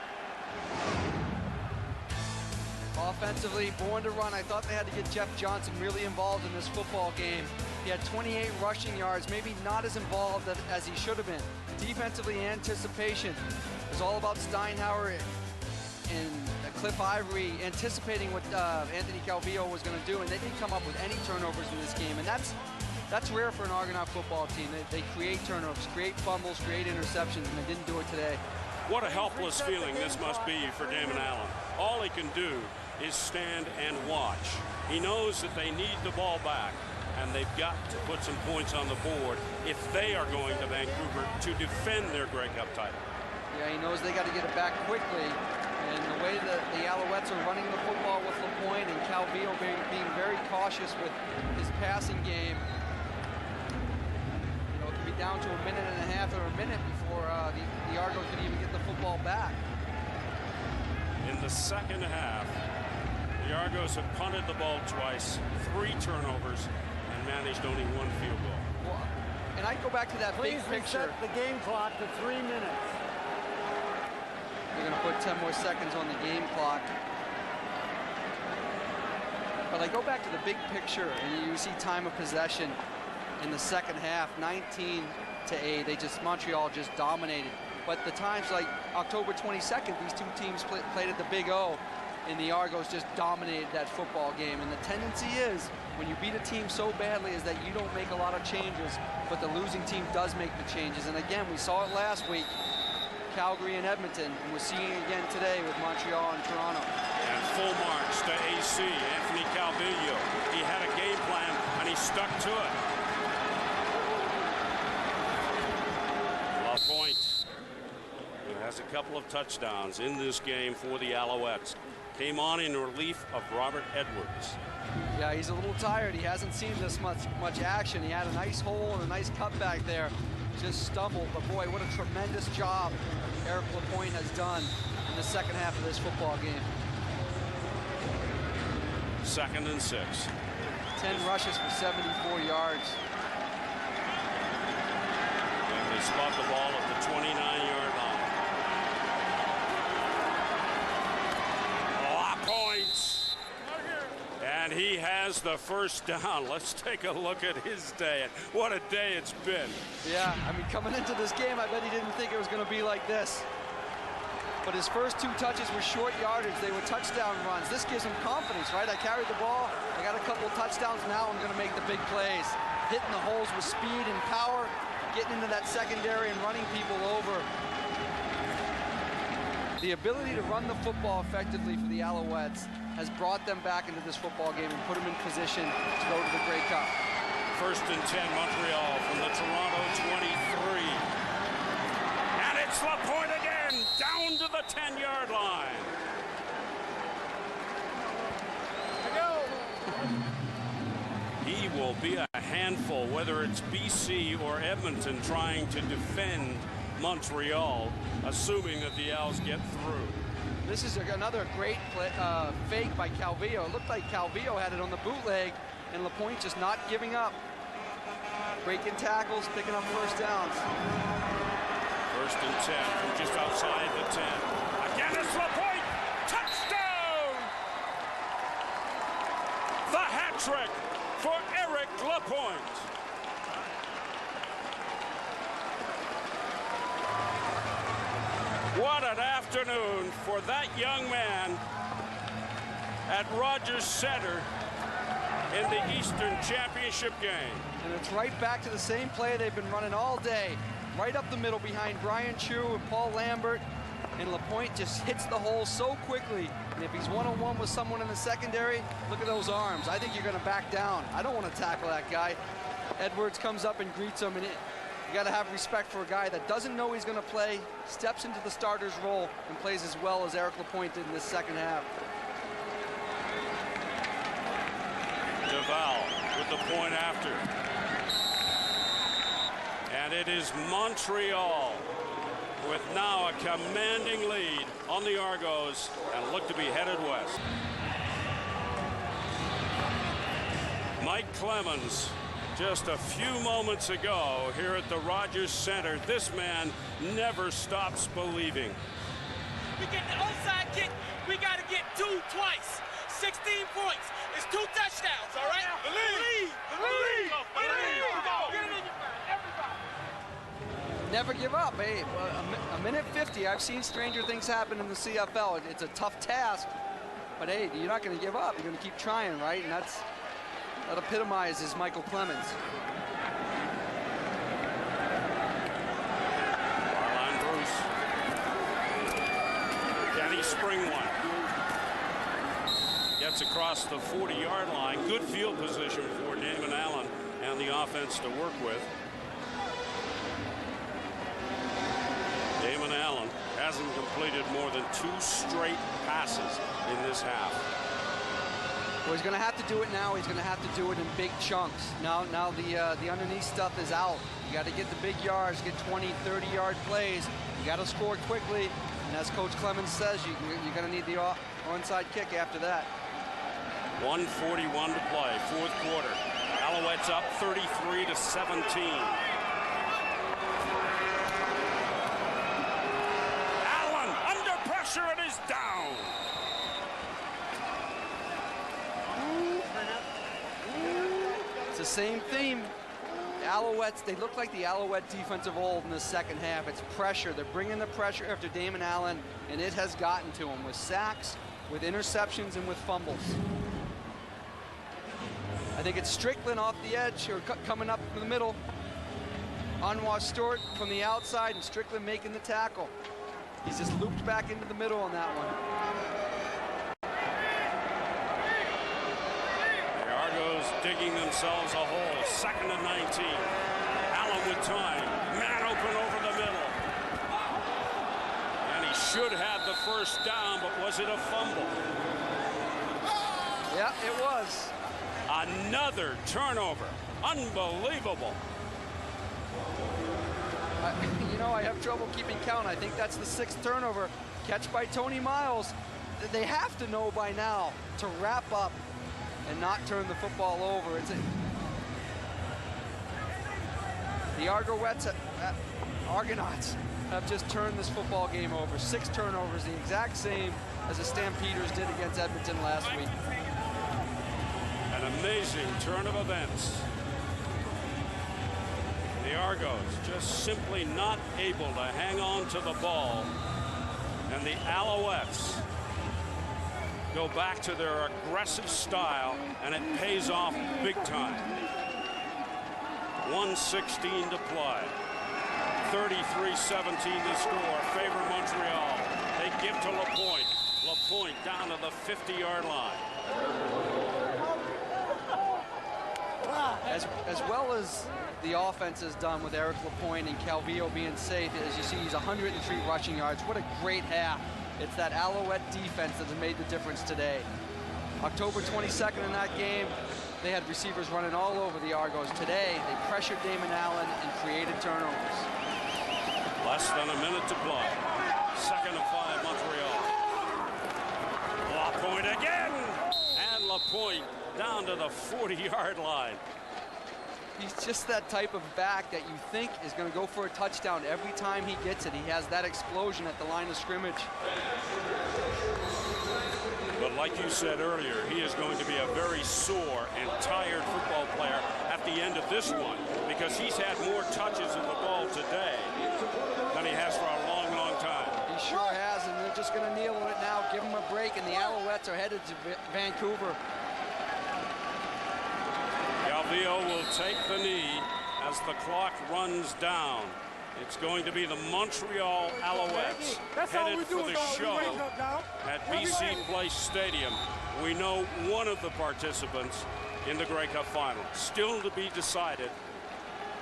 Offensively, born to run. I thought they had to get Jeff Johnson really involved in this football game. He had 28 rushing yards, maybe not as involved as he should have been. Defensively, anticipation. It was all about Steinhauer and Cliff Ivory anticipating what Anthony Calvillo was going to do, and they didn't come up with any turnovers in this game, and that's rare for an Argonaut football team. They create turnovers, create fumbles, create interceptions, and they didn't do it today. What a helpless feeling this must be for Damon Allen. All he can do is stand and watch. He knows that they need the ball back, and they've got to put some points on the board if they are going to Vancouver to defend their Grey Cup title. Yeah, he knows they got to get it back quickly, and the way that the Alouettes are running the football with LaPointe and Calvillo being very cautious with his passing game, you know, it could be down to a minute and a half or a minute before the Argos could even get the football back. In the second half, the Argos have punted the ball twice, 3 turnovers, and managed only 1 field goal. Well, and I go back to that big picture. Reset the game clock to 3 minutes. They're going to put 10 more seconds on the game clock. But I go back to the big picture, and you see time of possession in the second half, 19-8. Montreal just dominated. But the times like October 22nd, these 2 teams played at the Big O, and the Argos just dominated that football game. And the tendency is, when you beat a team so badly, is that you don't make a lot of changes, but the losing team does make the changes. And again, we saw it last week, Calgary and Edmonton, and we're seeing it again today with Montreal and Toronto. And full marks to AC, Anthony Calvillo. He had a game plan, and he stuck to it. LaPointe, who has a couple of touchdowns in this game for the Alouettes, came on in relief of Robert Edwards. Yeah, he's a little tired. He hasn't seen this much action. He had a nice hole and a nice cutback there. Just stumbled, but boy, what a tremendous job Eric LaPointe has done in the second half of this football game. 2nd and 6. 10 rushes for 74 yards. And they spot the ball at the 29-yard line. LaPointe. And he has the first down. Let's take a look at his day. What a day it's been. Yeah, I mean, coming into this game, I bet he didn't think it was going to be like this. But his first 2 touches were short yardage. They were touchdown runs. This gives him confidence, right? I carried the ball. I got a couple of touchdowns. Now I'm going to make the big plays. Hitting the holes with speed and power, getting into that secondary and running people over. The ability to run the football effectively for the Alouettes has brought them back into this football game and put them in position to go to the Grey Cup. First and 10, Montreal from the Toronto 23. And it's Lapointe again, down to the 10-yard line. He will be a handful, whether it's BC or Edmonton trying to defend Montreal, assuming that the Owls get through. This is another great play, fake by Calvillo. It looked like Calvillo had it on the bootleg, and Lapointe just not giving up. Breaking tackles, picking up first downs. First and 10 from just outside the 10. Again, it's Lapointe. Touchdown! The hat trick for Eric Lapointe. What an afternoon for that young man at Rogers Center in the Eastern Championship game. And it's right back to the same play they've been running all day. Right up the middle behind Brian Chu and Paul Lambert. And Lapointe just hits the hole so quickly. And if he's one-on-one with someone in the secondary, look at those arms. I think you're going to back down. I don't want to tackle that guy. Edwards comes up and greets him, and you got to have respect for a guy that doesn't know he's going to play, steps into the starter's role, and plays as well as Eric Lapointe did in this second half. Duval with the point after. And it is Montreal with now a commanding lead on the Argos and look to be headed west. Mike Clemens just a few moments ago here at the Rogers Center. This man never stops believing. We get the onside kick. We got to get 2 twice. 16 points. It's 2 touchdowns, all right? Believe. Believe. Never give up. Hey, a minute 50. I've seen stranger things happen in the CFL. It's a tough task, but hey, you're not going to give up. You're going to keep trying, right? And that epitomizes Michael Clemens. Marlon Bruce. Can he spring one? Gets across the 40-yard line. Good field position for Damon Allen and the offense to work with. Damon Allen hasn't completed more than 2 straight passes in this half. Well, he's going to have to do it now. He's going to have to do it in big chunks. Now the underneath stuff is out. You got to get the big yards, get 20, 30-yard plays. You got to score quickly. And as Coach Clemens says, you're going to need the onside kick after that. 1:41 to play, 4th quarter. Alouettes up 33-17. It is down. It's the same theme. The Alouettes, they look like the Alouette defense of old in the second half. It's pressure. They're bringing the pressure after Damon Allen, and it has gotten to him with sacks, with interceptions, and with fumbles. I think it's Strickland off the edge, or coming up in the middle. Anwar Stewart from the outside, and Strickland making the tackle. He's just looped back into the middle on that one. The Argos digging themselves a hole. 2nd and 19. Allen with time. Man open over the middle. And he should have the first down, but was it a fumble? Yeah, it was. Another turnover. Unbelievable. You know, I have trouble keeping count. I think that's the 6th turnover. Catch by Tony Miles. They have to know by now to wrap up and not turn the football over. The Argonauts have just turned this football game over. 6 turnovers, the exact same as the Stampeders did against Edmonton last week. An amazing turn of events. The Argos just simply not able to hang on to the ball. And the Alouettes go back to their aggressive style, and it pays off big time. 1:16 to play. 33-17 to score. Favor Montreal. They give to Lapointe. LaPointe down to the 50-yard line. As well as the offense has done with Eric LaPointe and Calvillo being safe, as you see, he's 103 rushing yards. What a great half. It's that Alouette defense that has made the difference today. October 22nd in that game, they had receivers running all over the Argos. Today, they pressured Damon Allen and created turnovers. Less than a minute to play. 2nd and 5, Montreal. LaPointe again! And LaPointe down to the 40-yard line. He's just that type of back that you think is going to go for a touchdown every time he gets it. He has that explosion at the line of scrimmage. But like you said earlier, he is going to be a very sore and tired football player at the end of this one, because he's had more touches of the ball today than he has for a long, long time. He sure has, and they're just going to kneel on it now, give him a break, and the Alouettes are headed to Vancouver. Calvillo will take the knee as the clock runs down. It's going to be the Montreal Alouettes headed for the show at BC Place Stadium. We know one of the participants in the Grey Cup final. Still to be decided,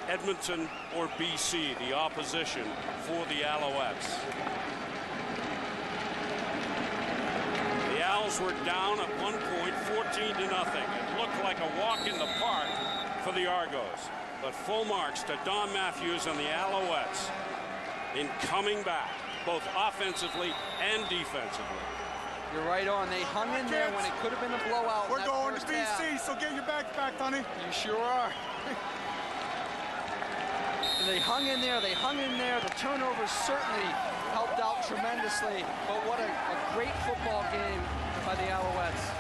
Edmonton or BC, the opposition for the Alouettes. The Owls were down at one point, 14-0. It looked like a walk in the park for the Argos. But full marks to Don Matthews and the Alouettes in coming back, both offensively and defensively. You're right on. They hung in there when it could have been a blowout. We're going to BC, so get your backs back, Tony. You sure are. They hung in there. They hung in there. The turnovers certainly helped out tremendously. But what a great football game by the Alouettes.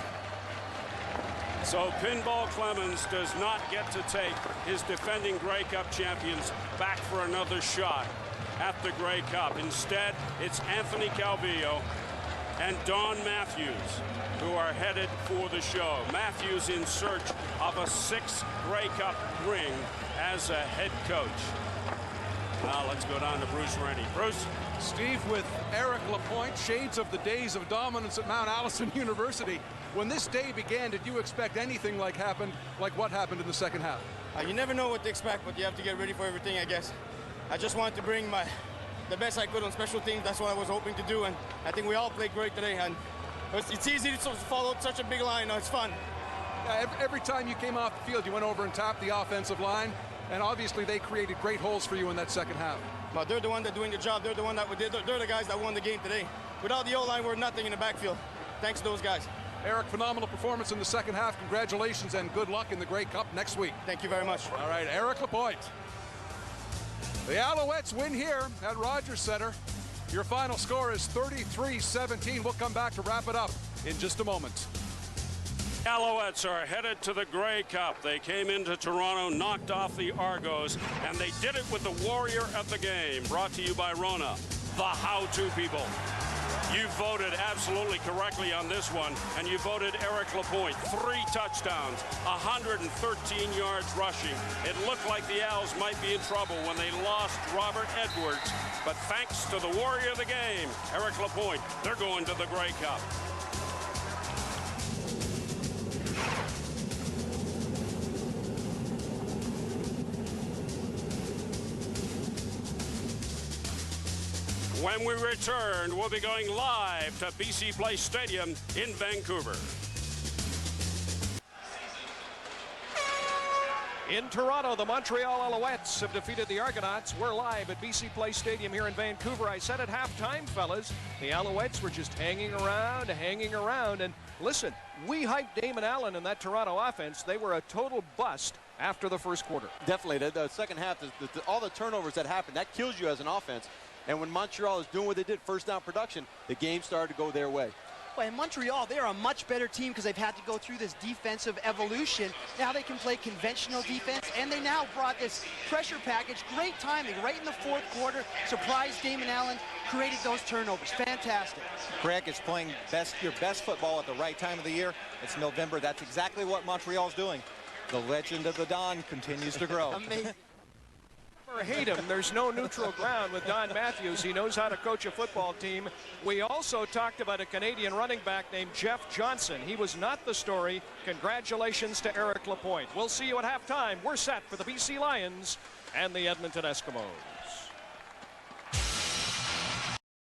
So Pinball Clemens does not get to take his defending Grey Cup champions back for another shot at the Grey Cup. Instead, it's Anthony Calvillo and Don Matthews who are headed for the show. Matthews in search of a 6th Grey Cup ring as a head coach. Now let's go down to Bruce Rennie. Bruce? Steve, with Eric LaPointe, shades of the days of dominance at Mount Allison University. When this day began, did you expect anything like what happened in the second half? You never know what to expect, but you have to get ready for everything, I guess. I just wanted to bring the best I could on special teams. That's what I was hoping to do, and I think we all played great today. And it's easy to follow such a big line. It's fun. Every time you came off the field, you went over and tapped the offensive line, and obviously they created great holes for you in that second half. But they're the one that's doing the job. They're the one that we did. They're the guys that won the game today. Without the O-line, we're nothing in the backfield. Thanks to those guys. Eric, phenomenal performance in the second half. Congratulations and good luck in the Grey Cup next week. Thank you very much. All right, Eric LaPointe. The Alouettes win here at Rogers Center. Your final score is 33-17. We'll come back to wrap it up in just a moment. Alouettes are headed to the Grey Cup. They came into Toronto, knocked off the Argos, and they did it with the warrior of the game. Brought to you by Rona, the how-to people. You voted absolutely correctly on this one, and you voted Eric LaPointe. 3 touchdowns, 113 yards rushing. It looked like the Owls might be in trouble when they lost Robert Edwards, but thanks to the warrior of the game, Eric LaPointe, they're going to the Grey Cup. When we return, we'll be going live to BC Place Stadium in Vancouver. In Toronto, the Montreal Alouettes have defeated the Argonauts. We're live at BC Place Stadium here in Vancouver. I said at halftime, fellas, the Alouettes were just hanging around. And listen, we hyped Damon Allen in that Toronto offense. They were a total bust after the first quarter. Definitely. The second half, all the turnovers that happened, that kills you as an offense. And when Montreal is doing what they did, first down production, the game started to go their way. Well, in Montreal, they are a much better team because they've had to go through this defensive evolution. Now they can play conventional defense, and they now brought this pressure package. Great timing right in the fourth quarter. Surprised Damon Allen, created those turnovers. Fantastic. Craig is playing your best football at the right time of the year. It's November. That's exactly what Montreal's doing. The legend of the Don continues to grow. Amazing. Or hate him, there's no neutral ground with Don Matthews. He knows how to coach a football team. We also talked about a Canadian running back named Jeff Johnson. He was not the story. Congratulations to Eric Lapointe. We'll see you at halftime. We're set for the BC Lions and the Edmonton Eskimos.